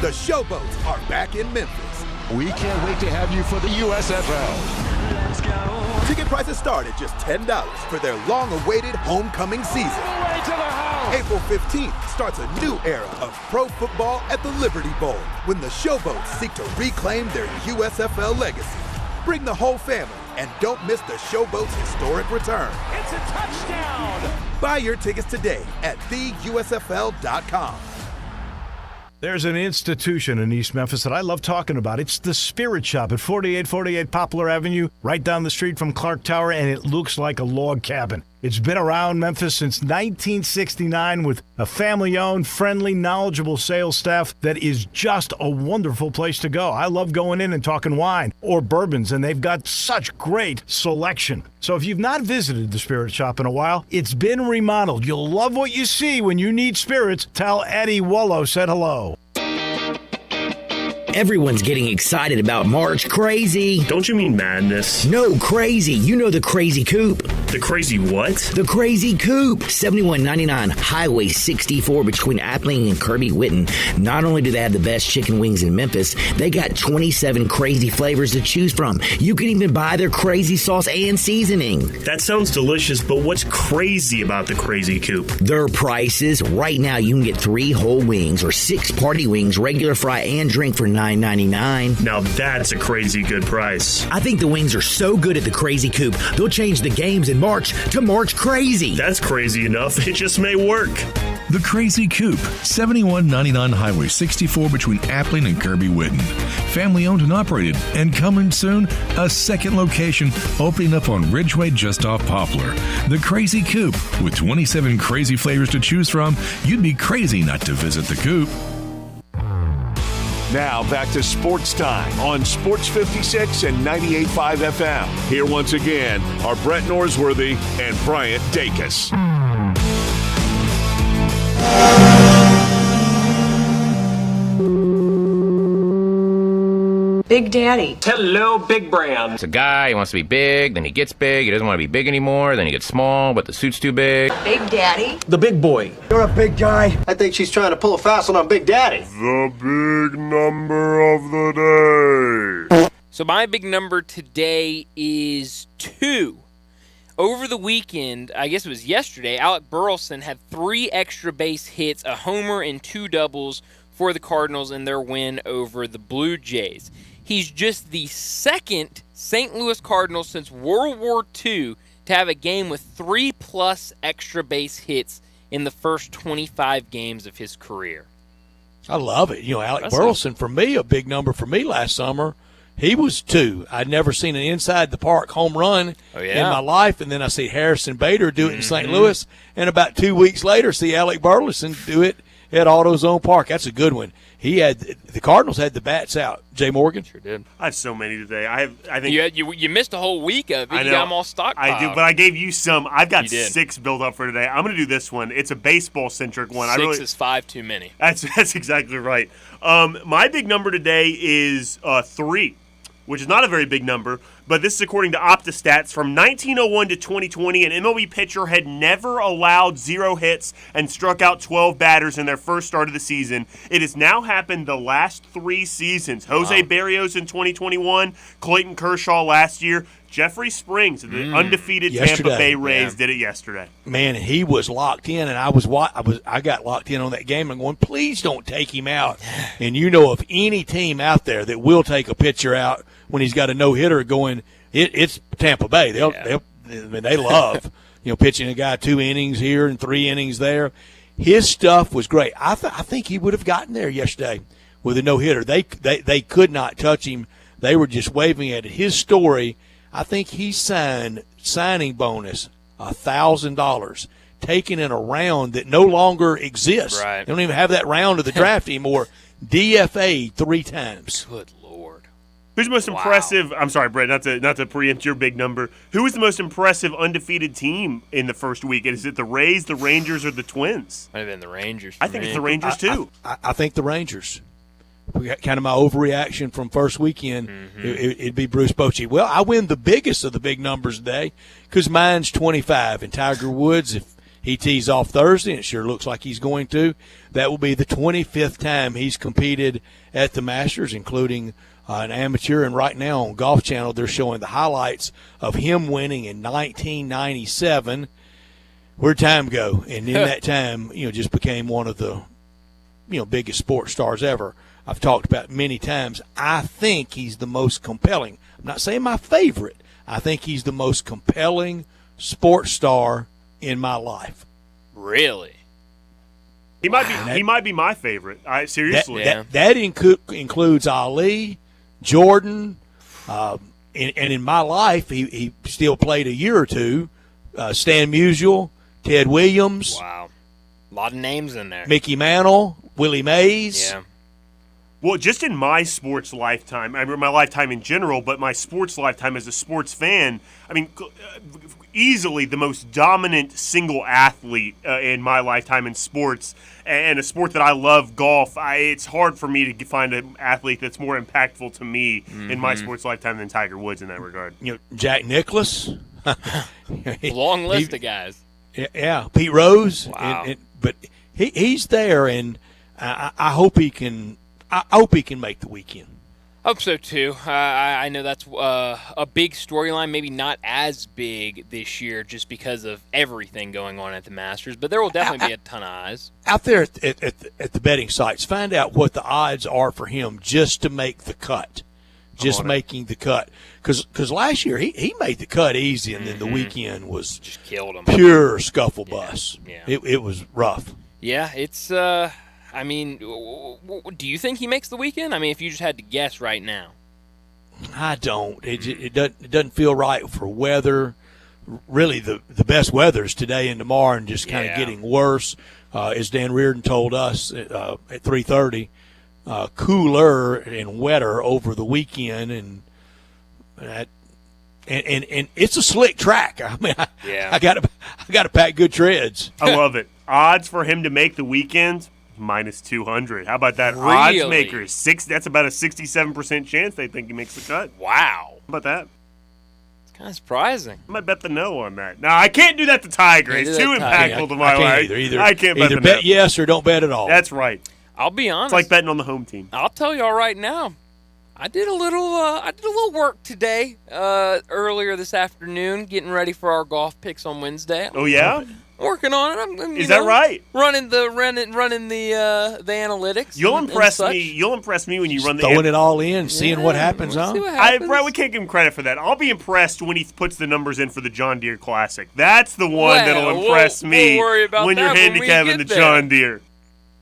The Showboats are back in Memphis. We can't wait to have you for the USFL. Let's go. Ticket prices start at just $10 for their long-awaited homecoming season. April 15th starts a new era of pro football at the Liberty Bowl when the Showboats seek to reclaim their USFL legacy. Bring the whole family and don't miss the Showboats' historic return. It's a touchdown! Buy your tickets today at theusfl.com. There's an institution in East Memphis that I love talking about. It's the Spirit Shop at 4848 Poplar Avenue, right down the street from Clark Tower, and it looks like a log cabin. It's been around Memphis since 1969 with a family-owned, friendly, knowledgeable sales staff that is just a wonderful place to go. I love going in and talking wine or bourbons, and they've got such great selection. So if you've not visited the Spirit Shop in a while, it's been remodeled. You'll love what you see when you need spirits. Tell Eddie Wollo said hello. Everyone's getting excited about March Crazy. Don't you mean madness? No, crazy. You know the Crazy Coupe. The Crazy what? The Crazy Coupe. $71.99 Highway 64 between Appling and Kirby Whitten. Not only do they have the best chicken wings in Memphis, they got 27 crazy flavors to choose from. You can even buy their crazy sauce and seasoning. That sounds delicious, but what's crazy about the Crazy Coupe? Their prices. Right now, you can get 3 whole wings or 6 party wings, regular fry and drink for $9.99. Now that's a crazy good price. I think the wings are so good at the Crazy Coupe, they'll change the games in March to March Crazy. That's crazy enough. It just may work. The Crazy Coupe, $71.99 Highway 64 between Appling and Kirby Whitten. Family owned and operated, and coming soon, a second location opening up on Ridgeway just off Poplar. The Crazy Coupe, with 27 crazy flavors to choose from, you'd be crazy not to visit the Coupe. Now back to Sports Time on Sports 56 and 98.5 FM. Here once again are Brett Norsworthy and Bryant Dacus. Big Daddy. Hello, Big Brand. It's a guy, he wants to be big, then he gets big, he doesn't want to be big anymore, then he gets small, but the suit's too big. Big Daddy. The big boy. You're a big guy. I think she's trying to pull a fast one on Big Daddy. The big number of the day. So my big number today is 2. Over the weekend, I guess it was yesterday, Alec Burleson had 3 extra base hits, a homer, and 2 doubles for the Cardinals in their win over the Blue Jays. He's just the second St. Louis Cardinal since World War II to have a game with 3+ extra base hits in the first 25 games of his career. I love it. You know, Alec Burleson, for me, a big number for me last summer. He was 2. I'd never seen an inside-the-park home run in my life, and then I see Harrison Bader do it in St. Louis, and about 2 weeks later, see Alec Burleson do it at AutoZone Park. That's a good one. The Cardinals had the bats out. Jay Morgan? Sure did. I have so many today. I think you missed a whole week of it. I know. You got them all stockpiled. I do, but I gave you some. I've got 6 built up for today. I'm going to do this one. It's a baseball-centric one. 6 is 5 too many. That's exactly right. My big number today is 3. Which is not a very big number, but this is according to OptaStats. From 1901 to 2020, an MLB pitcher had never allowed 0 hits and struck out 12 batters in their first start of the season. It has now happened the last 3 seasons. Jose Barrios in 2021, Clayton Kershaw last year, Jeffrey Springs, the undefeated Tampa Bay Rays, did it yesterday. Man, he was locked in, and I got locked in on that game and going, please don't take him out. And you know of any team out there that will take a pitcher out when he's got a no-hitter going, it's Tampa Bay. They love pitching a guy 2 innings here and 3 innings there. His stuff was great. I think he would have gotten there yesterday with a no-hitter. They could not touch him. They were just waving at it. His story, I think he signed signing bonus $1,000, taking in a round that no longer exists. Right. They don't even have that round of the draft anymore. DFA 3 times. Good Lord. Who's the most impressive? I'm sorry, Brett, not to preempt your big number. Who was the most impressive undefeated team in the first week? Is it the Rays, the Rangers, or the Twins? Might have been the Rangers. I think it's the Rangers too. I think the Rangers. We got kind of my overreaction from first weekend. It'd be Bruce Bochy. Well, I win the biggest of the big numbers today because mine's 25. And Tiger Woods, if he tees off Thursday, and it sure looks like he's going to, that will be the 25th time he's competed at the Masters, including an amateur. And right now on Golf Channel, they're showing the highlights of him winning in 1997. Where'd time go? And in that time, just became one of the, biggest sports stars ever. I've talked about many times. I think he's the most compelling. I'm not saying my favorite. I think he's the most compelling sports star in my life. Really? He might be my favorite. Seriously. That includes Ali, Jordan, and in my life, he still played a year or two. Stan Musial, Ted Williams. Wow. A lot of names in there. Mickey Mantle, Willie Mays. Yeah. Well, just in my sports lifetime, I mean, my lifetime in general, but my sports lifetime as a sports fan, I mean, easily the most dominant single athlete in my lifetime in sports, and a sport that I love, golf. It's hard for me to find an athlete that's more impactful to me in my sports lifetime than Tiger Woods in that regard. Jack Nicklaus. Long list of guys. Yeah, Pete Rose. Wow. But he's there, and I hope he can. I hope he can make the weekend. I hope so, too. I know that's a big storyline, maybe not as big this year just because of everything going on at the Masters, but there will definitely be a ton of eyes. Out there at the betting sites, find out what the odds are for him just to make the cut. Just making the cut. Because last year he made the cut easy, and then the weekend was just killed him. Pure scuffle bus. Yeah. It was rough. Yeah, it's I mean, do you think he makes the weekend? I mean, if you just had to guess right now. I don't. It doesn't feel right for weather. Really, the best weather is today and tomorrow, and just kind of getting worse. As Dan Reardon told us at 3:30, cooler and wetter over the weekend, and it's a slick track. I mean, I got to pack good treads. I love it. Odds for him to make the weekend. -200. How about that? Really? Odds makers. That's about a 67% chance they think he makes the cut. Wow. How about that? It's kind of surprising. I might bet the no on that. No, I can't do that to Tiger. It's too impactful to my life. I can't bet the no. Bet yes or don't bet at all. That's right. I'll be honest. It's like betting on the home team. I'll tell y'all right now. I did a little work today, earlier this afternoon, getting ready for our golf picks on Wednesday. Oh yeah. Working on it. Is that right? Running the analytics. You'll impress me. You'll impress me when you run the throwing it all in, seeing what happens. We'll see what happens. We can't give him credit for that. I'll be impressed when he puts the numbers in for the John Deere Classic. That's the one that'll impress me when you're handicapping the John Deere.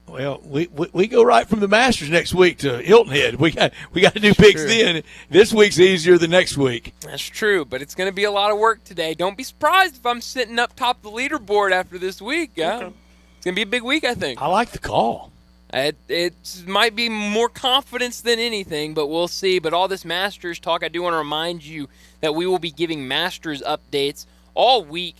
Well, we go right from the Masters next week to Hilton Head. We got to do picks then. This week's easier than next week. That's true, but it's going to be a lot of work today. Don't be surprised if I'm sitting up top of the leaderboard after this week. Okay. It's going to be a big week, I think. I like the call. It might be more confidence than anything, but we'll see. But all this Masters talk, I do want to remind you that we will be giving Masters updates all week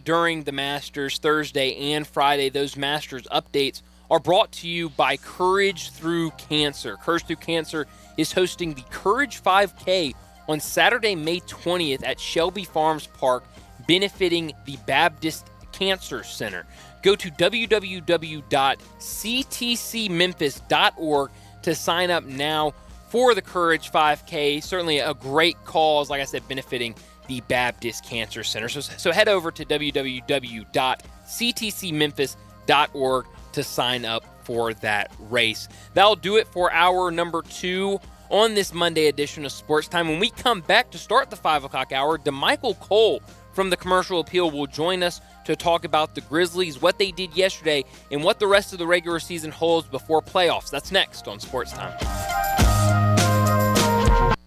during the Masters, Thursday and Friday. Those Masters updates are brought to you by Courage Through Cancer. Courage Through Cancer is hosting the Courage 5K on Saturday, May 20th at Shelby Farms Park, benefiting the Baptist Cancer Center. Go to www.ctcmemphis.org to sign up now for the Courage 5K. Certainly a great cause, like I said, benefiting the Baptist Cancer Center. So head over to www.ctcmemphis.org to sign up for that race. That'll do it for hour number 2 on this Monday edition of Sports Time. When we come back to start the 5 o'clock hour, DeMichael Cole from the Commercial Appeal will join us to talk about the Grizzlies, what they did yesterday, and what the rest of the regular season holds before playoffs. That's next on Sports Time.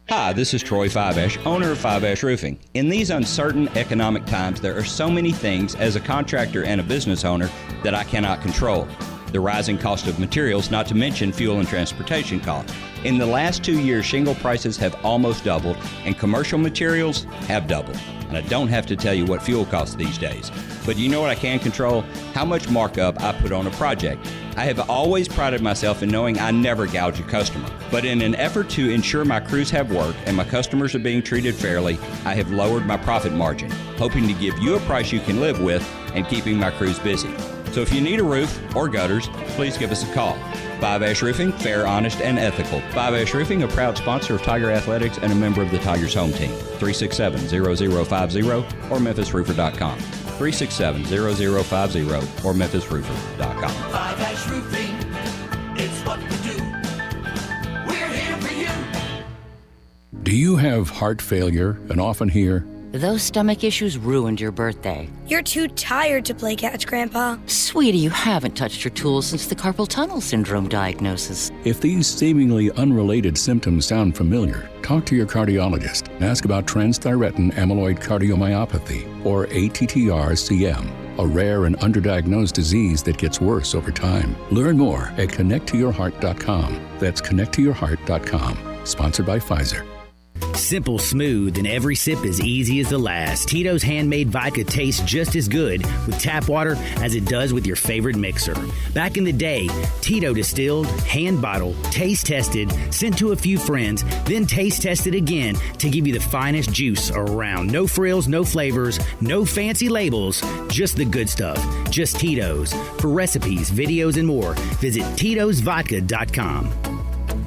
Hi, this is Troy Fiveash, owner of Fiveash Roofing. In these uncertain economic times, there are so many things as a contractor and a business owner that I cannot control. The rising cost of materials, not to mention fuel and transportation costs. In the last 2 years, shingle prices have almost doubled, and commercial materials have doubled. And I don't have to tell you what fuel costs these days. But you know what I can control? How much markup I put on a project. I have always prided myself in knowing I never gouge a customer. But in an effort to ensure my crews have work and my customers are being treated fairly, I have lowered my profit margin, hoping to give you a price you can live with and keeping my crews busy. So if you need a roof or gutters, please give us a call. Fiveash Roofing, fair, honest, and ethical. Fiveash Roofing, a proud sponsor of Tiger Athletics and a member of the Tigers home team. 367-0050 or memphisroofer.com. 367-0050 or memphisroofer.com. Fiveash Roofing, it's what we do. We're here for you. Do you have heart failure and often hear, Those stomach issues ruined your birthday. You're too tired to play catch, Grandpa. Sweetie, you haven't touched your tools since the carpal tunnel syndrome diagnosis. If these seemingly unrelated symptoms sound familiar, talk to your cardiologist and ask about transthyretin amyloid cardiomyopathy, or ATTR-CM, a rare and underdiagnosed disease that gets worse over time. Learn more at connecttoyourheart.com. That's connecttoyourheart.com. Sponsored by Pfizer. Simple, smooth, and every sip as easy as the last. Tito's handmade vodka tastes just as good with tap water as it does with your favorite mixer. Back in the day, Tito distilled, hand bottled, taste tested, sent to a few friends, then taste tested again to give you the finest juice around. No frills, no flavors, no fancy labels, just the good stuff. Just Tito's. For recipes, videos, and more, visit Tito'sVodka.com.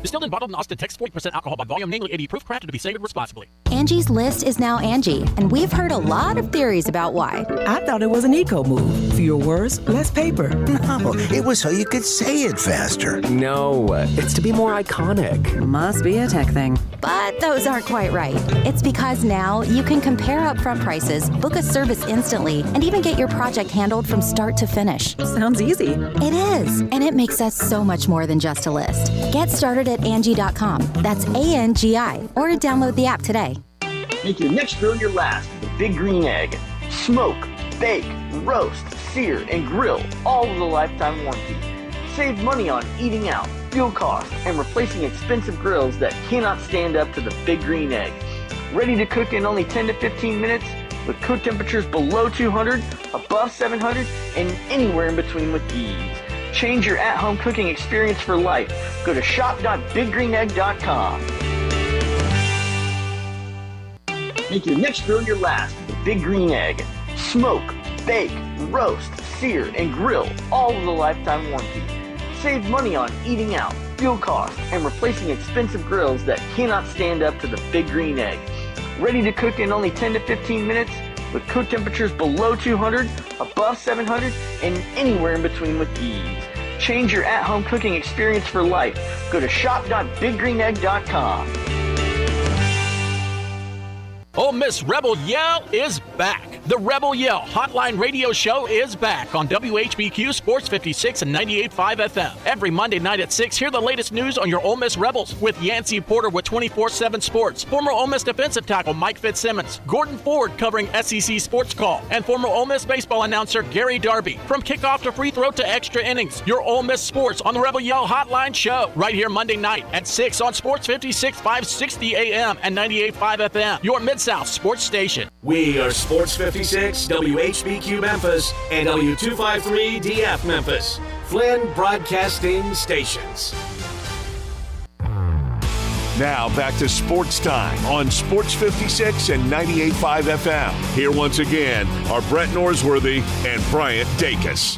Distilled and bottled in Austin, Texas, 40% alcohol by volume, namely 80 proof, crafted to be savored responsibly. Angie's List is now Angie, and we've heard a lot of theories about why. I thought it was an eco move. Fewer words, less paper. No, it was so you could say it faster. No, it's to be more iconic. Must be a tech thing. But those aren't quite right. It's because now you can compare upfront prices, book a service instantly, and even get your project handled from start to finish. Sounds easy. It is, and it makes us so much more than just a list. Get started at Angie.com. That's ANGI, or download the app today. Make your next grill your last with the Big Green Egg. Smoke, bake, roast, sear, and grill, all with a lifetime warranty. Save money on eating out, fuel costs, and replacing expensive grills that cannot stand up to the Big Green Egg. Ready to cook in only 10 to 15 minutes with cook temperatures below 200, above 700, and anywhere in between with ease. Change your at-home cooking experience for life. Go to shop.biggreenegg.com. Make your next grill your last with the Big Green Egg. Smoke, bake, roast, sear, and grill, all with a lifetime warranty. Save money on eating out, fuel costs, and replacing expensive grills that cannot stand up to the Big Green Egg. Ready to cook in only 10 to 15 minutes with cook temperatures below 200, above 700, and anywhere in between with ease. Change your at-home cooking experience for life. Go to shop.biggreenegg.com. Ole Miss Rebel Yell is back. The Rebel Yell Hotline Radio Show is back on WHBQ Sports 56 and 98.5 FM. Every Monday night at 6, hear the latest news on your Ole Miss Rebels with Yancey Porter with 24/7 Sports, former Ole Miss defensive tackle Mike Fitzsimmons, Gordon Ford covering SEC Sports Call, and former Ole Miss baseball announcer Gary Darby. From kickoff to free throw to extra innings, your Ole Miss Sports on the Rebel Yell Hotline Show right here Monday night at 6 on Sports 56, 560 AM and 98.5 FM. Your Mid-South Sports Station. We are Sports 56, WHBQ Memphis, and W253 DF Memphis. Flynn Broadcasting Stations. Now back to Sports Time on Sports 56 and 98.5 FM. Here once again are Brett Norsworthy and Bryant Dacus.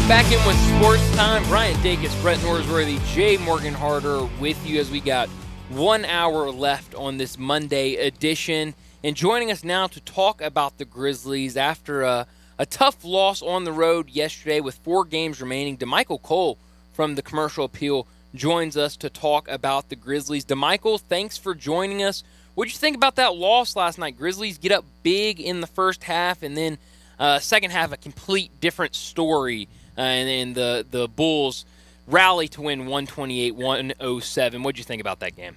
Back in with Sports Time. Bryant Dacus, Brett Norsworthy, Jay Morgan Harder with you as we got 1 hour left on this Monday edition. And joining us now to talk about the Grizzlies after a tough loss on the road yesterday with 4 games remaining, DeMichael Cole from the Commercial Appeal joins us to talk about the Grizzlies. DeMichael, thanks for joining us. What did you think about that loss last night? Grizzlies get up big in the first half, and then second half a complete different story, and the Bulls rally to win 128-107. What did you think about that game?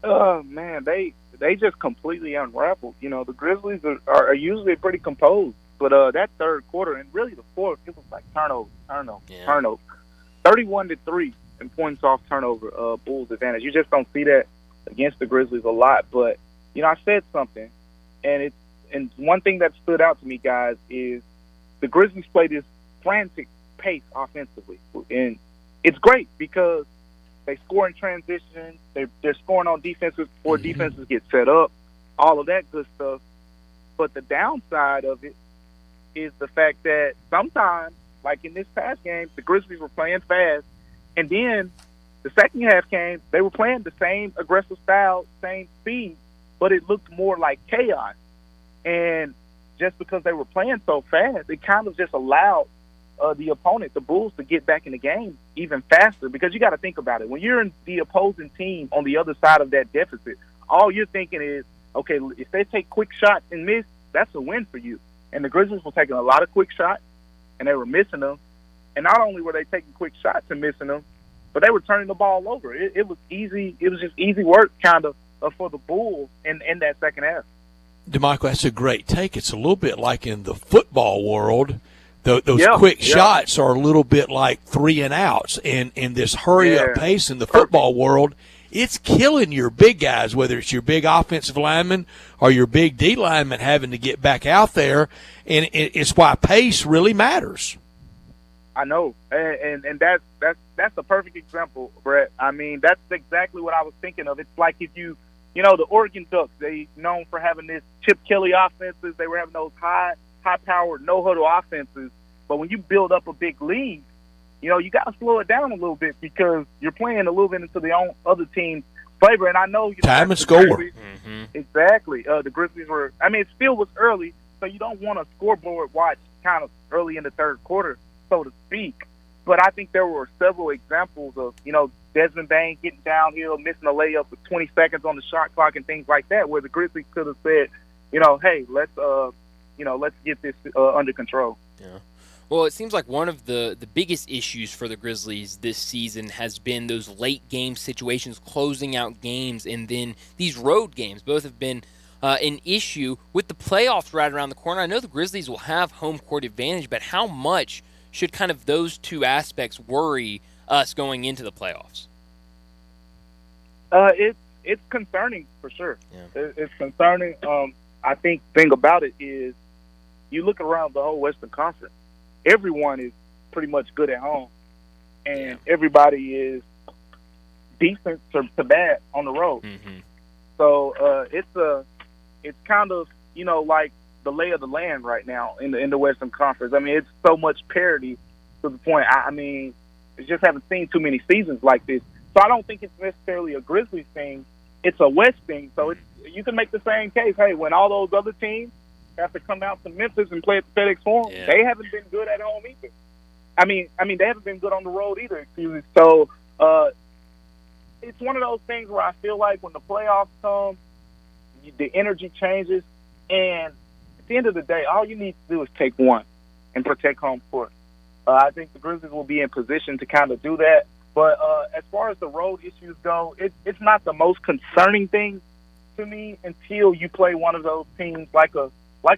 Man, they just completely unraveled. You know, the Grizzlies are usually pretty composed, but that third quarter and really the fourth, it was like turnover. 31-3 in points off turnover, Bulls advantage. You just don't see that against the Grizzlies a lot. But you know, I said something, and one thing that stood out to me, guys, is the Grizzlies play this frantic pace offensively, and it's great because they score in transition. They're scoring on defenses before defenses get set up, all of that good stuff. But the downside of it is the fact that sometimes, like in this past game, the Grizzlies were playing fast, and then the second half came, they were playing the same aggressive style, same speed, but it looked more like chaos. And just because they were playing so fast, it kind of just allowed the opponent, the Bulls, to get back in the game even faster. Because you got to think about it. When you're in the opposing team on the other side of that deficit, all you're thinking is, okay, if they take quick shots and miss, that's a win for you. And the Grizzlies were taking a lot of quick shots, and they were missing them. And not only were they taking quick shots and missing them, but they were turning the ball over. It was easy. It was just easy work kind of for the Bulls in that second half. DeMichael, that's a great take. It's a little bit like in the football world. Those quick shots are a little bit like 3 and outs. And in this hurry-up pace in the football world, it's killing your big guys, whether it's your big offensive lineman or your big D lineman having to get back out there. And it's why pace really matters. I know, and that's a perfect example, Brett. I mean, that's exactly what I was thinking of. It's like if the Oregon Ducks, they known for having this Chip Kelly offenses. They were having those high-powered, no-huddle offenses. But when you build up a big lead, you got to slow it down a little bit because you're playing a little bit into the other team's flavor. And I know time and score. Exactly. The Grizzlies were. I mean, it still was early, so you don't want a scoreboard watch kind of early in the third quarter, so to speak. But I think there were several examples of Desmond Bain getting downhill, missing a layup with 20 seconds on the shot clock and things like that, where the Grizzlies could have said, hey, let's get this under control. Yeah. Well, it seems like one of the biggest issues for the Grizzlies this season has been those late game situations, closing out games, and then these road games. Both have been an issue with the playoffs right around the corner. I know the Grizzlies will have home court advantage, but how much should kind of those two aspects worry us going into the playoffs? It's concerning for sure. Yeah. It's concerning. I think the thing about it is you look around the whole Western Conference, everyone is pretty much good at home, and everybody is decent to bad on the road. Mm-hmm. So it's kind of like the lay of the land right now in the Western Conference. I mean, it's so much parity to the point. I mean, I just haven't seen too many seasons like this. So I don't think it's necessarily a Grizzlies thing. It's a West thing. So you can make the same case. Hey, when all those other teams have to come out to Memphis and play at the FedEx Forum, they haven't been good at home either. I mean, they haven't been good on the road either. Excuse me. So it's one of those things where I feel like when the playoffs come, the energy changes, and at the end of the day, all you need to do is take one and protect home court. I think the Grizzlies will be in position to kind of do that. But as far as the road issues go, it's not the most concerning thing to me until you play one of those teams like a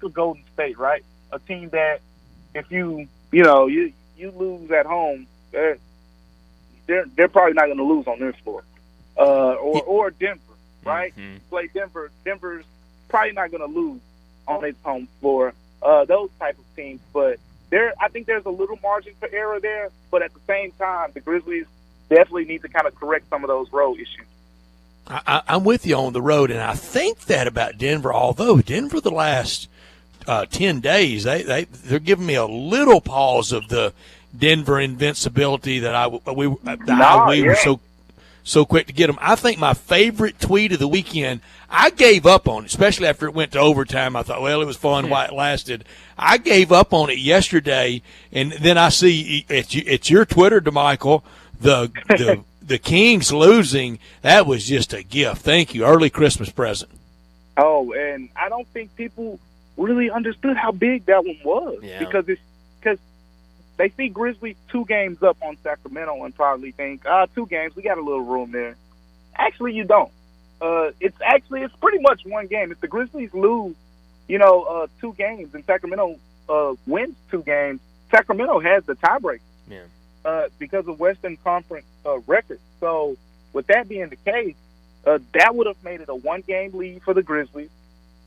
Golden State, right? A team that if you lose at home, they're probably not going to lose on their floor. Or Denver, right? Mm-hmm. Play Denver. Denver's probably not going to lose on its home floor. Those type of teams, but I think there's a little margin for error there. But at the same time, the Grizzlies definitely need to kind of correct some of those road issues. I'm with you on the road, and I think that about Denver. Although Denver, the last 10 days, they're giving me a little pause of the Denver invincibility that we were so quick to get them. I think my favorite tweet of the weekend, I gave up on it, especially after it went to overtime. I thought, well, it was fun while it lasted. I gave up on it yesterday, and then I see it's your Twitter, DeMichael, the Kings losing. That was just a gift. Thank you. Early Christmas present. Oh, and I don't think people really understood how big that one was because they see Grizzlies 2 games up on Sacramento and probably think, 2 games, we got a little room there. Actually, you don't. It's pretty much 1 game. If the Grizzlies lose, 2 games and Sacramento wins 2 games, Sacramento has the tiebreaker. Yeah. Because of Western Conference record. So with that being the case, that would have made it a 1-game lead for the Grizzlies.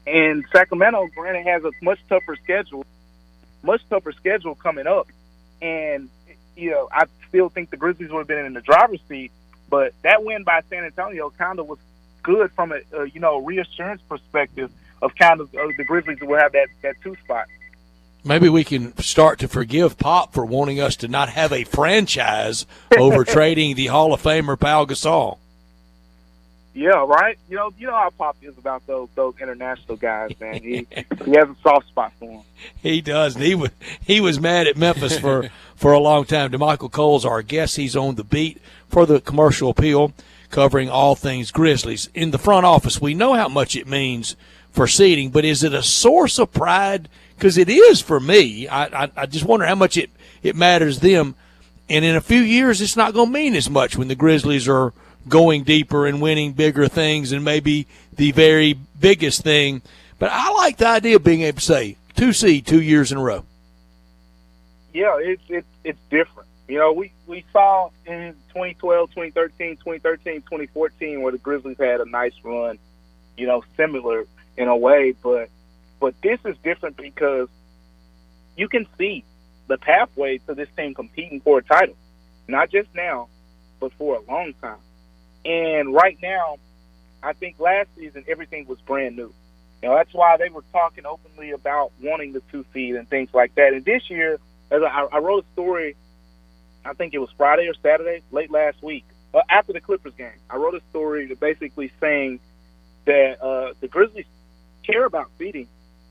And Sacramento, granted, has a much tougher schedule coming up. And, I still think the Grizzlies would have been in the driver's seat. But that win by San Antonio kind of was good from a reassurance perspective of kind of the Grizzlies will have that 2 spot. Maybe we can start to forgive Pop for wanting us to not have a franchise over trading the Hall of Famer Pau Gasol. Yeah, right. You know how Pop is about those international guys, man. He has a soft spot for them. He does. And he was mad at Memphis for a long time. DeMichael Cole's our guest. He's on the beat for the Commercial Appeal. covering all things Grizzlies. In the front office, we know how much it means for seeding, but is it a source of pride? Because it is for me. I just wonder how much it matters to them. And in a few years, it's not going to mean as much when the Grizzlies are going deeper and winning bigger things and maybe the very biggest thing. But I like the idea of being able to say 2 seed 2 years in a row. Yeah, it's different. You know, we saw in 2012, 2013, 2014 where the Grizzlies had a nice run, you know, similar in a way. But this is different because you can see the pathway to this team competing for a title, not just now, but for a long time. And right now, I think last season everything was brand new. You know, that's why they were talking openly about wanting the 2 seed and things like that. And this year, as I wrote a story, I think it was Friday or Saturday, late last week, after the Clippers game. I wrote a story basically saying that the Grizzlies care about seeding,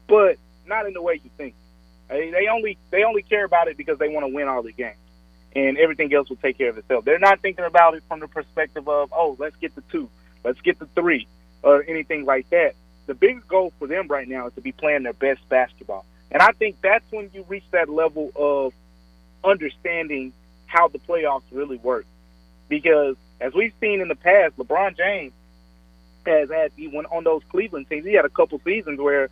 but not in the way you think. They only care about it because they want to win all the games, and everything else will take care of itself. They're not thinking about it from the perspective of, oh, let's get the 2, let's get the 3, or anything like that. The bigger goal for them right now is to be playing their best basketball. And I think that's when you reach that level of understanding how the playoffs really work. Because as we've seen in the past, LeBron James he went on those Cleveland teams. He had a couple seasons where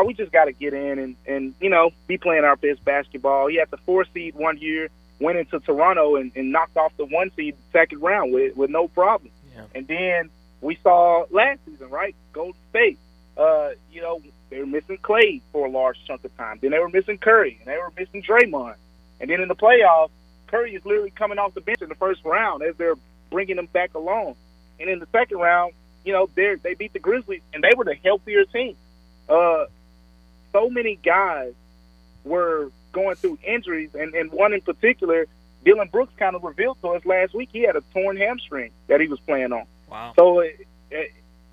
we just got to get in and, you know, be playing our best basketball. He had the 4 seed one year, went into Toronto and knocked off the 1 seed second round with no problem. Yeah. And then we saw last season, right, Golden State. You know, they were missing Clay for a large chunk of time. Then they were missing Curry, and they were missing Draymond. And then in the playoffs, Curry is literally coming off the bench in the first round as they're bringing him back along. And in the second round, you know, they beat the Grizzlies, and they were the healthier team. So many guys were going through injuries, and one in particular, Dylan Brooks kind of revealed to us last week he had a torn hamstring that he was playing on. Wow. So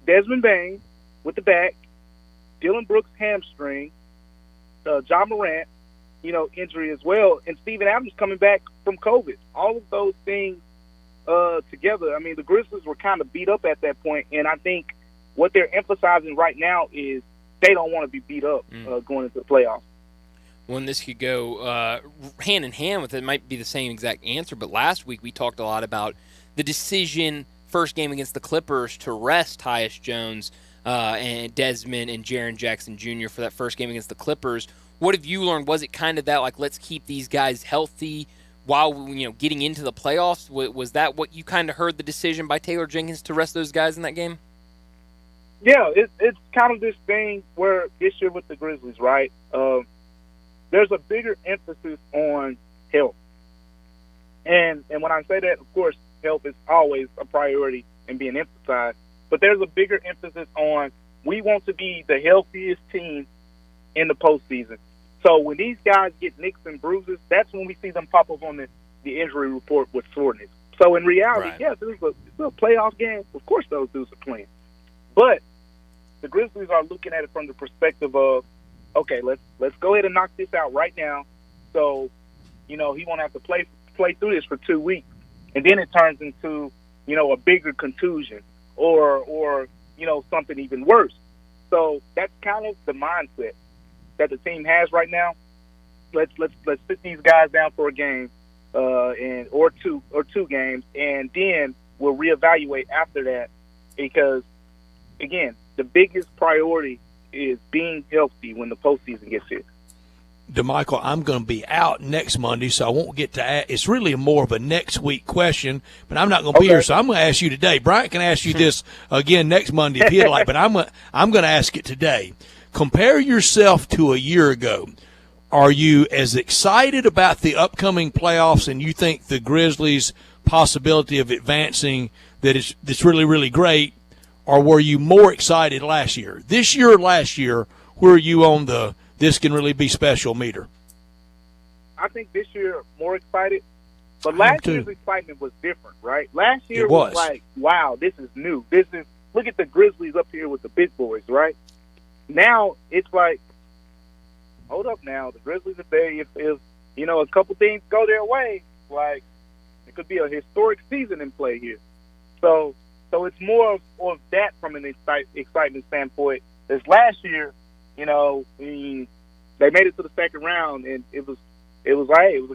Desmond Bain with the back, Dylan Brooks hamstring, John Morant, you know, injury as well, and Steven Adams coming back from COVID. All of those things together, I mean, the Grizzlies were kind of beat up at that point, and I think what they're emphasizing right now is they don't want to be beat up going into the playoffs. When this could go hand in hand with it, might be the same exact answer, but last week we talked a lot about the decision, first game against the Clippers, to rest Tyus Jones and Desmond and Jaren Jackson Jr. for that first game against the Clippers. What have you learned? Was it kind of that, like, let's keep these guys healthy while, you know, getting into the playoffs? Was that what you kind of heard, the decision by Taylor Jenkins to rest those guys in that game? Yeah, it's kind of this thing where this year with the Grizzlies, right, there's a bigger emphasis on health. And when I say that, of course, health is always a priority and being emphasized. But there's a bigger emphasis on we want to be the healthiest team in the postseason. So when these guys get nicks and bruises, that's when we see them pop up on the injury report with soreness. So in reality, right, yes, it's a playoff game. Of course those dudes are playing. But the Grizzlies are looking at it from the perspective of, okay, let's go ahead and knock this out right now. So, you know, he won't have to play through this for 2 weeks. And then it turns into, you know, a bigger contusion or you know, something even worse. So that's kind of the mindset that the team has right now. Let's sit these guys down for a game or two games, and then we'll reevaluate after that, because again, the biggest priority is being healthy when the postseason gets here. DeMichael, I'm going to be out next Monday, so I won't get to ask. It's really more of a next week question, but I'm not going to be here, so I'm going to ask you today. Bryant can ask you this again next Monday if he'd like, but I'm going to ask it today. Compare yourself to a year ago. Are you as excited about the upcoming playoffs, and you think the Grizzlies' possibility of advancing that's really, really great, or were you more excited last year? This year or last year, where are you on the this can really be special meter? I think this year more excited, but last year's excitement was different, right? Last year was like, wow, this is new. Look at the Grizzlies up here with the big boys, right? Now it's like, hold up now, the Grizzlies, if you know, a couple things go their way, like it could be a historic season in play here. So So it's more of that from an excitement standpoint. This last year, they made it to the second round, and it was a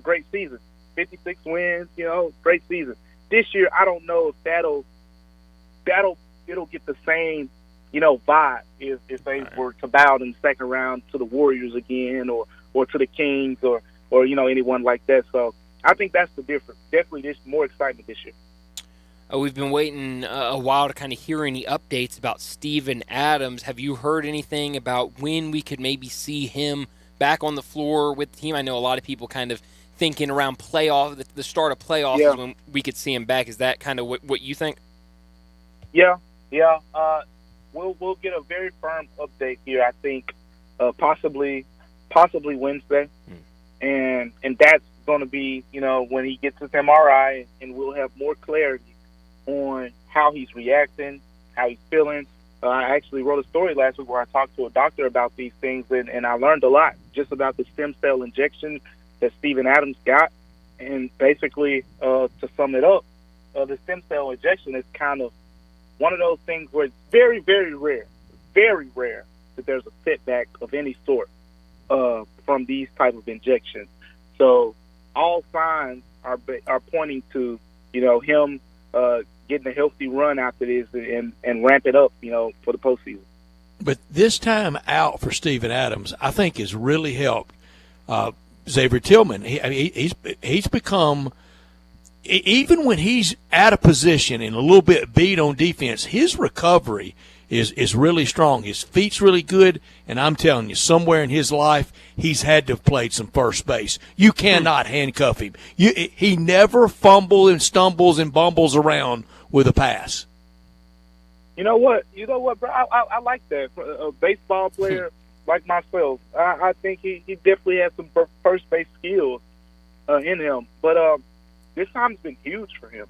great season. 56 wins, great season. This year, I don't know if it'll get the same, vibe if they were to bow in the second round to the Warriors again, or to the Kings, or anyone like that. So I think that's the difference. Definitely, there's more excitement this year. We've been waiting a while to kind of hear any updates about Steven Adams. Have you heard anything about when we could maybe see him back on the floor with the team? I know a lot of people kind of thinking around the start of playoffs is when we could see him back. Is that kind of what you think? Yeah. We'll get a very firm update here. I think possibly Wednesday, and that's going to be when he gets his MRI, and we'll have more clarity on how he's reacting, how he's feeling. I actually wrote a story last week where I talked to a doctor about these things, and I learned a lot just about the stem cell injection that Steven Adams got. And basically, to sum it up, the stem cell injection is kind of one of those things where it's very, very rare that there's a setback of any sort from these type of injections. So all signs are pointing to him getting a healthy run after this and ramp it up for the postseason. But this time out for Steven Adams, I think, has really helped Xavier Tillman. He's become, even when he's out of position and a little bit beat on defense, his recovery is really strong. His feet's really good, and I'm telling you, somewhere in his life, he's had to have played some first base. You cannot handcuff him. He never fumbles and stumbles and bumbles around with a pass. You know what, bro? I like that. A baseball player like myself, I think he definitely has some first base skills in him. But this time's been huge for him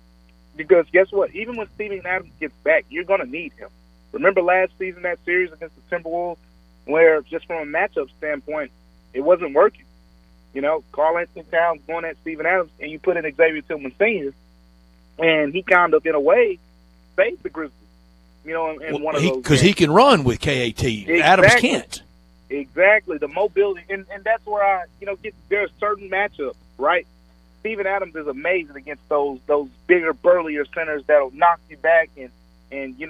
because guess what? Even when Steven Adams gets back, you're going to need him. Remember last season, that series against the Timberwolves, where just from a matchup standpoint, it wasn't working. Karl Anthony Towns going at Steven Adams, and you put in Xavier Tillman Sr., and he kind of, in a way, saved the Grizzlies. In one of those because he can run with KAT. Exactly. Adams can't. Exactly, the mobility, and that's where I, there's certain matchups, right? Steven Adams is amazing against those bigger, burlier centers that'll knock you back, and you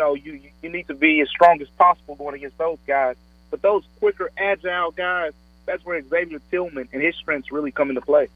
need to be as strong as possible going against those guys. But those quicker, agile guys, that's where Xavier Tillman and his strengths really come into play.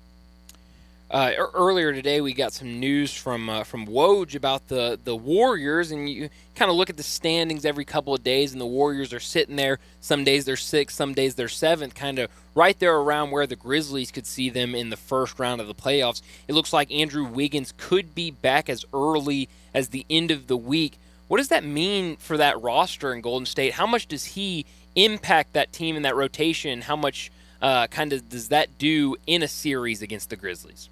Earlier today, we got some news from Woj about the Warriors, and you kind of look at the standings every couple of days, and the Warriors are sitting there. Some days they're 6th, some days they're 7th, kind of right there around where the Grizzlies could see them in the first round of the playoffs. It looks like Andrew Wiggins could be back as early as the end of the week. What does that mean for that roster in Golden State? How much does he impact that team in that rotation? How much kind of does that do in a series against the Grizzlies?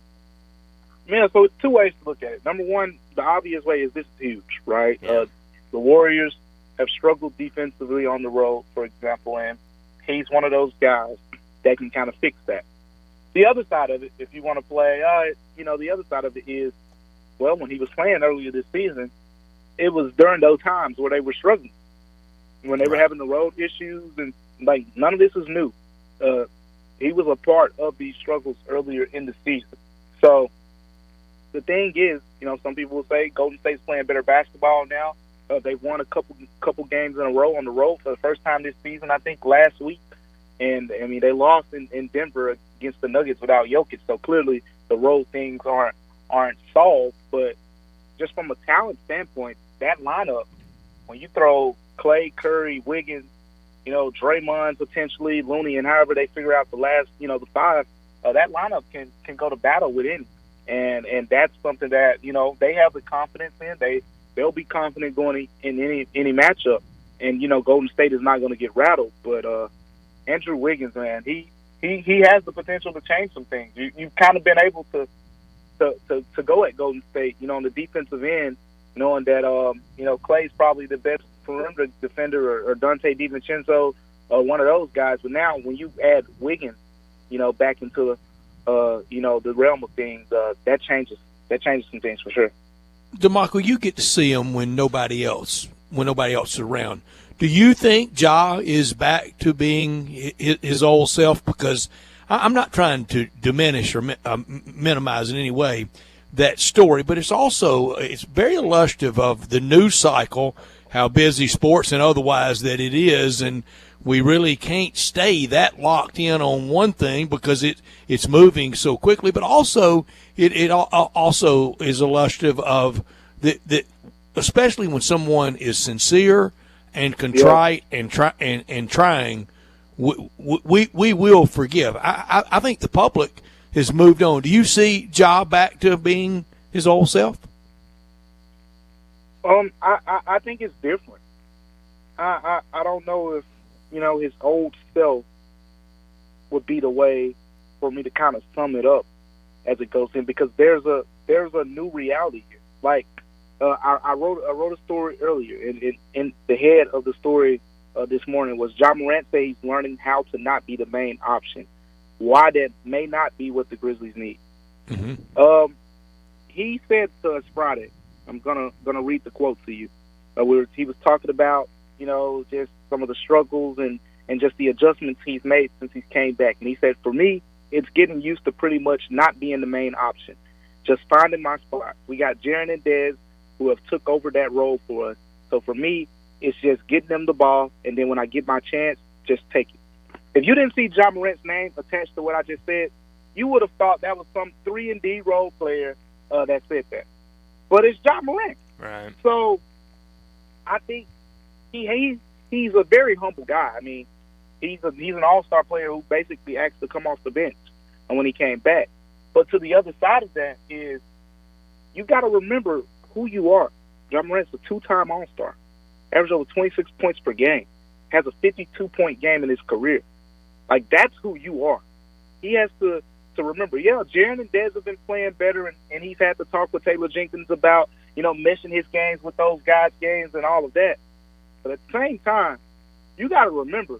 Yeah, so it's two ways to look at it. Number one, the obvious way is this is huge, right? Yeah. The Warriors have struggled defensively on the road, for example, and he's one of those guys that can kind of fix that. The other side of it, if you want to play, the other side of it is, well, when he was playing earlier this season, it was during those times where they were struggling, when they were having the road issues, and none of this is new. He was a part of these struggles earlier in the season. So the thing is, some people will say Golden State's playing better basketball now. They've won a couple games in a row on the road for the first time this season, I think, last week. And, they lost in Denver against the Nuggets without Jokic. So clearly the road things aren't solved. But just from a talent standpoint, that lineup, when you throw Clay, Curry, Wiggins, Draymond potentially, Looney, and however they figure out the last, the five, that lineup can go to battle with any. And that's something that, they have the confidence in. They'll be confident going in any matchup. And, Golden State is not going to get rattled. But Andrew Wiggins, man, he has the potential to change some things. You've kind of been able to go at Golden State, on the defensive end, knowing that, Clay's probably the best perimeter defender or Dante DiVincenzo, one of those guys. But now when you add Wiggins, back into the realm of things, that changes some things for sure. DeMarco, you get to see him when nobody else is around. Do you think Ja is back to being his old self? Because I'm not trying to diminish or minimize in any way that story, but it's very illustrative of the news cycle, how busy sports and otherwise that it is, and we really can't stay that locked in on one thing because it's moving so quickly. But also, it also is illustrative of that, especially when someone is sincere and contrite and trying, we will forgive. I think the public has moved on. Do you see Ja back to being his old self? I think it's different. I don't know if his old self would be the way for me to kind of sum it up as it goes in, because there's a new reality here. Like I wrote a story earlier, and the head of the story this morning was Ja Morant says he's learning how to not be the main option. Why that may not be what the Grizzlies need. Mm-hmm. He said to us Friday. I'm gonna read the quote to you. He was talking about just some of the struggles and just the adjustments he's made since he came back. And he said, for me, it's getting used to pretty much not being the main option, just finding my spot. We got Jaren and Dez who have took over that role for us. So for me, it's just getting them the ball, and then when I get my chance, just take it. If you didn't see Ja Morant's name attached to what I just said, you would have thought that was some 3-and-D role player that said that. But it's Ja Morant. Right. So I think he's a very humble guy. I mean, he's an all-star player who basically asked to come off the bench when he came back. But to the other side of that is you got to remember who you are. Ja Morant's a two-time all-star, averaged over 26 points per game, has a 52-point game in his career. Like, that's who you are. He has to remember, Jaren and Dez have been playing better, and he's had to talk with Taylor Jenkins about, meshing his games with those guys' games and all of that. But at the same time, you got to remember,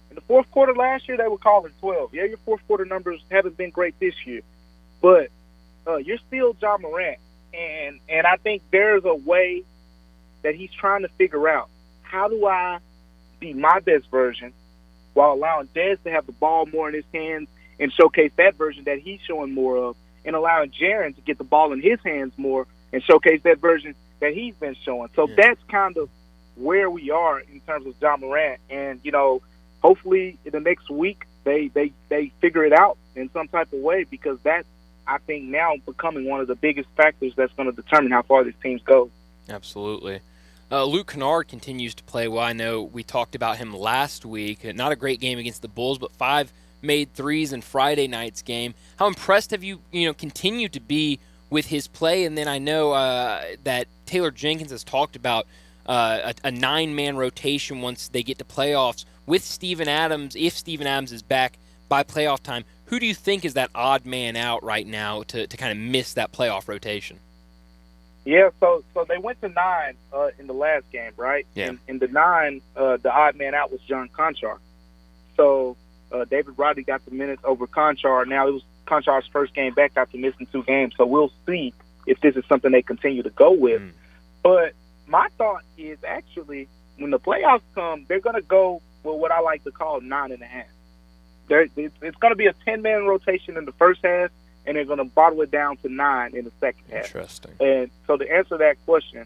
in the fourth quarter last year, they were calling 12. Yeah, your fourth quarter numbers haven't been great this year, but you're still Ja Morant, and I think there's a way that he's trying to figure out, how do I be my best version while allowing Dez to have the ball more in his hands and showcase that version that he's showing more of, and allowing Jaren to get the ball in his hands more and showcase that version that he's been showing. So that's kind of where we are in terms of Ja Morant. And, hopefully in the next week they figure it out in some type of way, because that's, I think, now becoming one of the biggest factors that's going to determine how far this team goes. Absolutely. Luke Kennard continues to play well. I know we talked about him last week. Not a great game against the Bulls, but 5 made threes in Friday night's game. How impressed have you, continued to be with his play? And then I know that Taylor Jenkins has talked about a 9-man rotation once they get to playoffs with Steven Adams. If Steven Adams is back by playoff time, who do you think is that odd man out right now to kind of miss that playoff rotation? Yeah, so they went to 9 in the last game, right? Yeah. In the 9, the odd man out was John Conchar. So David Roddy got the minutes over Conchar. Now, it was Conchar's first game back after missing 2 games, so we'll see if this is something they continue to go with. But my thought is, actually, when the playoffs come, they're going to go with what I like to call 9.5. It's going to be a 10-man rotation in the first half, and they're going to bottle it down to 9 in the second half. Interesting. And so to answer that question,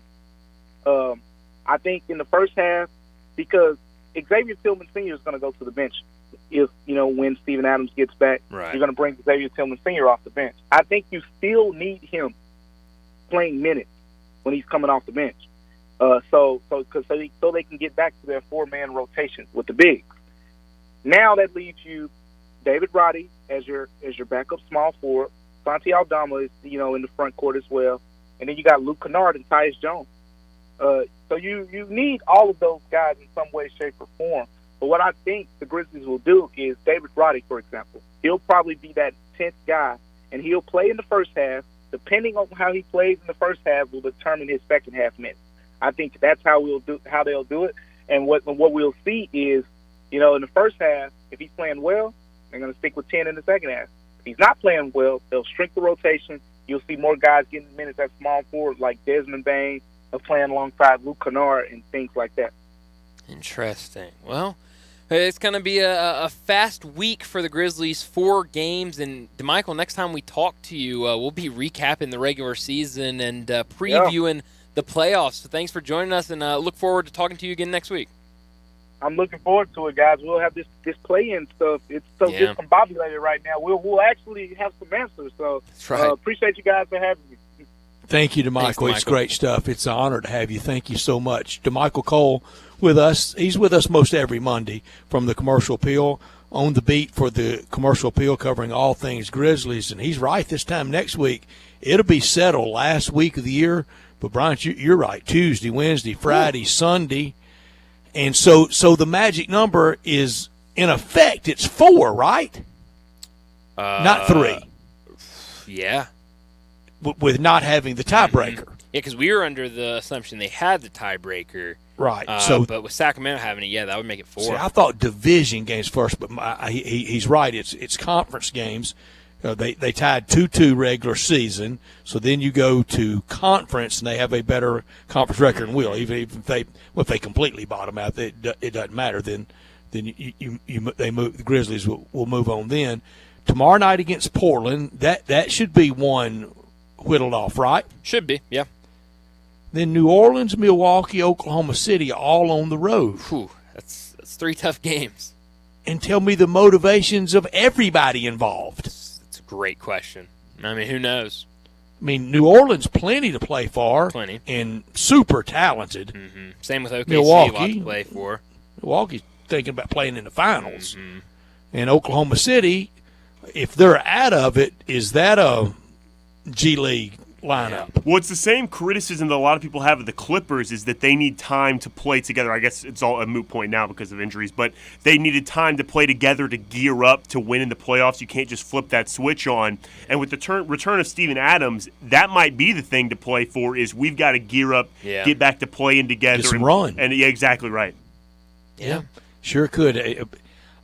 I think in the first half, because Xavier Tillman Sr. is going to go to the bench if, when Steven Adams gets back, right, you're going to bring Xavier Tillman Sr. off the bench. I think you still need him playing minutes when he's coming off the bench. So they can get back to their 4-man rotation with the bigs. Now that leaves you David Roddy as your backup small forward. Santi Aldama is in the front court as well, and then you got Luke Kennard and Tyus Jones. So you need all of those guys in some way, shape, or form. But what I think the Grizzlies will do is David Roddy, for example, he'll probably be that 10th guy, and he'll play in the first half. Depending on how he plays in the first half will determine his second half minutes. I think that's how they'll do it. And what we'll see is, in the first half, if he's playing well, they're going to stick with 10 in the second half. If he's not playing well, they'll shrink the rotation You'll see more guys getting minutes at small forward, like Desmond Bain, playing alongside Luke Kennard and things like that. Interesting. Well, it's going to be a fast week for the Grizzlies, 4 games. And, DeMichael, next time we talk to you, we'll be recapping the regular season and previewing the playoffs. So thanks for joining us, and look forward to talking to you again next week. I'm looking forward to it, guys. We'll have this play-in stuff. It's so discombobulated right now. We'll actually have some answers. So that's right. Appreciate you guys for having me. Thank you, DeMichael. It's great stuff. It's an honor to have you. Thank you so much. DeMichael Cole with us. He's with us most every Monday from the Commercial Appeal, on the beat for the Commercial Appeal, covering all things Grizzlies. And he's right, this time next week, it'll be settled last week of the year. But, Brian, you're right, Tuesday, Wednesday, Friday, Sunday. And so the magic number is, in effect, it's 4, right? Not 3. Yeah. With not having the tiebreaker. Yeah, because we were under the assumption they had the tiebreaker. Right. But with Sacramento having it, that would make it 4. See, I thought division games first, but he's right. It's conference games. They tied 2-2 regular season, so then you go to conference, and they have a better conference record and will. Even if they completely bottom out, it doesn't matter. Then they move. The Grizzlies will move on. Then tomorrow night against Portland, that should be one whittled off, right? Should be, yeah. Then New Orleans, Milwaukee, Oklahoma City, all on the road. Whew, that's 3 tough games. And tell me the motivations of everybody involved. It's a great question. I mean, who knows? I mean, New Orleans, plenty to play for. Plenty. And super talented. Mm-hmm. Same with OKC, Milwaukee, a lot to play for. Milwaukee's thinking about playing in the finals. Mm-hmm. And Oklahoma City, if they're out of it, is that a G League lineup? Well, it's the same criticism that a lot of people have of the Clippers, is that they need time to play together. I guess it's all a moot point now because of injuries, but they needed time to play together to gear up to win in the playoffs. You can't just flip that switch on. And with the return of Steven Adams, that might be the thing to play for, is we've got to gear up, get back to playing together. Get some run. And yeah, exactly right. Yeah, sure could.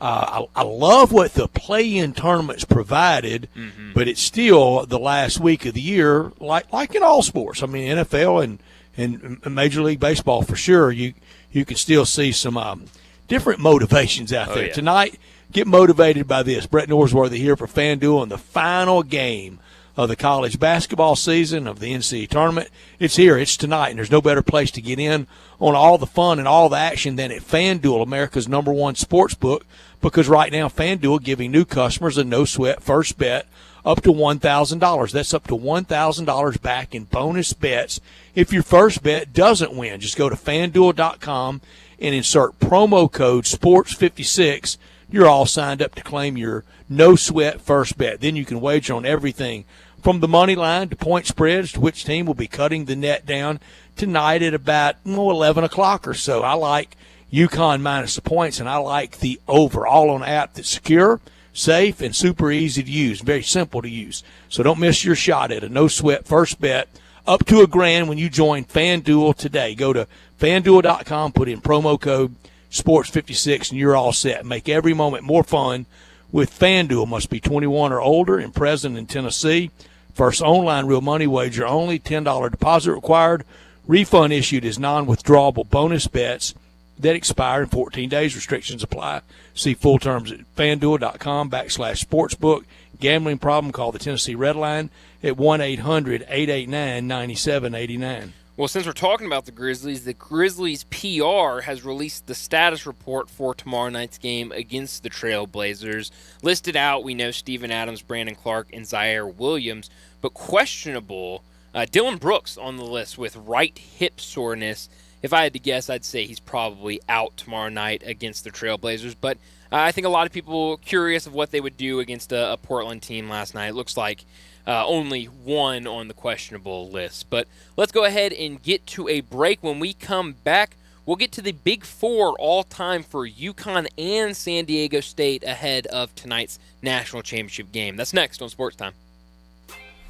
I love what the play-in tournaments provided, but it's still the last week of the year, like in all sports. I mean, NFL and Major League Baseball for sure. You can still see some different motivations out there. Tonight, get motivated by this. Brett Norsworthy here for FanDuel in the final game of the college basketball season of the NCAA tournament. It's here. It's tonight, and there's no better place to get in on all the fun and all the action than at FanDuel, America's #1 sports book, because right now FanDuel giving new customers a no-sweat first bet up to $1,000. That's up to $1,000 back in bonus bets if your first bet doesn't win. Just go to FanDuel.com and insert promo code SPORTS56. You're all signed up to claim your no-sweat first bet. Then you can wager on everything from the money line to point spreads to which team will be cutting the net down tonight at about 11 o'clock or so. I like UConn minus the points, and I like the over, all on an app that's secure, safe, and super easy to use, very simple to use. So don't miss your shot at a no-sweat first bet up to $1,000 when you join FanDuel today. Go to FanDuel.com, put in promo code SPORTS56, and you're all set. Make every moment more fun with FanDuel. Must be 21 or older and present in Tennessee. First online real money wager only, $10 deposit required. Refund issued as non-withdrawable bonus bets that expire in 14 days. Restrictions apply. See full terms at FanDuel.com/sportsbook. Gambling problem? Call the Tennessee Red Line at 1-800-889-9789. Well, since we're talking about the Grizzlies PR has released the status report for tomorrow night's game against the Trailblazers. Listed out, we know Steven Adams, Brandon Clark, and Zaire Williams, but questionable, Dylan Brooks on the list with right hip soreness. If I had to guess, I'd say he's probably out tomorrow night against the Trailblazers, but I think a lot of people curious of what they would do against a Portland team last night. It looks like only one on the questionable list. But let's go ahead and get to a break. When we come back, we'll get to the Big Four all-time for UConn and San Diego State ahead of tonight's national championship game. That's next on Sports Time.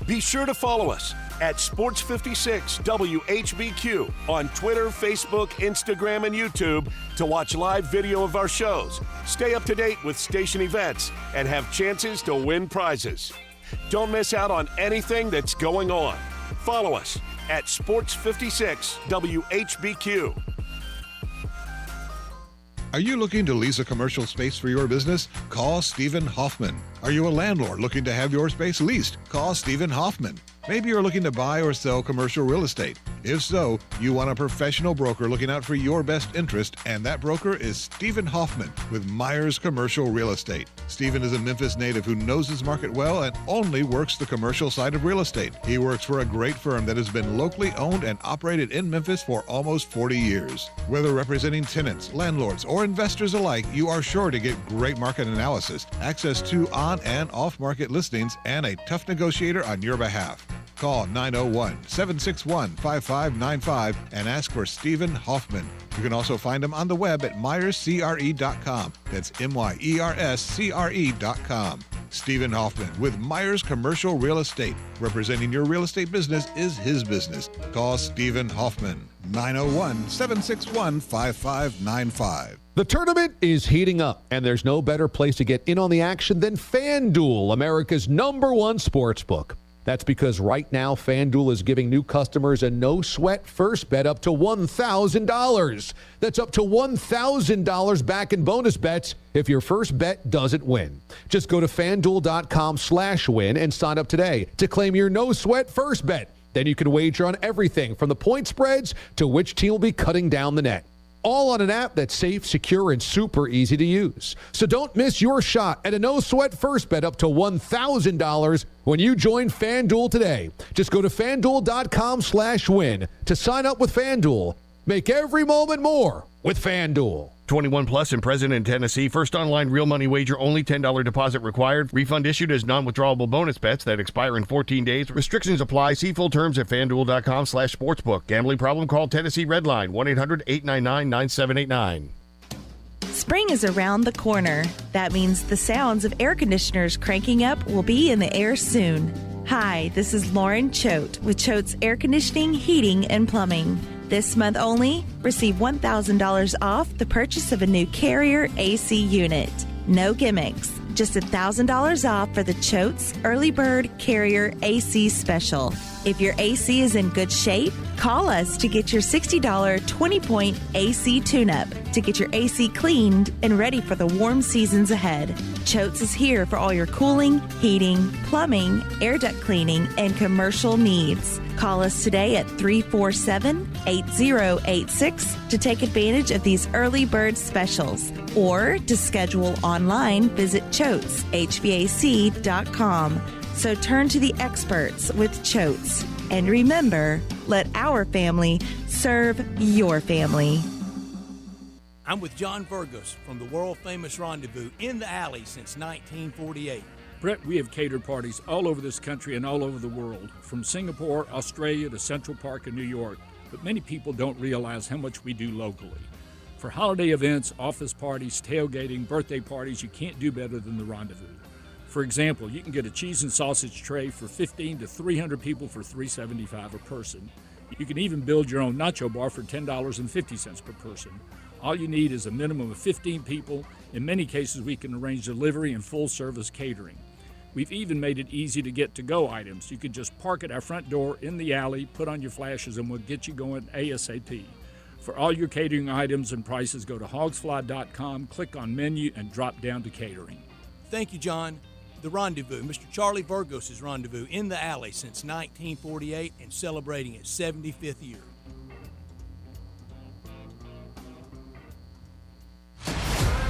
Be sure to follow us at Sports56 WHBQ on Twitter, Facebook, Instagram, and YouTube to watch live video of our shows, stay up to date with station events, and have chances to win prizes. Don't miss out on anything that's going on. Follow us at Sports56 WHBQ. Are you looking to lease a commercial space for your business? Call Stephen Hoffman. Are you a landlord looking to have your space leased? Call Stephen Hoffman. Maybe you're looking to buy or sell commercial real estate. If so, you want a professional broker looking out for your best interest, and that broker is Stephen Hoffman with Myers Commercial Real Estate. Stephen is a Memphis native who knows his market well and only works the commercial side of real estate. He works for a great firm that has been locally owned and operated in Memphis for almost 40 years. Whether representing tenants, landlords, or investors alike, you are sure to get great market analysis, access to on and off market listings, and a tough negotiator on your behalf. Call 901-761-5595 and ask for Stephen Hoffman. You can also find him on the web at MyersCRE.com. That's MyersCRE.com. Stephen Hoffman with Myers Commercial Real Estate. Representing your real estate business is his business. Call Stephen Hoffman. 901-761-5595. The tournament is heating up, and there's no better place to get in on the action than FanDuel, America's #1 sportsbook. That's because right now, FanDuel is giving new customers a no-sweat first bet up to $1,000. That's up to $1,000 back in bonus bets if your first bet doesn't win. Just go to FanDuel.com/win and sign up today to claim your no-sweat first bet. Then you can wager on everything from the point spreads to which team will be cutting down the net. All on an app that's safe, secure, and super easy to use. So don't miss your shot at a no-sweat first bet up to $1,000 when you join FanDuel today. Just go to FanDuel.com/win to sign up with FanDuel. Make every moment more with FanDuel. 21 plus and present in Tennessee. First online real money wager only. $10 deposit required. Refund issued as non-withdrawable bonus bets that expire in 14 days. Restrictions apply. See full terms at FanDuel.com/sportsbook. Gambling problem? Call Tennessee Redline 1-800-899-9789. Spring is around the corner. That means the sounds of air conditioners cranking up will be in the air soon. Hi, this is Lauren Choate with Choate's Air Conditioning, Heating, and Plumbing. This month only, receive $1,000 off the purchase of a new Carrier AC unit. No gimmicks, just $1,000 off for the Choate's Early Bird Carrier AC Special. If your AC is in good shape, call us to get your $60 20-point AC tune-up to get your AC cleaned and ready for the warm seasons ahead. Choate's is here for all your cooling, heating, plumbing, air duct cleaning, and commercial needs. Call us today at 347-8086 to take advantage of these early bird specials. Or to schedule online, visit ChoatesHVAC.com. So turn to the experts with Choates. And remember, let our family serve your family. I'm with John Burgos from the world-famous Rendezvous in the Alley since 1948. Brett, we have catered parties all over this country and all over the world, from Singapore, Australia to Central Park in New York. But many people don't realize how much we do locally. For holiday events, office parties, tailgating, birthday parties, you can't do better than the Rendezvous. For example, you can get a cheese and sausage tray for 15 to 300 people for $3.75 a person. You can even build your own nacho bar for $10.50 per person. All you need is a minimum of 15 people. In many cases, we can arrange delivery and full-service catering. We've even made it easy to get to-go items. You can just park at our front door in the alley, put on your flashes, and we'll get you going ASAP. For all your catering items and prices, go to hogsfly.com, click on menu, and drop down to catering. Thank you, John. The Rendezvous, Mr. Charlie Burgos' Rendezvous in the Alley since 1948 and celebrating its 75th year.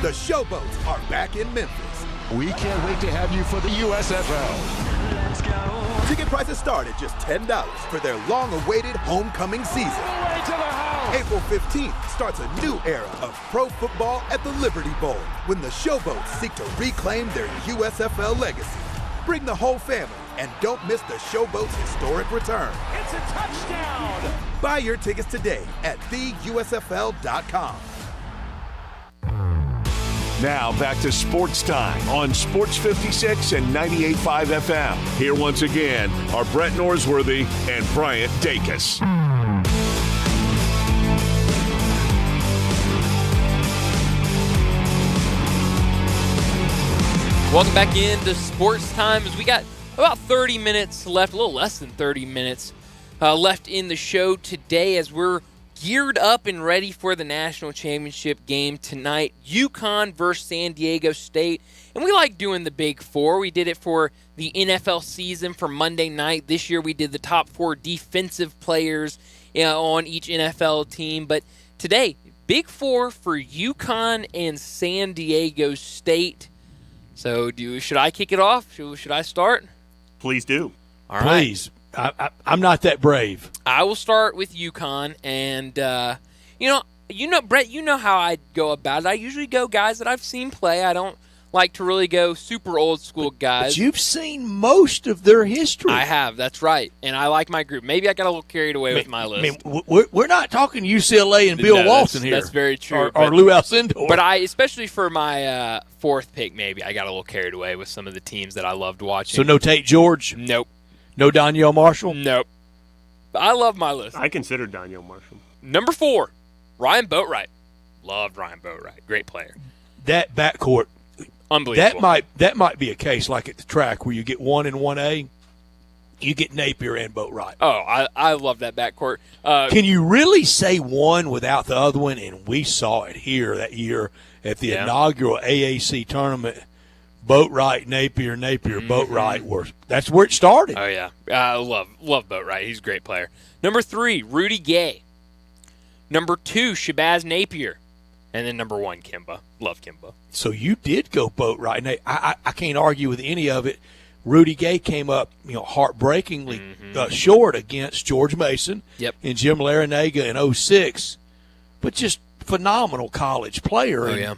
The Showboats are back in Memphis. We can't wait to have you for the USFL. Let's go. Ticket prices start at just $10 for their long-awaited homecoming season. All the way to the house. April 15th starts a new era of pro football at the Liberty Bowl when the Showboats seek to reclaim their USFL legacy. Bring the whole family and don't miss the Showboats' historic return. It's a touchdown. Buy your tickets today at theusfl.com. Now back to Sports Time on Sports 56 and 98.5 FM. Here once again are Brett Norsworthy and Bryant Dacus. Welcome back into Sports Time as we got About 30 minutes left, a little less than 30 minutes left in the show today as we're geared up and ready for the national championship game tonight. UConn versus San Diego State. And we like doing the Big Four. We did it for the NFL season for Monday night. This year we did the top 4 defensive players on each NFL team. But today, Big Four for UConn and San Diego State. So should I kick it off? Should I start? Please do. All right. Please. I'm not that brave. I will start with UConn, and Brett, you know how I go about it. I usually go guys that I've seen play. I don't like to really go super old school guys. But you've seen most of their history. I have. That's right, and I like my group. Maybe I got a little carried away with my list. I mean, we're not talking UCLA and Bill Walton here. That's very true. Or Lou Alcindor. But especially for my fourth pick, maybe I got a little carried away with some of the teams that I loved watching. So no Tate George? Nope. No Donyell Marshall? Nope. I love my list. I consider Donyell Marshall. Number 4, Ryan Boatwright. Loved Ryan Boatwright. Great player. That backcourt, unbelievable. That might be a case like at the track where you get 1 and 1A. You get Napier and Boatwright. Oh, I love that backcourt. Can you really say one without the other one? And we saw it here that year at the inaugural AAC tournament. Boatwright, Napier, Boatwright. That's where it started. Oh, yeah. I love Boatwright. He's a great player. Number 3, Rudy Gay. Number 2, Shabazz Napier. And then number 1, Kimba. Love Kimba. So you did go Boatwright. I can't argue with any of it. Rudy Gay came up, heartbreakingly short against George Mason and Jim Larinaga in 2006. But just phenomenal college player. Oh, yeah.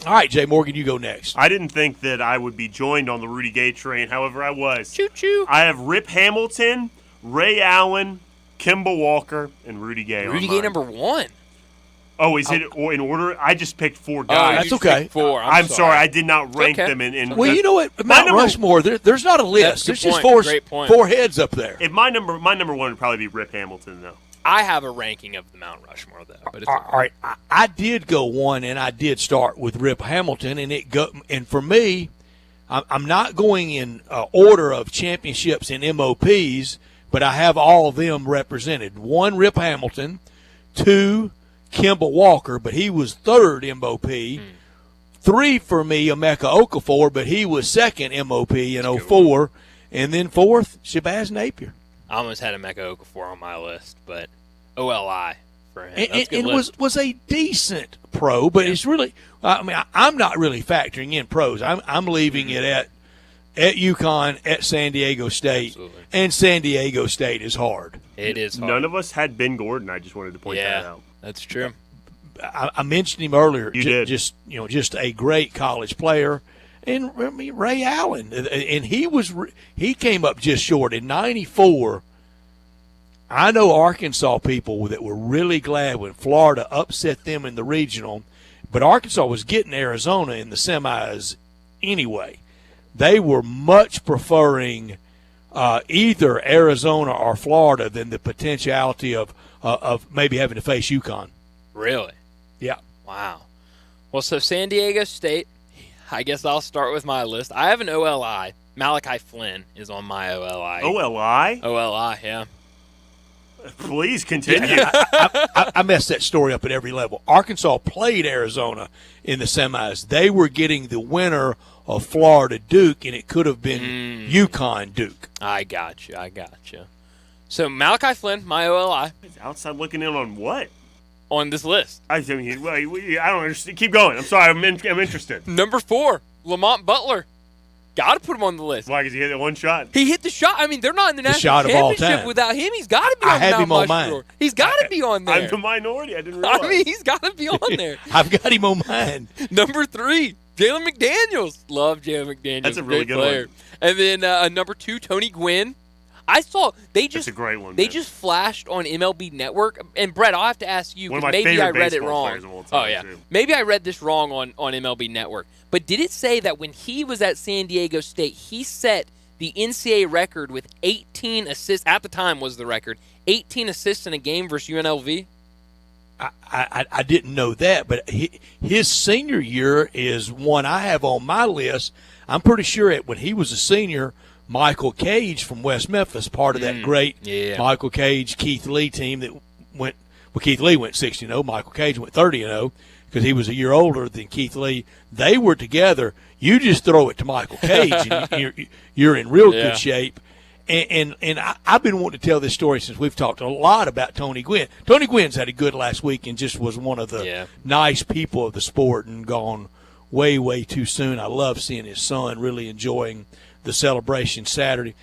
All right, Jay Morgan, you go next. I didn't think that I would be joined on the Rudy Gay train. However, I was. Choo-choo. I have Rip Hamilton, Ray Allen, Kimba Walker, and Rudy Gay. Rudy Gay number 1. Oh, is it in order? I just picked 4 guys. That's okay. 4. I'm sorry. I did not rank them in. Well, you know what? Mount Rushmore, there's not a list. There's just 4 heads up there. If my number 1 would probably be Rip Hamilton, though. I have a ranking of the Mount Rushmore, though. But it's okay. All right, I did go 1, and I did start with Rip Hamilton, and for me, I'm not going in order of championships and MOPs, but I have all of them represented. 1, Rip Hamilton. 2, Kimba Walker, but he was 3rd MOP. 3 for me, Emeka Okafor, but he was 2nd MOP in 2004. And then 4th, Shabazz Napier. I almost had Emeka Okafor on my list, but OLI for him. And was a decent pro, but it's really I'm not really factoring in pros. I'm leaving it at UConn, at San Diego State. Absolutely. And San Diego State is hard. It is hard. None of us had Ben Gordon. I just wanted to point that out. That's true. I mentioned him earlier. You did. Just a great college player. And Ray Allen, and he came up just short in '94. I know Arkansas people that were really glad when Florida upset them in the regional, but Arkansas was getting Arizona in the semis anyway. They were much preferring either Arizona or Florida than the potentiality of maybe having to face UConn. Really? Yeah. Wow. Well, so San Diego State. I guess I'll start with my list. I have an OLI. Malachi Flynn is on my OLI. OLI? OLI, yeah. Please continue. I messed that story up at every level. Arkansas played Arizona in the semis. They were getting the winner of Florida Duke, and it could have been UConn Duke. I got you. So Malachi Flynn, my OLI. Outside looking in on what? On this list. I don't understand. Keep going. I'm sorry. I'm interested. Number 4, Lamont Butler. Got to put him on the list. Why? Because he hit that one shot. He hit the shot. I mean, they're not in the national championship without him. He's got to be on the Mount Rushmore. He's got to be on there. I'm the minority. I didn't realize. I mean, he's got to be on there. I've got him on mine. Number 3, Jalen McDaniels. Love Jalen McDaniels. That's a really good player. one. And then number 2, Tony Gwynn. I saw That's a great one. They just flashed on MLB Network. And Brett, I'll have to ask you because maybe I read it wrong. Oh yeah, maybe I read this wrong on MLB Network. But did it say that when he was at San Diego State, he set the NCAA record with 18 assists? At the time was the record 18 assists in a game versus UNLV. I didn't know that, but his senior year is one I have on my list. I'm pretty sure when he was a senior, Michael Cage from West Memphis, part of that great Michael Cage, Keith Lee team that went – well, Keith Lee went 60-0. Michael Cage went 30-0 because he was a year older than Keith Lee. They were together. You just throw it to Michael Cage, and you're in real good shape. And I've been wanting to tell this story since we've talked a lot about Tony Gwynn. Tony Gwynn's had a good last week and just was one of the nice people of the sport and gone way, way too soon. I love seeing his son really enjoying the celebration Saturday.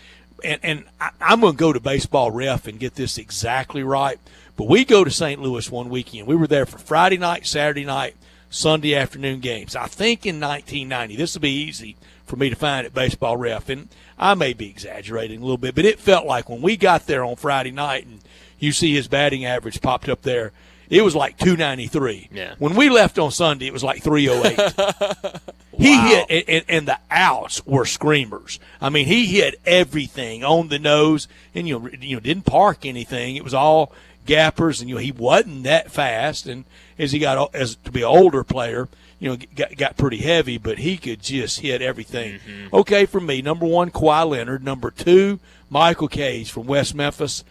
And I'm going to go to Baseball Ref and get this exactly right. But we go to St. Louis one weekend. We were there for Friday night, Saturday night, Sunday afternoon games. I think in 1990. This will be easy for me to find at Baseball Ref. And I may be exaggerating a little bit, but it felt like when we got there on Friday night and you see his batting average popped up there, it was like 293. Yeah. When we left on Sunday, it was like 308. He hit, and the outs were screamers. I mean, he hit everything on the nose, and didn't park anything. It was all gappers, and he wasn't that fast. And as he got to be an older player, got pretty heavy, but he could just hit everything. Mm-hmm. Okay, for me, number 1, Kawhi Leonard. Number 2, Michael Cage from West Memphis,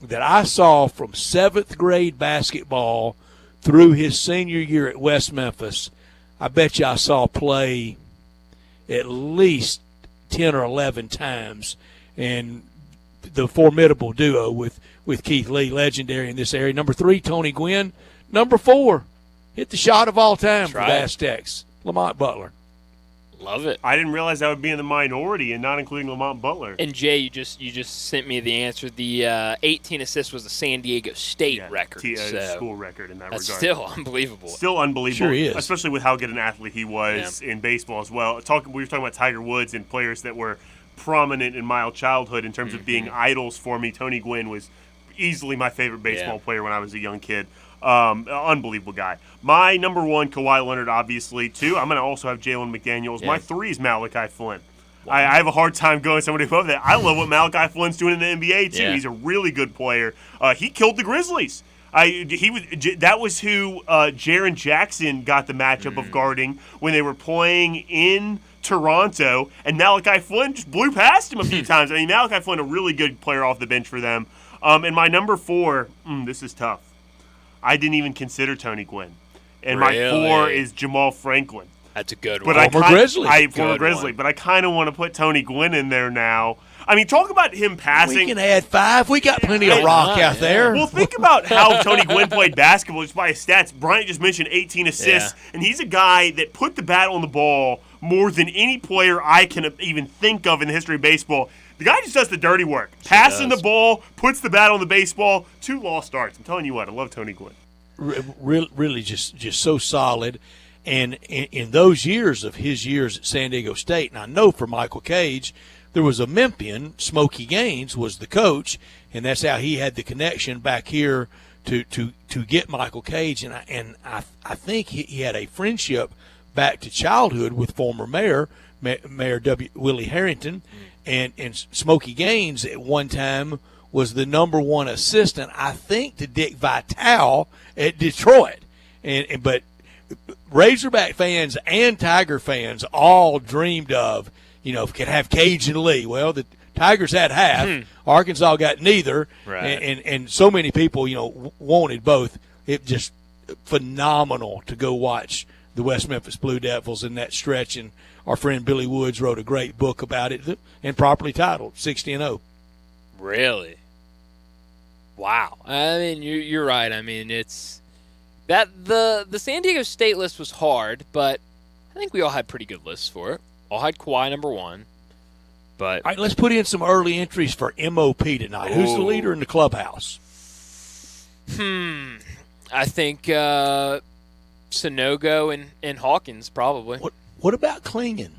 that I saw from 7th grade basketball through his senior year at West Memphis. I bet you I saw play at least 10 or 11 times. And the formidable duo with Keith Lee, legendary in this area. Number 3, Tony Gwynn. Number 4, hit the shot of all time for the Aztecs, Lamont Butler. Love it. I didn't realize that would be in the minority and not including Lamont Butler. And Jay, you just sent me the answer. The 18 assists was the San Diego State record. School record in that that's regard. Still unbelievable. Still unbelievable. Sure is. Especially with how good an athlete he was in baseball as well. We were talking about Tiger Woods and players that were prominent in my childhood in terms of being idols for me. Tony Gwynn was easily my favorite baseball player when I was a young kid. Unbelievable guy. My number 1, Kawhi Leonard, obviously. 2, I'm going to also have Jalen McDaniels. My 3 is Malachi Flynn. Wow. I have a hard time going somebody above that. I love what Malachi Flynn's doing in the NBA, too. He's a really good player. He killed the Grizzlies. That was who Jaren Jackson got the matchup of guarding when they were playing in Toronto, and Malachi Flynn just blew past him a few times. I mean, Malachi Flynn, a really good player off the bench for them. And my number 4, this is tough. I didn't even consider Tony Gwynn. And my 4 is Jamal Franklin. That's a good one. Former Grizzly. Former Grizzly. But I kind of want to put Tony Gwynn in there now. I mean, talk about him passing. We can add 5. We got plenty of rock out there. Well, think about how Tony Gwynn played basketball just by his stats. Bryant just mentioned 18 assists, and he's a guy that put the bat on the ball more than any player I can even think of in the history of baseball. The guy just does the dirty work. Passing the ball, puts the bat on the baseball. 2 lost starts. I'm telling you what, I love Tony Gwynn. Really just so solid. And in those years of his years at San Diego State, and I know for Michael Cage, there was a Memphian, Smokey Gaines was the coach, and that's how he had the connection back here to get Michael Cage. And I think he had a friendship back to childhood with former Mayor Willie Harrington. And Smokey Gaines at one time was the number 1 assistant, I think, to Dick Vitale at Detroit. But Razorback fans and Tiger fans all dreamed of, could have Cage and Lee. Well, the Tigers had half. Arkansas got neither. Right. And so many people, wanted both. It just phenomenal to go watch the West Memphis Blue Devils in that stretch. And our friend Billy Woods wrote a great book about it and properly titled 60-0. Really? Wow. I mean, you're right. I mean, it's that the San Diego State list was hard, but I think we all had pretty good lists for it. All had Kawhi number 1. But all right, let's put in some early entries for MOP tonight. Who's the leader in the clubhouse? I think Sanogo and Hawkins probably. What about Klingon?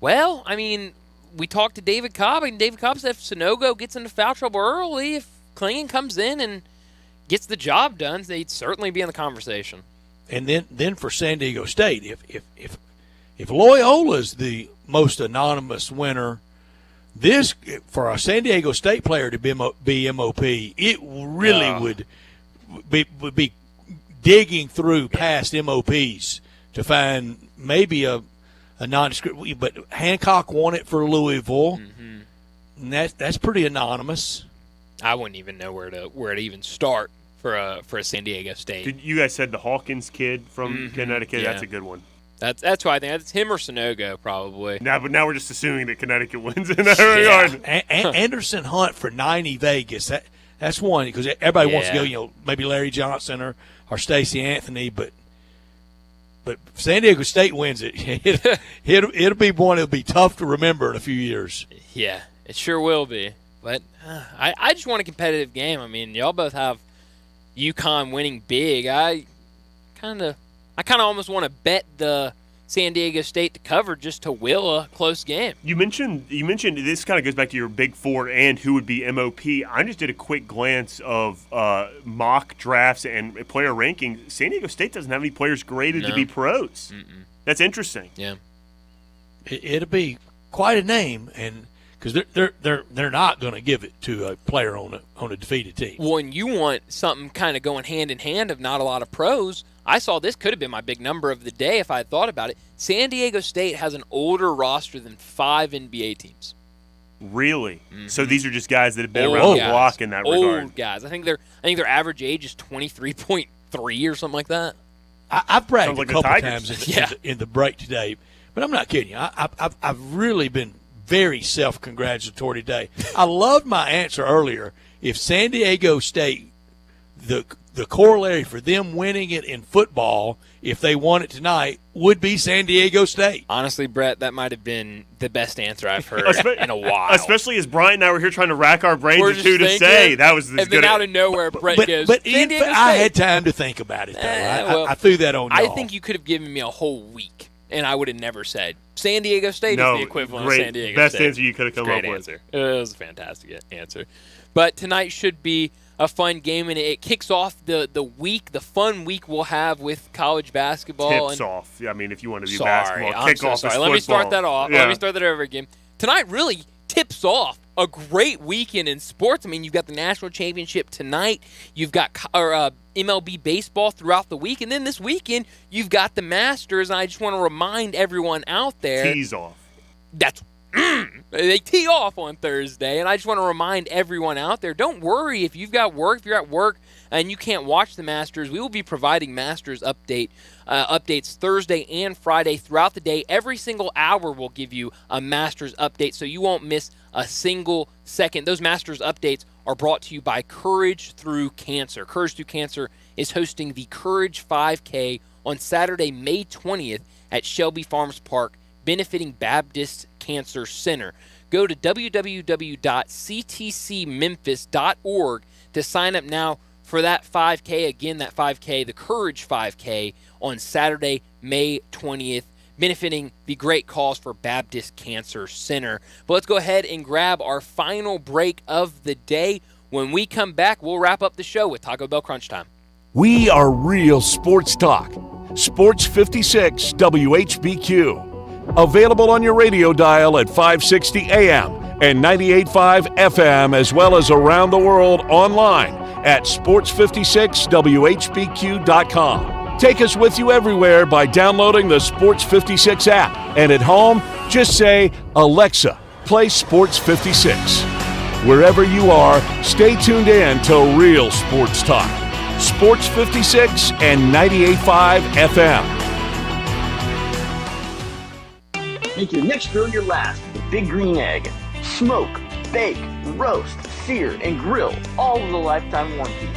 Well, I mean, we talked to David Cobb, and David Cobb said if Sanogo gets into foul trouble early, if Klingon comes in and gets the job done, they'd certainly be in the conversation. And then for San Diego State, if Loyola's the most anonymous winner, this for a San Diego State player to be MOP, it really would be digging through past MOPs to find maybe a nondescript. But Hancock won it for Louisville, and that's pretty anonymous. I wouldn't even know where to even start for a San Diego State. You guys said the Hawkins kid from Connecticut. Yeah. That's a good one. That's why I think it's him or Sonogo probably. Now we're just assuming that Connecticut wins in that regard. Anderson Hunt for 90 Vegas. That's one because everybody wants to go. Maybe Larry Johnson or Stacey Anthony, but San Diego State wins it. It'll be one that'll be tough to remember in a few years. Yeah, it sure will be. But I just want a competitive game. I mean, y'all both have UConn winning big. I kind of almost want to bet the San Diego State to cover just to will a close game. You mentioned this kind of goes back to your Big Four and who would be MOP. I just did a quick glance of mock drafts and player rankings. San Diego State doesn't have any players graded to be pros. That's interesting. Yeah, it'll be quite a name, and because they're not going to give it to a player on a defeated team. Well, and you want something kind of going hand in hand of not a lot of pros. I saw this could have been my big number of the day if I had thought about it. San Diego State has an older roster than 5 NBA teams. Really? So these are just guys that have been around the block in that regard. Old guys. I think their average age is 23.3 or something like that. I've bragged a couple times in the break today, but I'm not kidding you. I've really been very self-congratulatory today. I loved my answer earlier. If San Diego State, the corollary for them winning it in football, if they won it tonight, would be San Diego State. Honestly, Brett, that might have been the best answer I've heard in a while. Especially as Brian and I were here trying to rack our brains to say. That was and then out of nowhere, Brett goes, But San Diego State. I had time to think about it, though. I threw that on y'all. I think you could have given me a whole week, and I would have never said San Diego State is the equivalent of San Diego best State. Answer you could have come up with. It was a fantastic answer. But tonight should be a fun game, and it kicks off the fun week we'll have with college basketball. Tips off. I mean, if you want to do basketball, I'm so sorry. Let me start that off. Yeah. Let me start that over again. Tonight really tips off a great weekend in sports. I mean, you've got the national championship tonight. You've got MLB baseball throughout the week, and then this weekend you've got the Masters. And I just want to remind everyone out there. Tease off. They tee off on Thursday, and I just want to remind everyone out there, don't worry if you've got work, if you're at work and you can't watch the Masters. We will be providing Masters updates Thursday and Friday throughout the day. Every single hour we'll give you a Masters update, so you won't miss a single second. Those Masters updates are brought to you by Courage Through Cancer. Courage Through Cancer is hosting the Courage 5K on Saturday, May 20th at Shelby Farms Park, benefiting Baptist Cancer Center. Go to www.ctcmemphis.org to sign up now for that 5K. Again, that 5K, the Courage 5K, on Saturday, May 20th, benefiting the great cause for Baptist Cancer Center. But let's go ahead and grab our final break of the day. When we come back, we'll wrap up the show with Taco Bell Crunch Time. We are real sports talk. Sports 56 WHBQ. Available on your radio dial at 560 AM and 98.5 FM, as well as around the world online at sports56whbq.com. Take us with you everywhere by downloading the Sports 56 app. And at home, just say, Alexa, play Sports 56. Wherever you are, stay tuned in to Real Sports Talk. Sports 56 and 98.5 FM. Make your next grill your last with Big Green Egg. Smoke, bake, roast, sear, and grill, all with a lifetime warranty.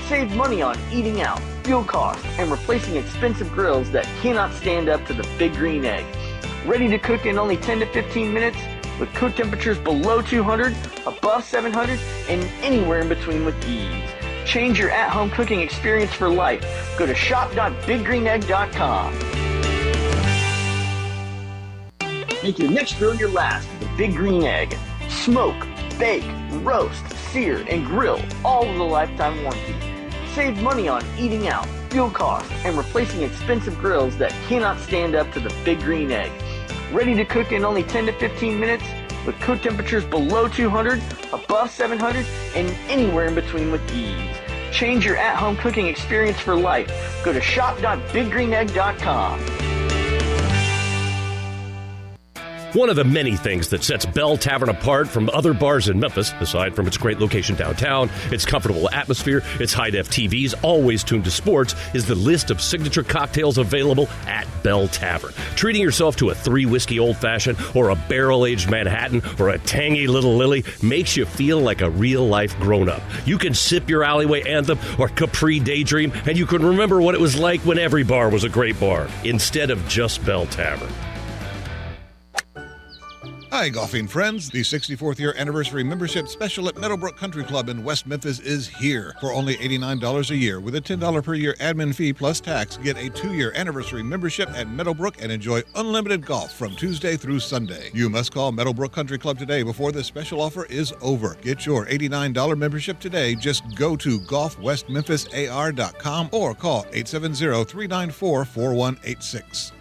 Save money on eating out, fuel costs, and replacing expensive grills that cannot stand up to the Big Green Egg. Ready to cook in only 10 to 15 minutes with cook temperatures below 200, above 700, and anywhere in between with ease. Change your at-home cooking experience for life. Go to shop.biggreenegg.com. Make your next grill your last with Big Green Egg. Smoke, bake, roast, sear, and grill, all with a lifetime warranty. Save money on eating out, fuel costs, and replacing expensive grills that cannot stand up to the Big Green Egg. Ready to cook in only 10 to 15 minutes with cook temperatures below 200, above 700, and anywhere in between with ease. Change your at-home cooking experience for life. Go to shop.biggreenegg.com. One of the many things that sets Bell Tavern apart from other bars in Memphis, aside from its great location downtown, its comfortable atmosphere, its high-def TVs always tuned to sports, is the list of signature cocktails available at Bell Tavern. Treating yourself to a 3-whiskey old-fashioned or a barrel-aged Manhattan or a tangy Little Lily makes you feel like a real-life grown-up. You can sip your alleyway anthem or Capri Daydream, and you can remember what it was like when every bar was a great bar, instead of just Bell Tavern. Hi, golfing friends. The 64th year anniversary membership special at Meadowbrook Country Club in West Memphis is here. For only $89 a year with a $10 per year admin fee plus tax, get a 2-year anniversary membership at Meadowbrook and enjoy unlimited golf from Tuesday through Sunday. You must call Meadowbrook Country Club today before this special offer is over. Get your $89 membership today. Just go to golfwestmemphisar.com or call 870-394-4186.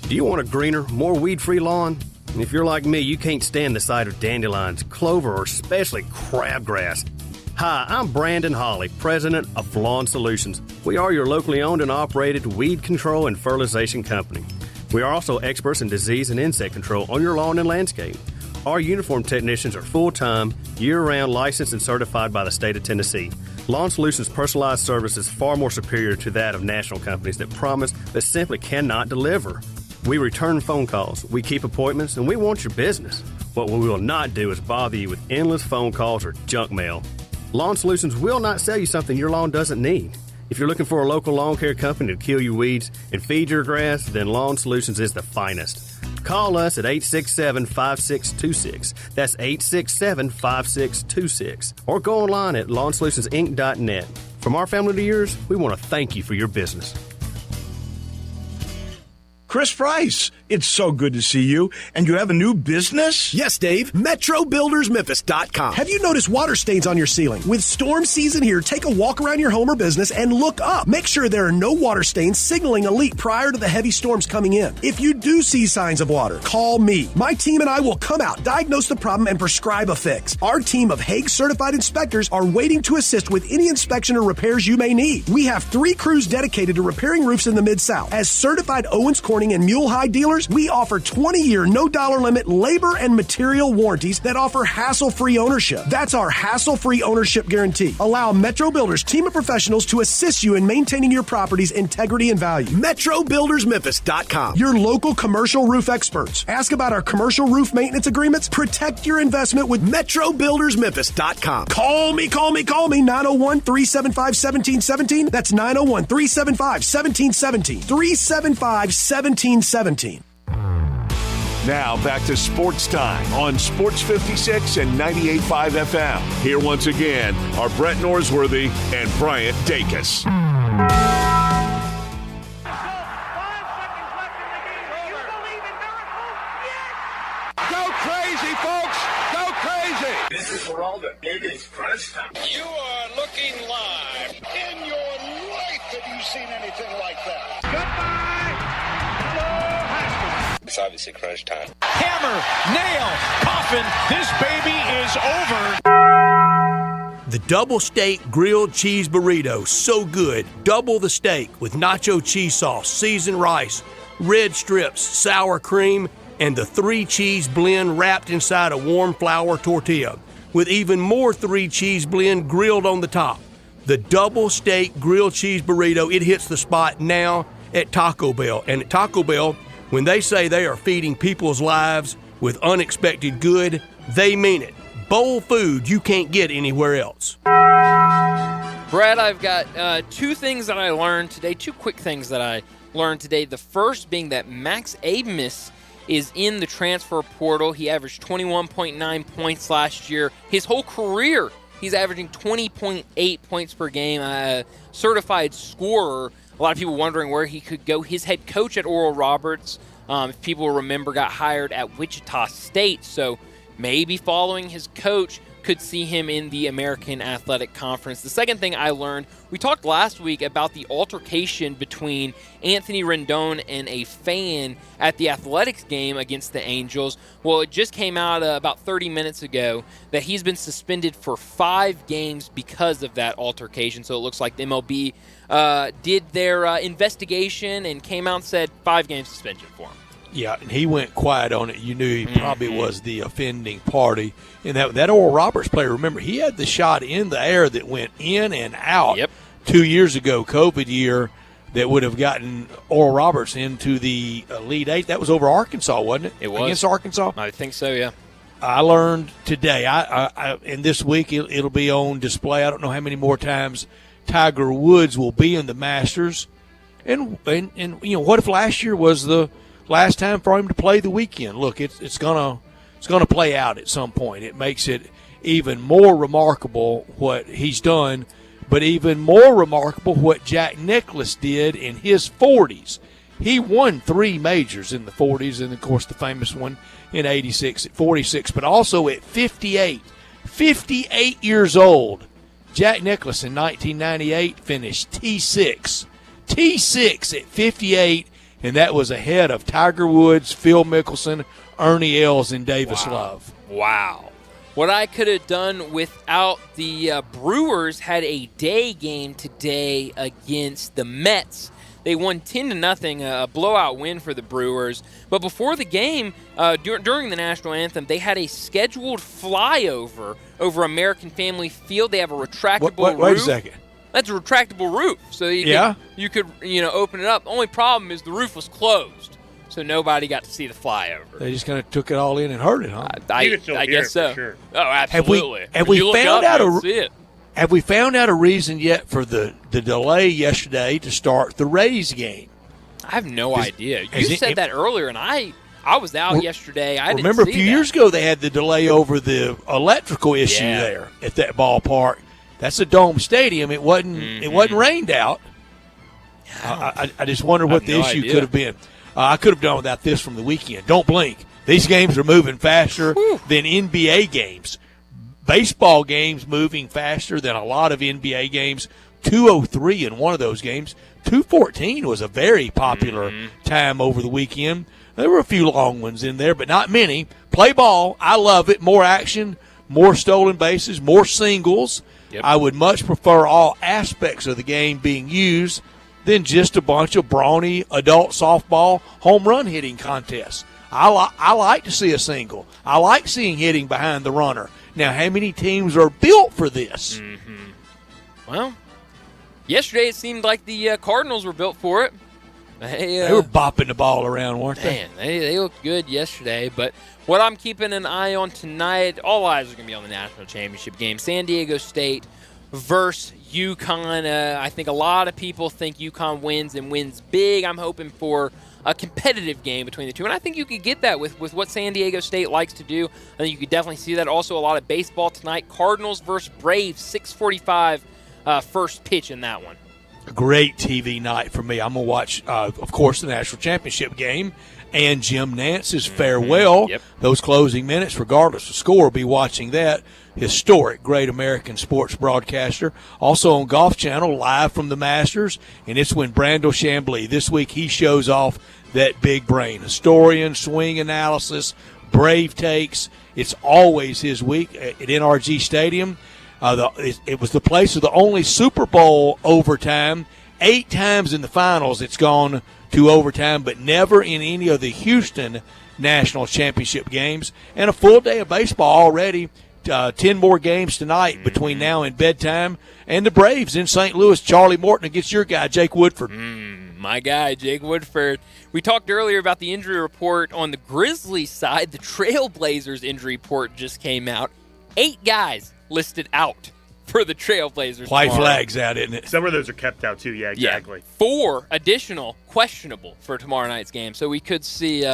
Do you want a greener, more weed-free lawn? If you're like me, you can't stand the sight of dandelions, clover, or especially crabgrass. Hi, I'm Brandon Hawley, president of Lawn Solutions. We are your locally owned and operated weed control and fertilization company. We are also experts in disease and insect control on your lawn and landscape. Our uniformed technicians are full-time, year-round licensed and certified by the state of Tennessee. Lawn Solutions' personalized service is far more superior to that of national companies that promise but simply cannot deliver. We return phone calls, we keep appointments, and we want your business. What we will not do is bother you with endless phone calls or junk mail. Lawn Solutions will not sell you something your lawn doesn't need. If you're looking for a local lawn care company to kill your weeds and feed your grass, then Lawn Solutions is the finest. Call us at 867-5626. That's 867-5626. Or go online at lawnsolutionsinc.net. From our family to yours, we want to thank you for your business. Chris Price, it's so good to see you. And you have a new business? Yes, Dave. MetroBuildersMemphis.com. Have you noticed water stains on your ceiling? With storm season here, take a walk around your home or business and look up. Make sure there are no water stains signaling a leak prior to the heavy storms coming in. If you do see signs of water, call me. My team and I will come out, diagnose the problem, and prescribe a fix. Our team of Hague-certified inspectors are waiting to assist with any inspection or repairs you may need. We have 3 crews dedicated to repairing roofs in the Mid-South. As certified Owens Corning and Mule High dealers, we offer 20-year, no-dollar limit labor and material warranties that offer hassle-free ownership. That's our hassle-free ownership guarantee. Allow Metro Builders team of professionals to assist you in maintaining your property's integrity and value. MetroBuildersMemphis.com. Your local commercial roof experts. Ask about our commercial roof maintenance agreements. Protect your investment with MetroBuildersMemphis.com. Call me, 901-375-1717. That's 901-375-1717. 375-1717. Now back to Sports Time on Sports 56 and 98.5 FM. Here once again are Brett Norsworthy and Bryant Dacus. Go crazy, folks! Go crazy! This is Geraldo. It is crunch time. You are looking live. In your life have you seen anything like that? Goodbye! Hello, Haskell. It's obviously crunch time. Hammer, nail, coffin. This baby is over. The double steak grilled cheese burrito, so good. Double the steak with nacho cheese sauce, seasoned rice, red strips, sour cream, and the 3-cheese blend wrapped inside a warm flour tortilla, with even more 3-cheese blend grilled on the top. The double steak grilled cheese burrito, it hits the spot now at Taco Bell. And at Taco Bell, when they say they are feeding people's lives with unexpected good, they mean it. Bowl food you can't get anywhere else. Brad, I've got 2 things that I learned today, 2 quick things that I learned today. The first being that Max Abmas is in the transfer portal. He averaged 21.9 points last year. His whole career, he's averaging 20.8 points per game. Certified scorer. A lot of people wondering where he could go. His head coach at Oral Roberts, if people remember, got hired at Wichita State. So maybe following his coach, could see him in the American Athletic Conference. The second thing I learned, we talked last week about the altercation between Anthony Rendon and a fan at the Athletics game against the Angels. Well, it just came out about 30 minutes ago that he's been suspended for 5 games because of that altercation. So it looks like the MLB did their investigation and came out and said 5 game suspension for him. Yeah, and he went quiet on it. You knew he probably was the offending party. And that Oral Roberts player, remember, he had the shot in the air that went in and out 2 years ago, COVID year, that would have gotten Oral Roberts into the Elite Eight. That was over Arkansas, wasn't it? It was. Against Arkansas? I think so, yeah. I learned today, and this week it'll be on display. I don't know how many more times Tiger Woods will be in the Masters. And you know, what if last year was the last time for him to play the weekend? Look, it's gonna play out at some point. It makes it even more remarkable what he's done, but even more remarkable what Jack Nicklaus did in his 40s. He won 3 majors in the 40s, and of course the famous one in '86 at 46, but also at 58 years old. Jack Nicklaus in 1998 finished T6 at 58. And that was ahead of Tiger Woods, Phil Mickelson, Ernie Els, and Davis Love. Wow. What I could have done without the Brewers had a day game today against the Mets. They won 10-0, a blowout win for the Brewers. But before the game, during the national anthem, they had a scheduled flyover over American Family Field. They have a retractable roof. Wait a second. That's a retractable roof, so you could open it up. The only problem is the roof was closed, so nobody got to see the flyover. They just kind of took it all in and heard it, huh? I guess so. Sure. Oh, absolutely. Have we found out a reason yet for the delay yesterday to start the Rays game? I have no idea. You said that earlier, and I was out yesterday. I remember didn't see a few years ago they had the delay over the electrical issue there at that ballpark. That's a dome stadium. It wasn't. It wasn't rained out. I just wonder what the issue could have been. I could have done without this from the weekend. Don't blink. These games are moving faster than NBA games. Baseball games moving faster than a lot of NBA games. 2:03 in one of those games. 2:14 was a very popular time over the weekend. There were a few long ones in there, but not many. Play ball. I love it. More action, more stolen bases, more singles. I would much prefer all aspects of the game being used than just a bunch of brawny adult softball home run hitting contests. I like to see a single. I like seeing hitting behind the runner. Now, how many teams are built for this? Well, yesterday it seemed like the Cardinals were built for it. They were bopping the ball around, weren't they? Man, they looked good yesterday. But what I'm keeping an eye on tonight, all eyes are going to be on the national championship game. San Diego State versus UConn. I think a lot of people think UConn wins and wins big. I'm hoping for a competitive game between the two. And I think you could get that with what San Diego State likes to do. I think you could definitely see that. Also, a lot of baseball tonight. Cardinals versus Braves, 6:45 first pitch in that one. A great TV night for me. I'm going to watch, of course, the national championship game and Jim Nance's farewell. Those closing minutes, regardless of score, be watching that. Historic, great American sports broadcaster. Also on Golf Channel, live from the Masters, and it's when Brandel Chambly, this week he shows off that big brain. Historian, swing analysis, brave takes. It's always his week at NRG Stadium. It was the place of the only Super Bowl overtime. 8 times in the finals it's gone to overtime, but never in any of the Houston National Championship games. And a full day of baseball already. 10 more games tonight between now and bedtime. And the Braves in St. Louis. Charlie Morton against your guy, Jake Woodford. My guy, Jake Woodford. We talked earlier about the injury report on the Grizzlies side. The Trailblazers injury report just came out. 8 guys listed out for the Trailblazers. White flags out, isn't it? Some of those are kept out, too. Yeah, exactly. 4 additional questionable for tomorrow night's game. So we could see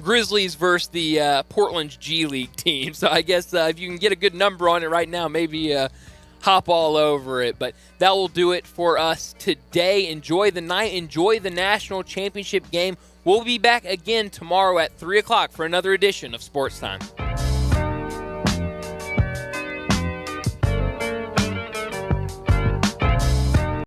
Grizzlies versus the Portland's G League team. So I guess if you can get a good number on it right now, maybe hop all over it. But that will do it for us today. Enjoy the night. Enjoy the national championship game. We'll be back again tomorrow at 3 o'clock for another edition of Sports Time.